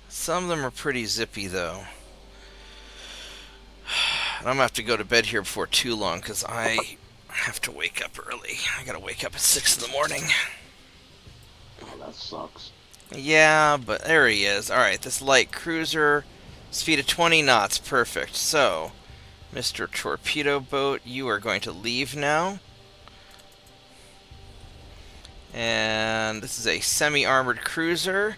Some of them are pretty zippy, though. And I'm going to have to go to bed here before too long because I have to wake up early. I got to wake up at 6 in the morning. Oh, that sucks. Yeah, but there he is. Alright, this light cruiser, speed of 20 knots. Perfect. So, Mr. Torpedo Boat, you are going to leave now. And this is a semi-armored cruiser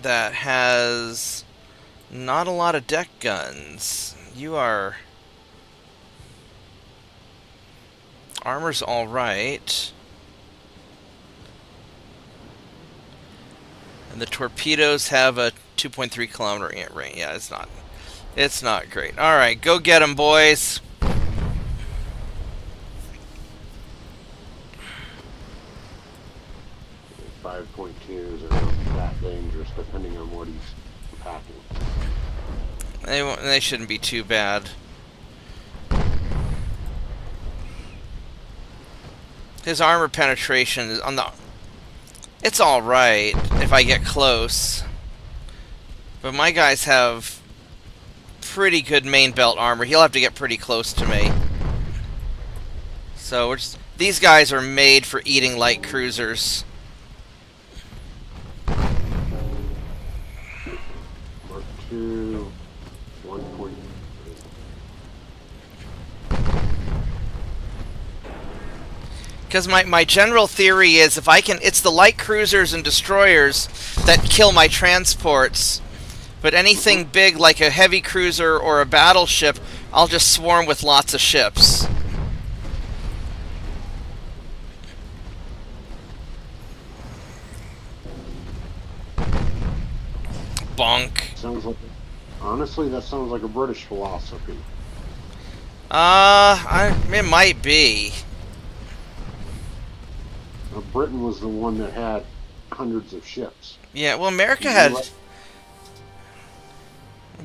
that has not a lot of deck guns. You are... Armor's alright. And the torpedoes have a 2.3 kilometer range. Yeah, it's not great. Alright, go get them, boys. 5.2s are that dangerous, depending on what he's packing. They shouldn't be too bad. His armor penetration is on the... It's alright if I get close. But my guys have pretty good main belt armor. He'll have to get pretty close to me. So these guys are made for eating light cruisers. Mark 2, 1.3. Because my general theory is if I can... It's the light cruisers and destroyers that kill my transports. But anything big like a heavy cruiser or a battleship, I'll just swarm with lots of ships. Bonk. Sounds like, honestly, that sounds like a British philosophy. It might be. Britain was the one that had hundreds of ships. Yeah, well, America had...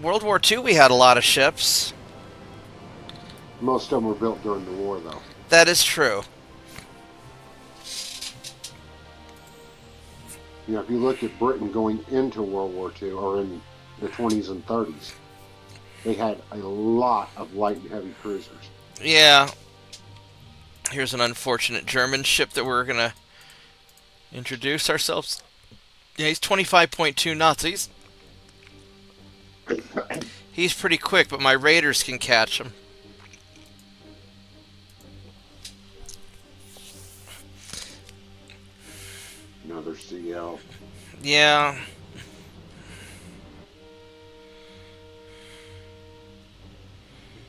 World War II, we had a lot of ships. Most of them were built during the war, though. That is true. You know, if you look at Britain going into World War II, or in the 20s and 30s, they had a lot of light and heavy cruisers. Yeah. Here's an unfortunate German ship that we're gonna introduce ourselves. Yeah, he's 25.2 knots. He's pretty quick, but my raiders can catch him. Another CL. Yeah.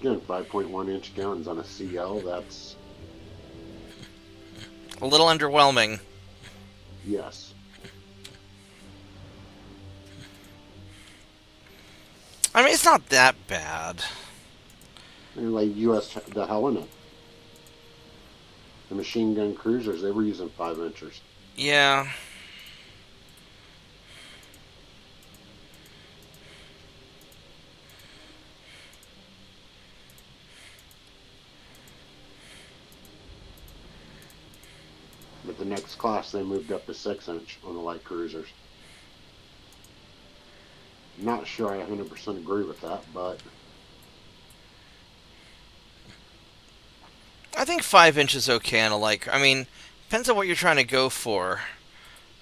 Again, 5.1-inch guns on a CL, that's... A little underwhelming. Yes. I mean, it's not that bad. And like U.S. the Helena. The machine gun cruisers, they were using 5-inchers. Yeah. But the next class they moved up to 6-inch on the light cruisers. Not sure I 100% agree with that, but I think 5 inch is okay on a light. I mean, depends on what you're trying to go for.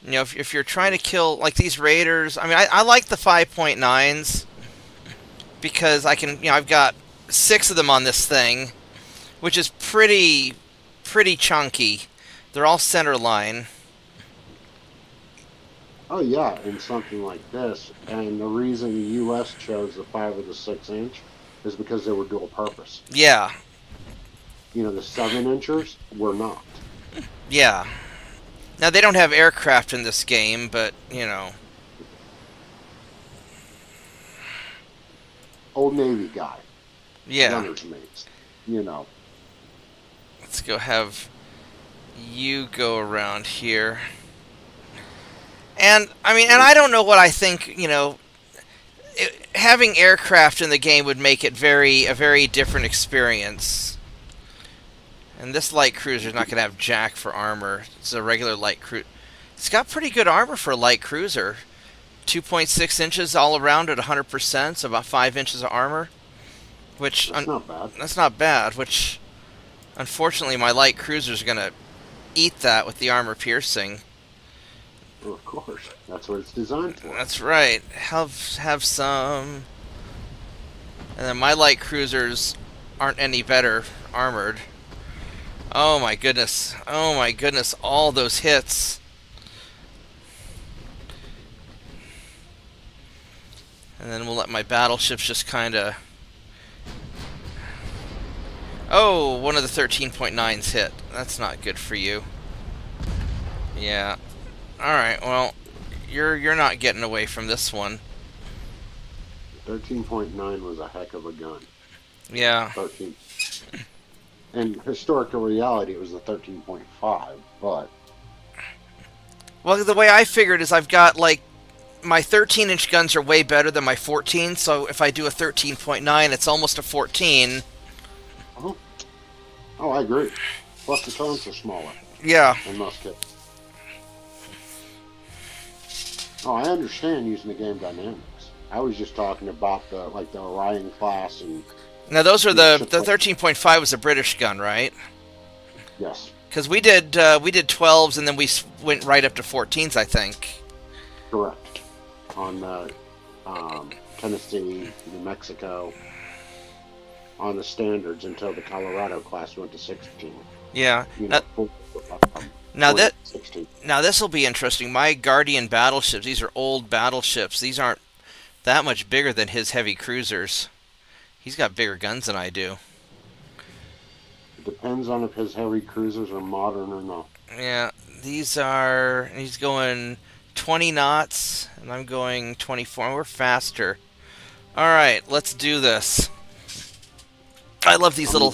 You know, if you're trying to kill like these raiders, I mean, I like the 5.9s because I can, I've got 6 of them on this thing, which is pretty chunky. They're all center line. oh yeah, in something like this, and the reason the U.S. chose the 5 or the 6-inch is because they were dual purpose. Yeah, The 7-inchers were not. yeah. Now they don't have aircraft in this game, but Old Navy guy, yeah. gunner's mates. Let's go have you go around here. And I mean, and I don't know what I think. Having aircraft in the game would make it a very different experience. And this light cruiser is not going to have jack for armor. It's a regular light cruiser. It's got pretty good armor for a light cruiser. 2.6 inches all around at 100%, so about 5 inches of armor. Which That's not bad. That's not bad. Which, unfortunately, my light cruiser is going to eat that with the armor piercing. Well, of course, that's what it's designed for. That's right. Have some. And then my light cruisers aren't any better armored. Oh my goodness. Oh my goodness. All those hits. And then we'll let my battleships just kind of... Oh, one of the 13.9s hit. That's not good for you. Yeah. Alright, well, you're not getting away from this one. 13.9 was a heck of a gun. Yeah. 13. In historical reality, it was the 13.5, but... Well, the way I figured is I've got, like, my 13-inch guns are way better than my 14, so if I do a 13.9, it's almost a 14. Oh, I agree. Plus the turns are smaller. Yeah. In most cases. Oh, I understand using the game dynamics. I was just talking about the Orion class and... Now those are the 13.5 was a British gun, right? Yes. Because we did 12s and then we went right up to 14s, I think. Correct. On Tennessee, New Mexico, on the standards until the Colorado class went to 16. Yeah. Now this will be interesting. My Guardian battleships, these are old battleships. These aren't that much bigger than his heavy cruisers. He's got bigger guns than I do. It depends on if his heavy cruisers are modern or not. Yeah, he's going 20 knots, and I'm going 24. We're faster. All right, let's do this. I love these little...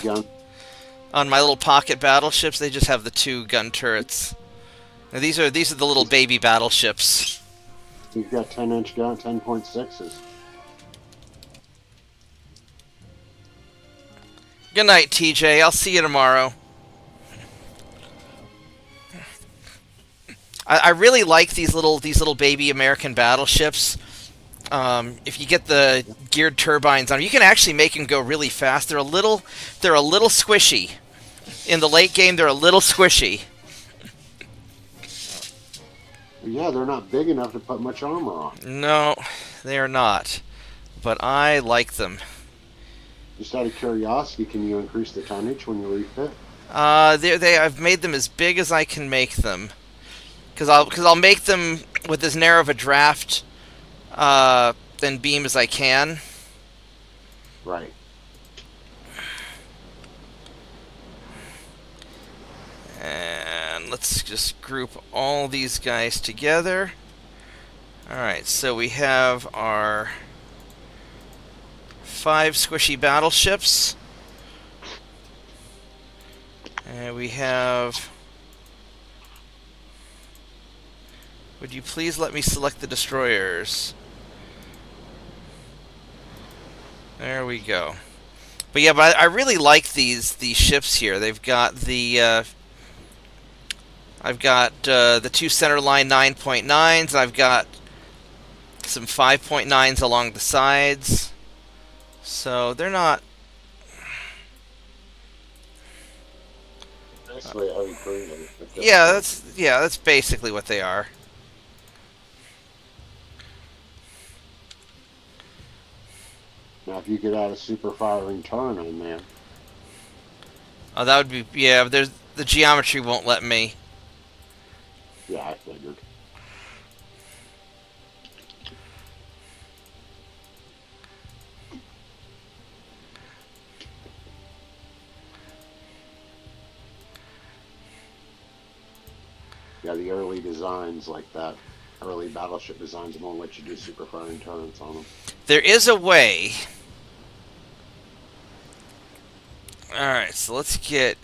On my little pocket battleships, they just have the 2 gun turrets. Now, these are the little baby battleships. He's got 10-inch gun, 10.6s. Good night, TJ. I'll see you tomorrow. I really like these little baby American battleships. If you get the geared turbines on them, you can actually make them go really fast. They're a little squishy. In the late game, they're a little squishy. Yeah, they're not big enough to put much armor on. No, they are not. But I like them. Just out of curiosity, can you increase the tonnage when you refit? I've made them as big as I can make them. Because I'll make them with as narrow of a draft and beam as I can. Right. And let's just group all these guys together. Alright, so we have our 5 squishy battleships. And we have... Would you please let me select the destroyers? There we go. But yeah, I really like these ships here. They've got the I've got the two centerline 9.9s, and I've got some 5.9s along the sides. So they're not. Basically a heavy cruiser at this Yeah, point. that's basically what they are. Now, if you could add a super firing turn in there, Oh, that would be, yeah. But there's the geometry won't let me. yeah, I figured. Yeah, the early designs like that, early battleship designs won't let you do super firing turrets on them. There is a way. All right, so let's get.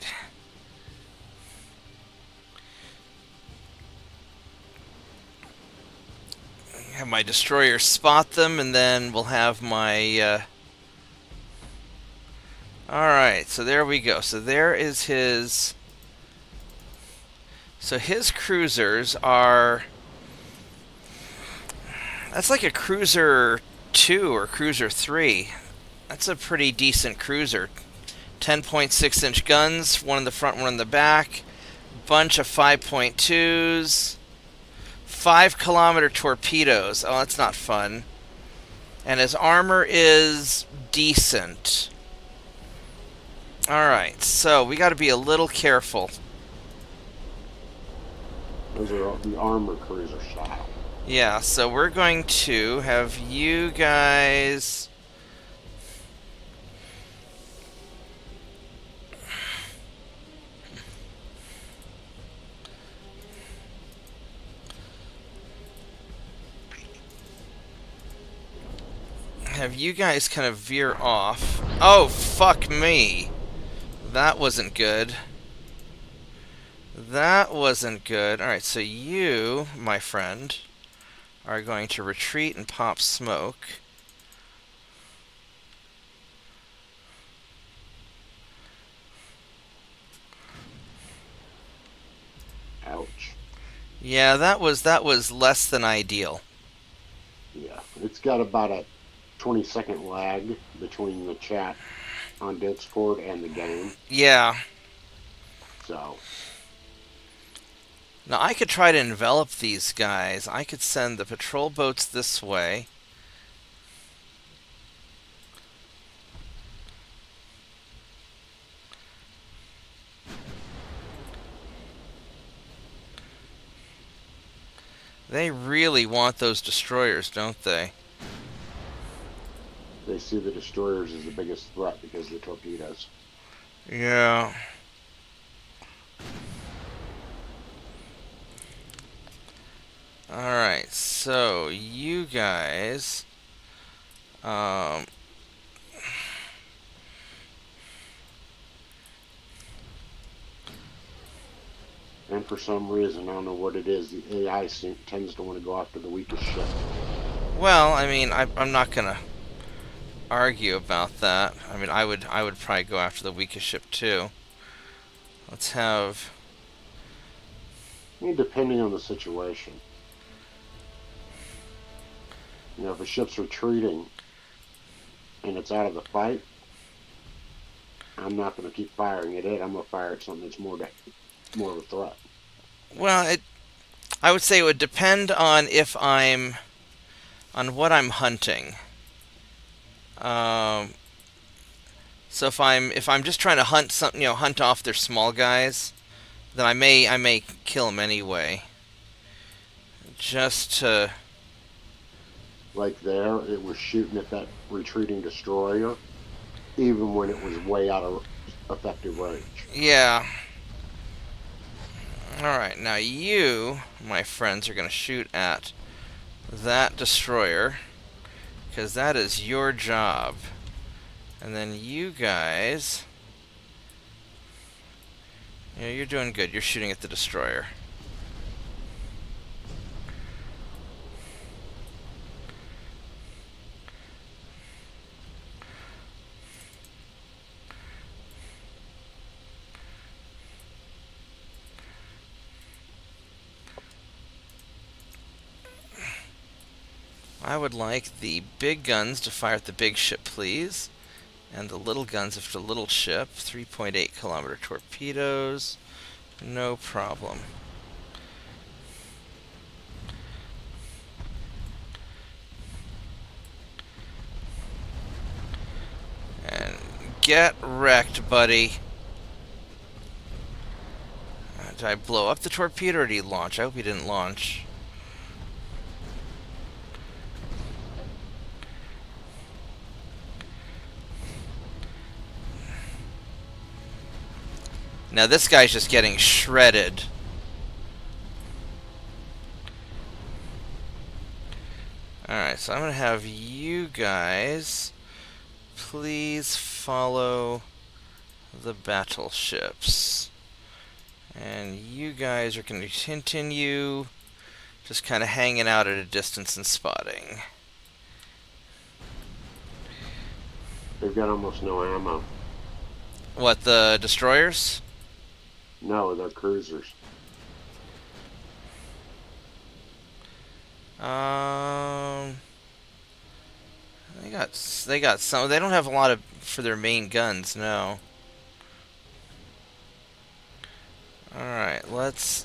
Have my destroyer spot them, and then we'll have my. All right, so there we go. So there is his. So his cruisers are. That's like a cruiser 2 or cruiser 3. That's a pretty decent cruiser. 10.6-inch guns, one in the front, one in the back. Bunch of 5.2s. 5-kilometer torpedoes. Oh, that's not fun. And his armor is decent. Alright, so we got to be a little careful. Those are the armor cruiser style. Yeah, so we're going to have you guys. Have you guys kind of veer off. Oh, fuck me. That wasn't good. That wasn't good. Alright, so you, my friend, are going to retreat and pop smoke. Ouch. Yeah, that was less than ideal. Yeah, it's got about a 20-second lag between the chat on Discord and the game. Yeah. So, Now I could try to envelop these guys. I could send the patrol boats this way. They really want those destroyers, don't they? they see the destroyers as the biggest threat because of the torpedoes. Yeah. Alright, so you guys. And for some reason, I don't know what it is, the AI tends to want to go after the weakest ship. Well, I mean, I'm not gonna argue about that. I mean, I would probably go after the weakest ship too. Let's have. I mean, depending on the situation. You know, if a ship's retreating and it's out of the fight, I'm not going to keep firing at it. I'm going to fire at something that's more of a threat. Well, I would say it would depend on on what I'm hunting. So if I'm just trying to hunt something, hunt off their small guys, then I may kill them anyway. Just to. Like there, it was shooting at that retreating destroyer, even when it was way out of effective range. Yeah. Alright, now you, my friends, are going to shoot at that destroyer, because that is your job. And then you guys. Yeah, you're doing good. You're shooting at the destroyer. I would like the big guns to fire at the big ship, please. And the little guns after the little ship. 3.8 kilometer torpedoes. No problem. And get wrecked, buddy. Did I blow up the torpedo or did he launch? I hope he didn't launch. Now this guy's just getting shredded. Alright, so I'm going to have you guys please follow the battleships. And you guys are going to continue just kind of hanging out at a distance and spotting. They've got almost no ammo. What, the destroyers? No, they're cruisers. They got some. They don't have a lot of for their main guns, no. All right, let's.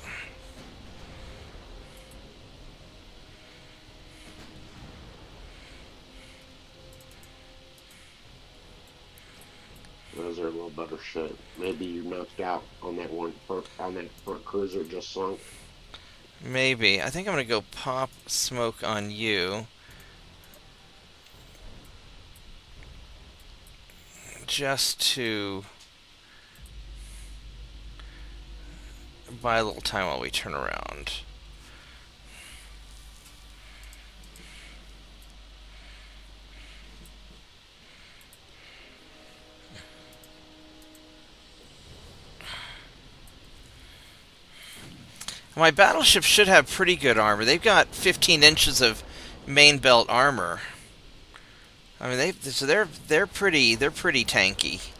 Those are a little better shape. Maybe you knocked out on that front cruiser just sunk. Maybe. I think I'm gonna go pop smoke on you. Just to buy a little time while we turn around. My battleship should have pretty good armor. They've got 15 inches of main belt armor. I mean, they're pretty tanky.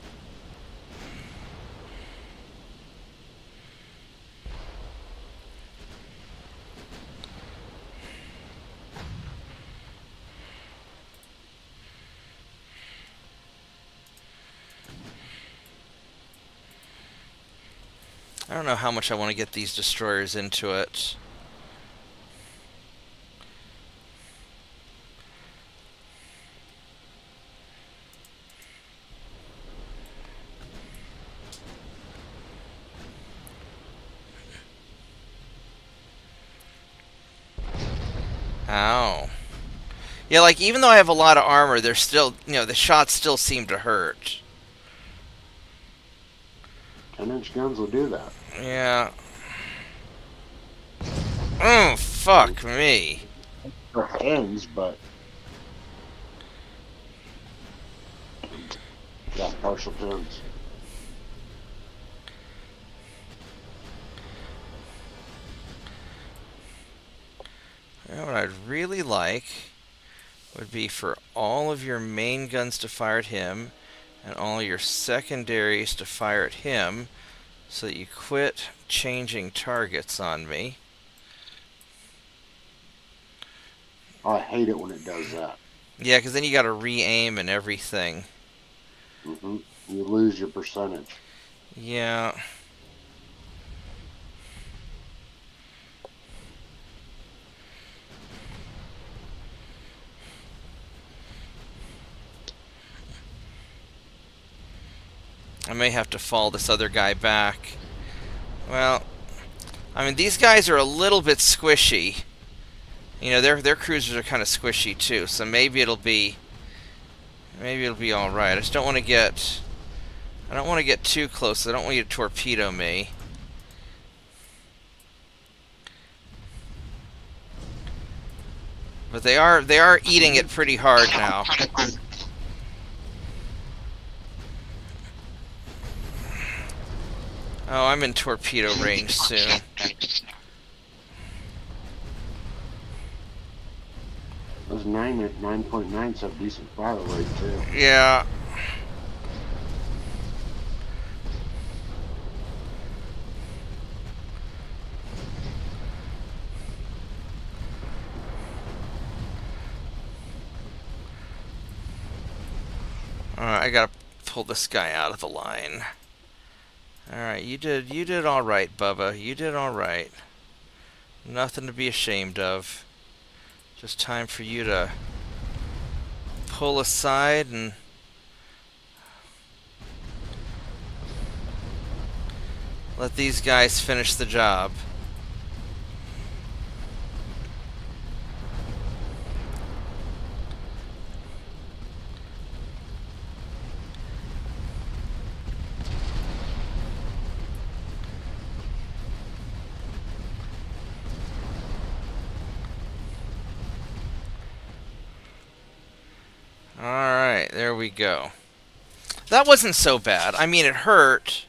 I don't know how much I want to get these destroyers into it. Ow. Yeah, like, even though I have a lot of armor, there's still, the shots still seem to hurt. 10-inch guns will do that. Yeah. Oh, fuck me. For hands, but got partial pins. What I'd really like would be for all of your main guns to fire at him and all your secondaries to fire at him so that you quit changing targets on me. Oh, I hate it when it does that. Yeah, because then you got to re-aim and everything. You lose your percentage. Yeah. I may have to fall this other guy back. Well, I mean, these guys are a little bit squishy. Their cruisers are kind of squishy too, so maybe it'll be all right. I just don't want to get too close. I don't want you to torpedo me. But they are eating it pretty hard now. Oh, I'm in torpedo range soon. Those 9.9s have decent fire rate too. Yeah. I gotta pull this guy out of the line. Alright, you did alright, Bubba. You did alright. Nothing to be ashamed of. Just time for you to pull aside and let these guys finish the job. Alright, there we go. That wasn't so bad. I mean, it hurt.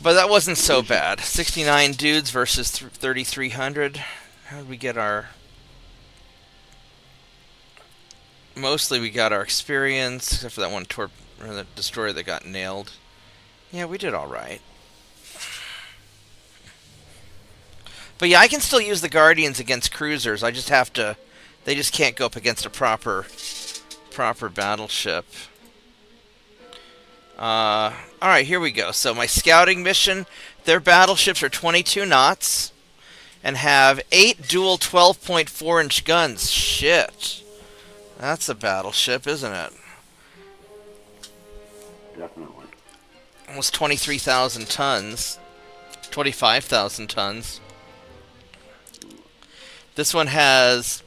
But that wasn't so bad. 69 dudes versus 3,300. How did we get our... Mostly we got our experience, except for that one the destroyer that got nailed. Yeah, we did alright. But yeah, I can still use the Guardians against cruisers. I just have to... They just can't go up against a proper battleship. Alright, here we go. So my scouting mission, their battleships are 22 knots and have 8 dual 12.4-inch guns. Shit. That's a battleship, isn't it? Definitely. Almost 23,000 tons. 25,000 tons. This one has...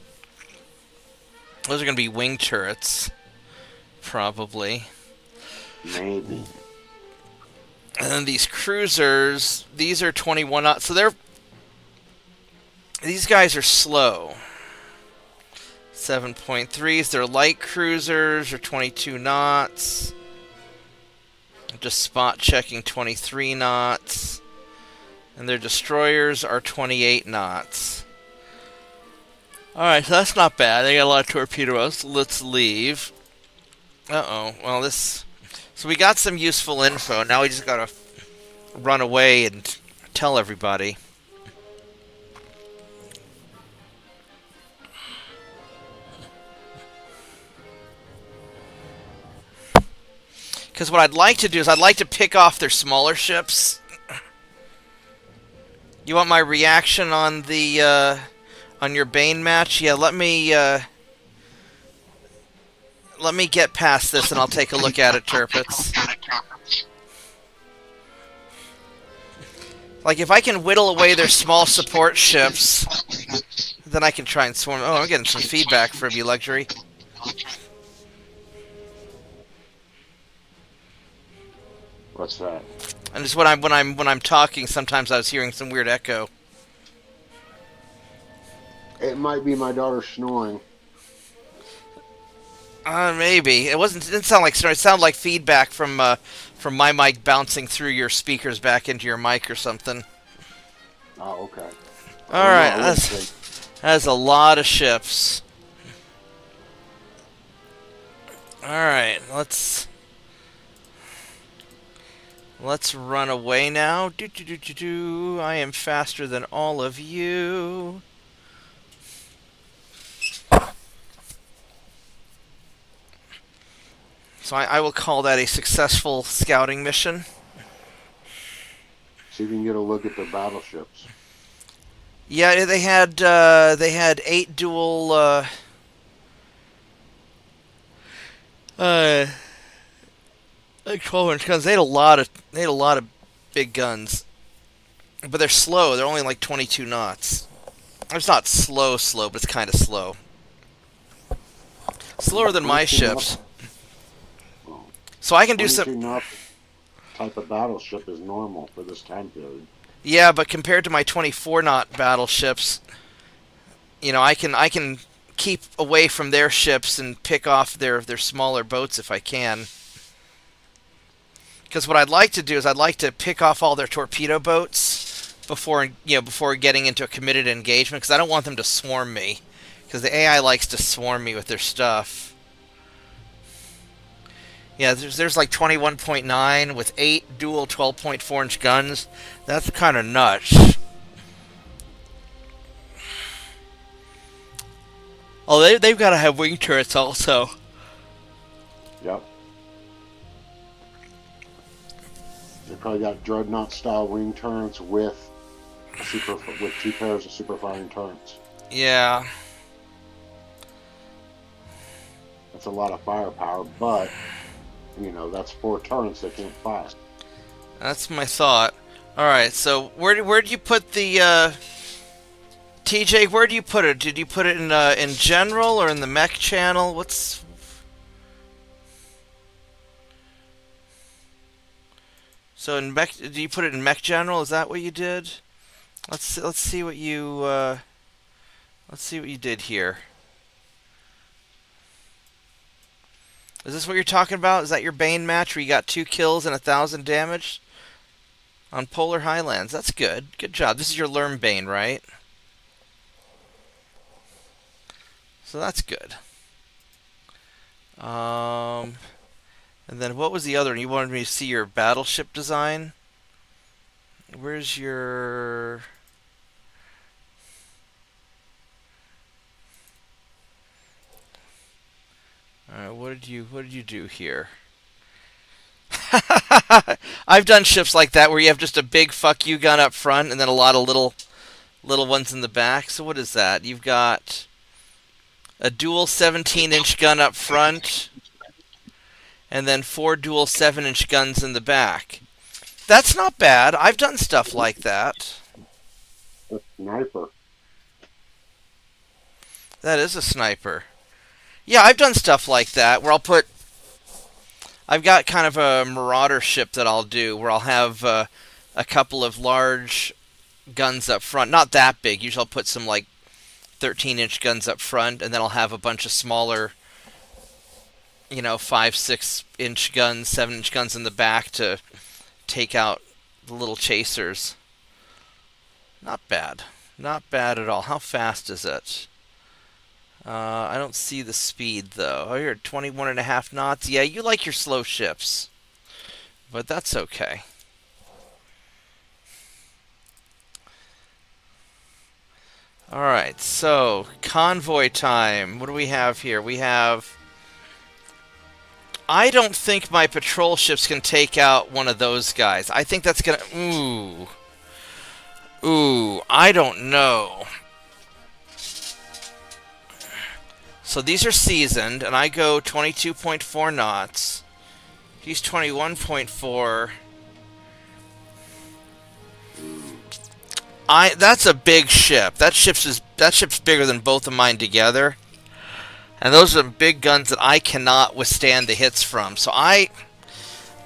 Those are going to be wing turrets. Probably. Maybe. And then these cruisers, these are 21 knots. So these guys are slow. 7.3s. They're light cruisers, are 22 knots. Just spot checking 23 knots. And their destroyers are 28 knots. Alright, so that's not bad. They got a lot of torpedoes. Let's leave. Uh-oh. Well, this... So we got some useful info. Now we just gotta run away and tell everybody. Because what I'd like to do is I'd like to pick off their smaller ships. You want my reaction on the on your Bane match? Yeah, let me get past this and I'll take a look at it, Turpits. Like, if I can whittle away their small support ships, then I can try and swarm. Oh, I'm getting some feedback from you, Luxury. What's that? And just when I'm talking, sometimes I was hearing some weird echo. It might be my daughter snoring. Maybe it didn't sound like snoring. It sounded like feedback from my mic bouncing through your speakers back into your mic or something. Oh, okay. All right, that's a lot of ships. All right, let's run away now. I am faster than all of you. So I will call that a successful scouting mission. See if you can get a look at the battleships. Yeah, they had 8 dual like 12-inch guns. They had a lot of big guns, but they're slow. They're only like 22 knots. It's not slow, but it's kind of slow. Slower than my ships. So I can do some... 22 knot type of battleship is normal for this time period. Yeah, but compared to my 24-knot battleships, you know, I can keep away from their ships and pick off their smaller boats if I can. Because what I'd like to do is I'd like to pick off all their torpedo boats before getting into a committed engagement, because I don't want them to swarm me. Because the AI likes to swarm me with their stuff. Yeah, there's like 21.9 with 8 dual 12.4-inch guns. That's kind of nuts. Oh, they've got to have wing turrets also. Yep. They probably got dreadnought style wing turrets with with 2 pairs of super firing turrets. Yeah. That's a lot of firepower, but that's 4 turrets they can't fire. That's my thought. All right, so where do you put the TJ? Where do you put it? Did you put it in general or in the mech channel? What's so in mech? Do you put it in mech general? Is that what you did? Let's see what you did here. Is this what you're talking about? Is that your Bane match where you got 2 kills and 1,000 damage on Polar Highlands? That's good. Good job. This is your Lerm Bane, right? So that's good. And then what was the other one? You wanted me to see your battleship design? Where's your... Alright, what did you do here? I've done ships like that where you have just a big fuck you gun up front and then a lot of little ones in the back. So what is that? You've got a dual 17-inch gun up front and then 4 dual 7-inch guns in the back. That's not bad. I've done stuff like that. A sniper. That is a sniper. Yeah, I've done stuff like that where I've got kind of a marauder ship that I'll do where I'll have a couple of large guns up front. Not that big. Usually I'll put some like 13-inch guns up front and then I'll have a bunch of smaller 5, 6-inch guns, 7-inch guns in the back to take out the little chasers. Not bad. Not bad at all. How fast is it? I don't see the speed, though. Oh, you're at 21.5 knots. Yeah, you like your slow ships. But that's okay. Alright, so, convoy time. What do we have here? We have... I don't think my patrol ships can take out one of those guys. I think that's gonna... Ooh, I don't know. So these are seasoned, and I go 22.4 knots. He's 21.4. That's a big ship. That ship's bigger than both of mine together. And those are big guns that I cannot withstand the hits from. So I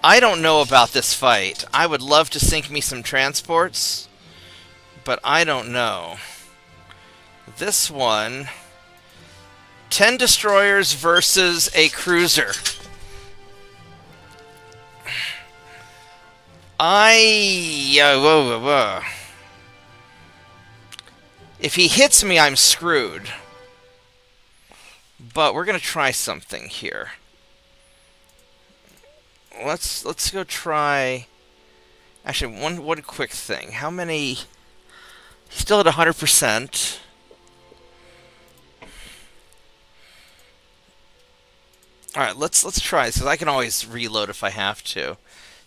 don't know about this fight. I would love to sink me some transports, but I don't know. This one... 10 destroyers versus a cruiser. Whoa. If he hits me, I'm screwed. But we're gonna try something here. Let's go try. Actually, one quick thing. How many? He's still at 100%. Alright, let's try this, because I can always reload if I have to.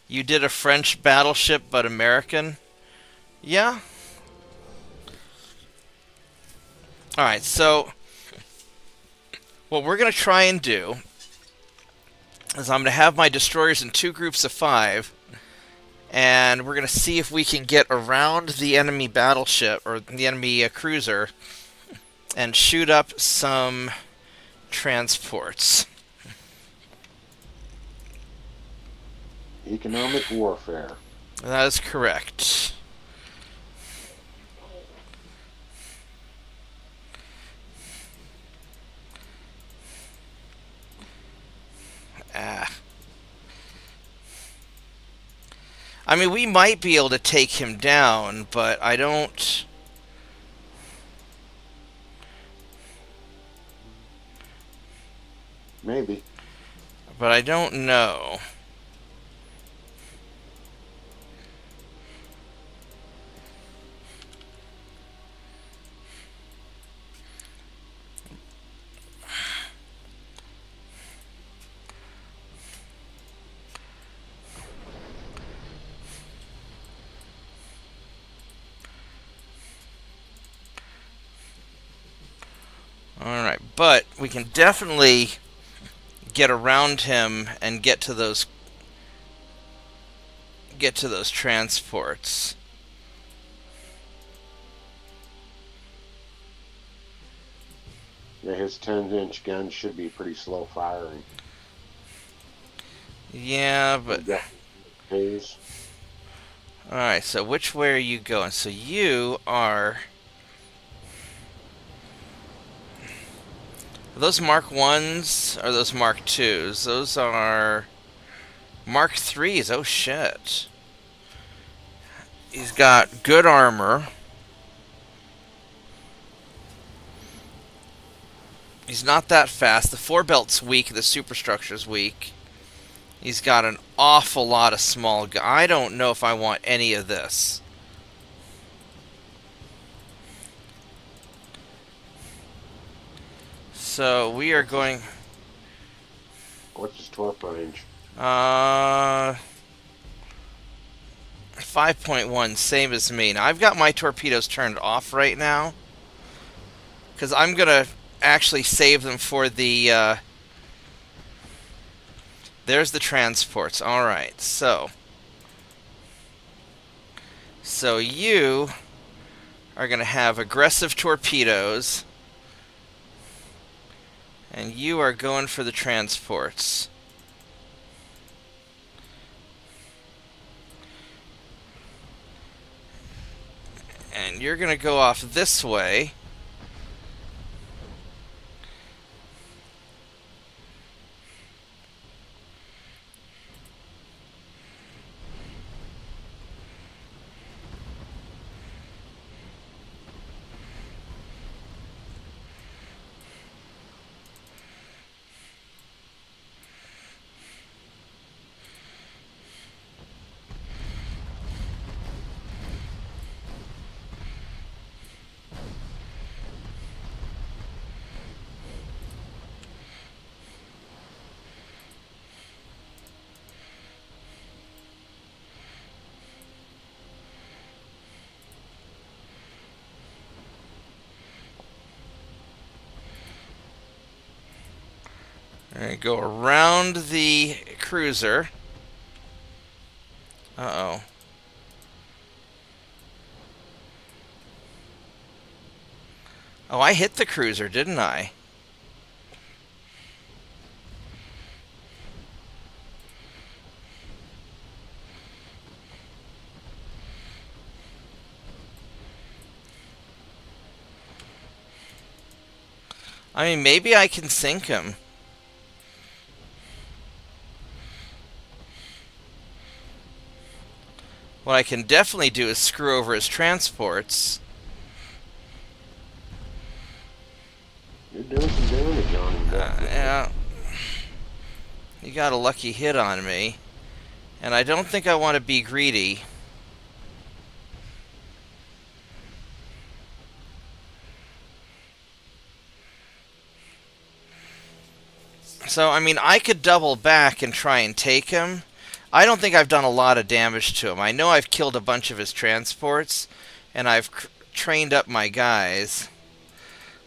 You did a French battleship, but American? Yeah? Alright, so... what we're going to try and do is I'm going to have my destroyers in 2 groups of 5, and we're going to see if we can get around the enemy battleship, or the enemy cruiser, and shoot up some transports. Economic warfare. That is correct. I mean, we might be able to take him down, but I don't... Maybe. But I don't know. But we can definitely get around him and get to those transports. Yeah, his 10-inch gun should be pretty slow firing. Yeah, but... Haze. Alright, so which way are you going? So you are... Are those Mark 1s or those Mark 2s? Those are Mark 3s. Oh shit. He's got good armor. He's not that fast. The forebelt's weak. The superstructure's weak. He's got an awful lot of small guns. I don't know if I want any of this. So we are going... What's his 12 range? 5.1, same as me. Now, I've got my torpedoes turned off right now, because I'm going to actually save them for the... There's the transports. Alright, so... So you are going to have aggressive torpedoes, and you are going for the transports. And you're going to go off this way. Alright, go around the cruiser. Uh-oh. Oh, I hit the cruiser, didn't I? I mean, maybe I can sink him. What I can definitely do is screw over his transports. You're doing some damage on him. Yeah. You got a lucky hit on me. And I don't think I want to be greedy. So, I mean, I could double back and try and take him. I don't think I've done a lot of damage to him. I know I've killed a bunch of his transports, and I've trained up my guys.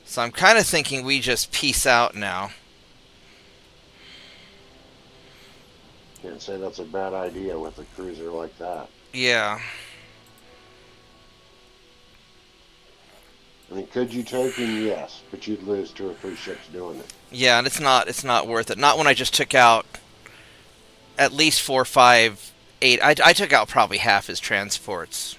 So I'm kind of thinking we just peace out now. Can't say that's a bad idea with a cruiser like that. Yeah. I mean, could you take him? Yes, but you'd lose 2 or 3 ships doing it. Yeah, and it's not worth it. Not when I just took out at least 4, 5, 8. I took out probably half his transports.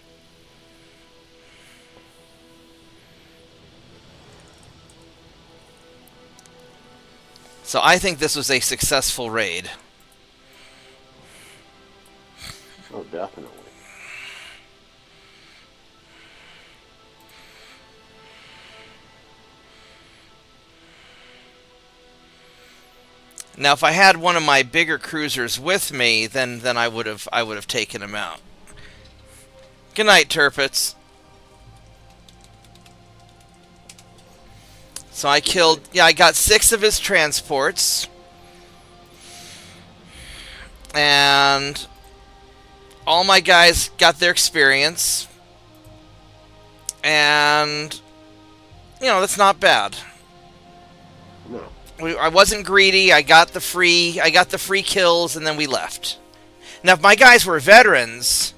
So I think this was a successful raid. Oh, definitely. Now, if I had one of my bigger cruisers with me, then I would have taken him out. Good night, Turpits. So I killed... Yeah, I got 6 of his transports. And all my guys got their experience. And, you know, that's not bad. I wasn't greedy. I got the free kills, and then we left. Now, if my guys were veterans,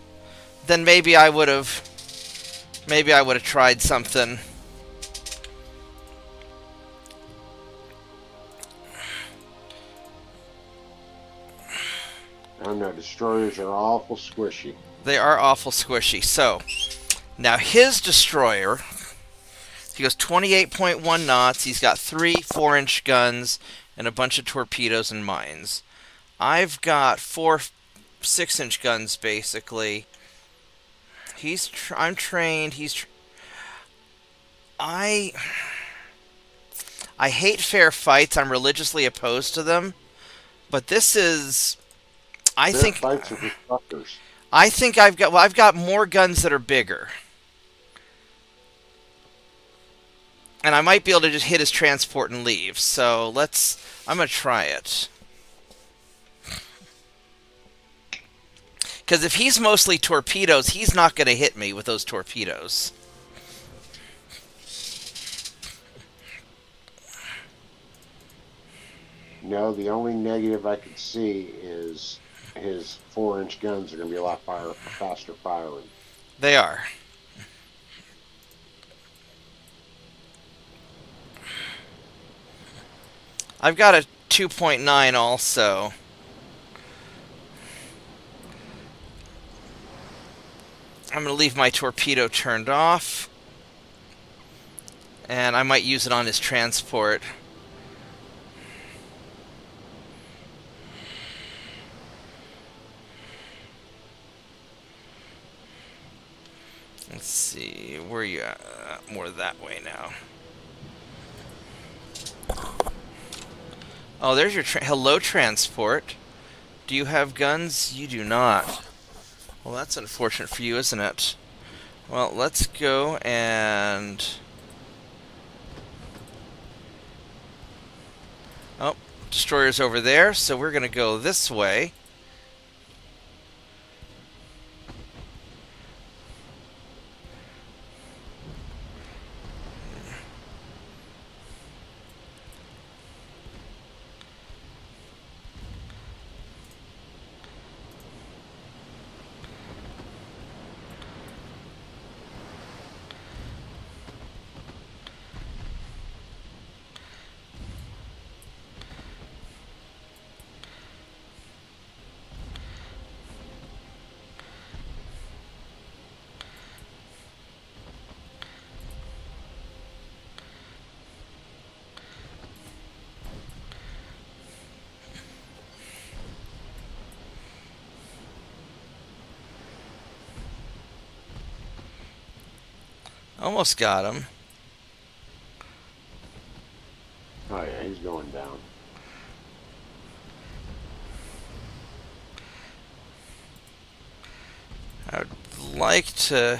then maybe I would have tried something. I know destroyers are awful squishy. They are awful squishy. So, now his destroyer, he goes 28.1 knots. He's got 3 4-inch guns and a bunch of torpedoes and mines. I've got 4 6-inch guns, basically. I'm trained. I hate fair fights. I'm religiously opposed to them. But this is... I Fair think... fights are destructors. I think I've got more guns that are bigger. And I might be able to just hit his transport and leave. So I'm going to try it. Because if he's mostly torpedoes, he's not going to hit me with those torpedoes. No, the only negative I could see is his 4-inch guns are going to be a lot faster firing. They are. I've got a 2.9 also. I'm going to leave my torpedo turned off. And I might use it on his transport. Let's see, where are you at? More that way now. Oh, there's your hello, transport. Do you have guns? You do not. Well, that's unfortunate for you, isn't it? Well, let's go and... Oh, destroyer's over there, so we're going to go this way. Almost got him. Oh yeah, he's going down. I would like to...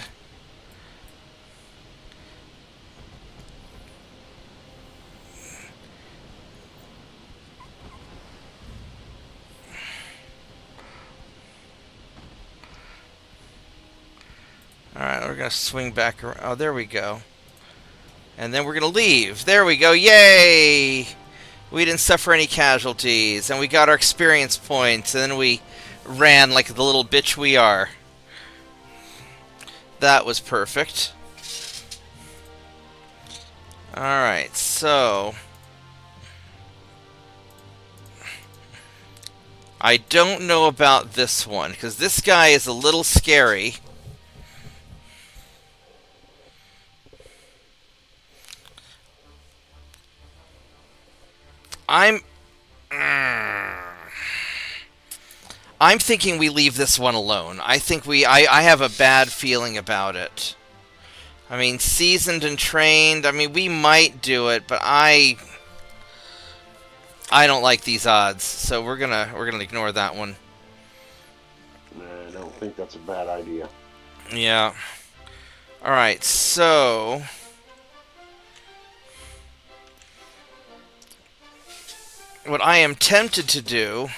Alright, we're going to swing back around. Oh, there we go. And then we're going to leave. There we go. Yay! We didn't suffer any casualties. And we got our experience points. And then we ran like the little bitch we are. That was perfect. Alright, so... I don't know about this one, because this guy is a little scary. I'm thinking we leave this one alone. I think I have a bad feeling about it. I mean, seasoned and trained, I mean, we might do it, but I don't like these odds, so we're gonna ignore that one. I don't think that's a bad idea. Yeah. Alright, so... what I am tempted to do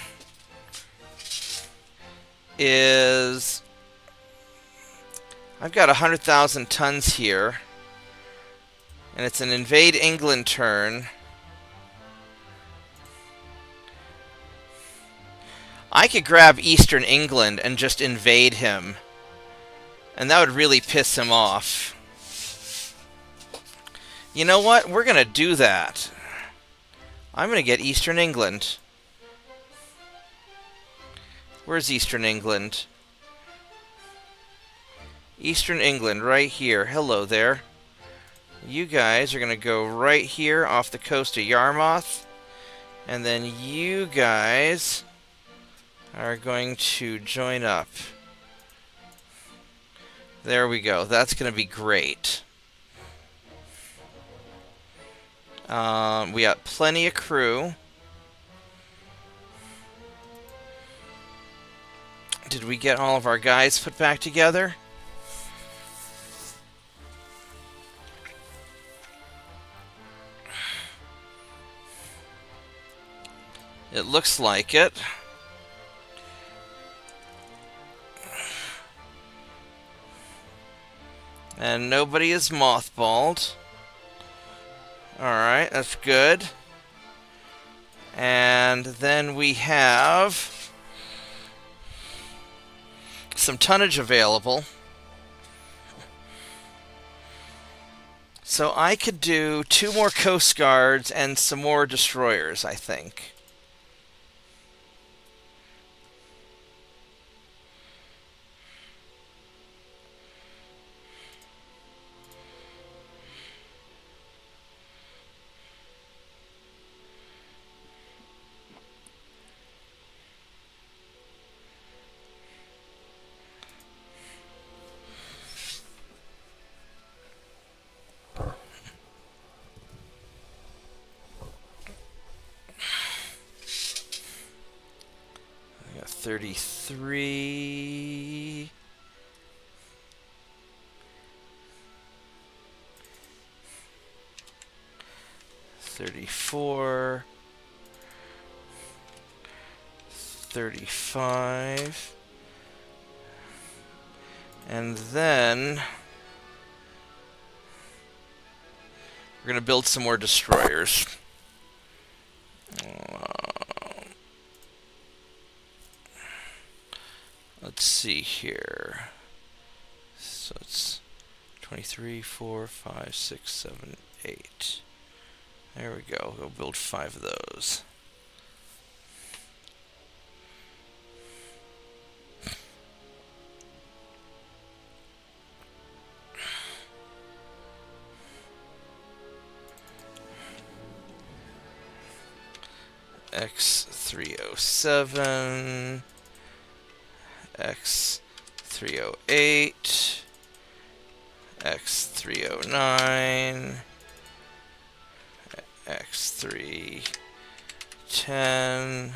is... I've got 100,000 tons here, and it's an invade England turn. I could grab Eastern England and just invade him, and that would really piss him off. You know what? We're gonna do that. I'm gonna get Eastern England. Where's Eastern England? Eastern England, right here. Hello there. You guys are gonna go right here off the coast of Yarmouth. And then you guys are going to join up. There we go. That's gonna be great. We got plenty of crew. Did we get all of our guys put back together? It looks like it. And nobody is mothballed. Alright, that's good. And then we have some tonnage available. So I could do 2 more Coast Guards and some more destroyers, I think. I got 33. 34. 35. And then we're going to build some more destroyers. Let's see here. So it's 23, 4, 5, 6, 7, 8. There we go. We'll build 5 of those. X307, X308, X309, X310.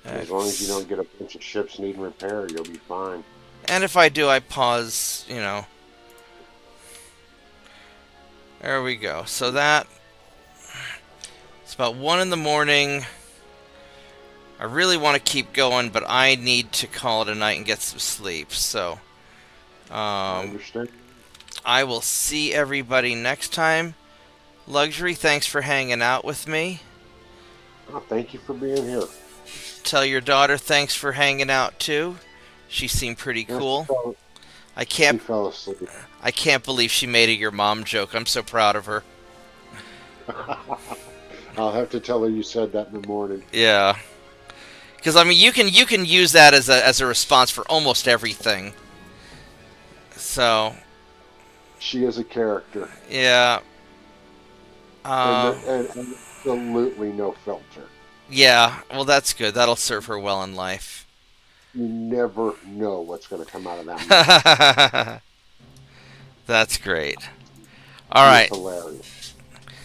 As long as you don't get a bunch of ships needing repair, you'll be fine. And if I do, I pause, you know. There we go. So that... It's about 1 in the morning. I really want to keep going, but I need to call it a night and get some sleep. So, I understand. I will see everybody next time. Luxury, thanks for hanging out with me. Oh, thank you for being here. Tell your daughter thanks for hanging out too. She seemed pretty cool. She fell asleep. I can't believe she made a your mom joke. I'm so proud of her. I'll have to tell her you said that in the morning. Yeah. Because I mean, you can use that as a response for almost everything. So. She is a character. Yeah. And absolutely no filter. Yeah. Well, that's good. That'll serve her well in life. You never know what's going to come out of that mouth. That's great. All right. Hilarious.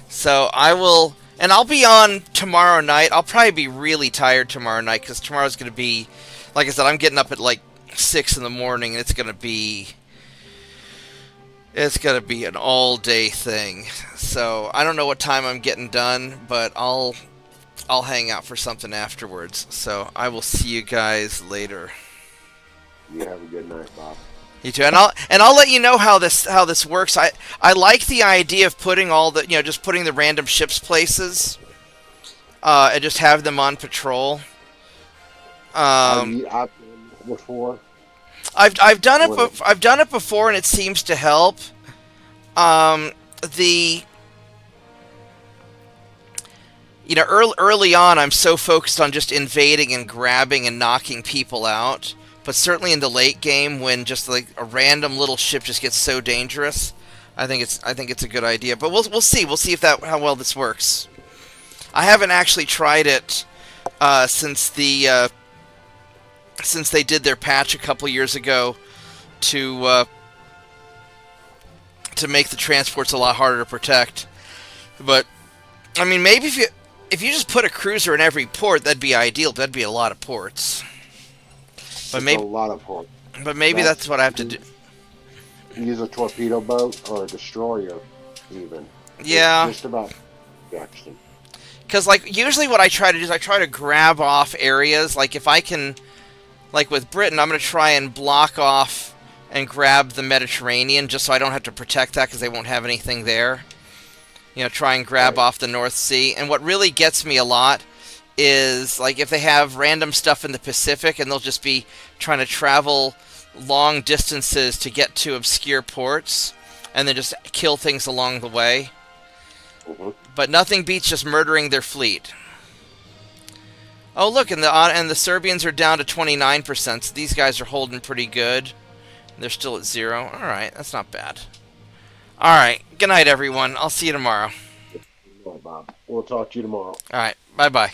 So I will. And I'll be on tomorrow night. I'll probably be really tired tomorrow night because tomorrow's going to be, like I said, I'm getting up at like 6 in the morning, and it's going to be an all-day thing. So I don't know what time I'm getting done, but I'll hang out for something afterwards. So I will see you guys later. You have a good night, Bob. You too, and I'll let you know how this works. I like the idea of putting all the just putting the random ships places, and just have them on patrol. Um, I've done that before. I've done it. When I, I've done it before, and it seems to help. Um, the early on, I'm so focused on just invading and grabbing and knocking people out. But certainly in the late game, when just like a random little ship just gets so dangerous, I think it's a good idea. But we'll see. We'll see if how well this works. I haven't actually tried it since they did their patch a couple years ago to make the transports a lot harder to protect. But I mean, maybe if you just put a cruiser in every port, that'd be ideal. That'd be a lot of ports. But it's a lot of points. But maybe that's what I have to do. Use a torpedo boat or a destroyer, even. Yeah. Just about Jackson. Because like usually what I try to do is I try to grab off areas. Like if I can, like with Britain, I'm going to try and block off and grab the Mediterranean just so I don't have to protect that because they won't have anything there. Try and grab off the North Sea. And what really gets me a lot is like if they have random stuff in the Pacific and they'll just be trying to travel long distances to get to obscure ports and then just kill things along the way. Mm-hmm. But nothing beats just murdering their fleet. Oh look, and the Serbians are down to 29%, so these guys are holding pretty good. They're still at 0. Alright, that's not bad. Alright, good night everyone. I'll see you tomorrow. Bob. We'll talk to you tomorrow. Alright, bye-bye.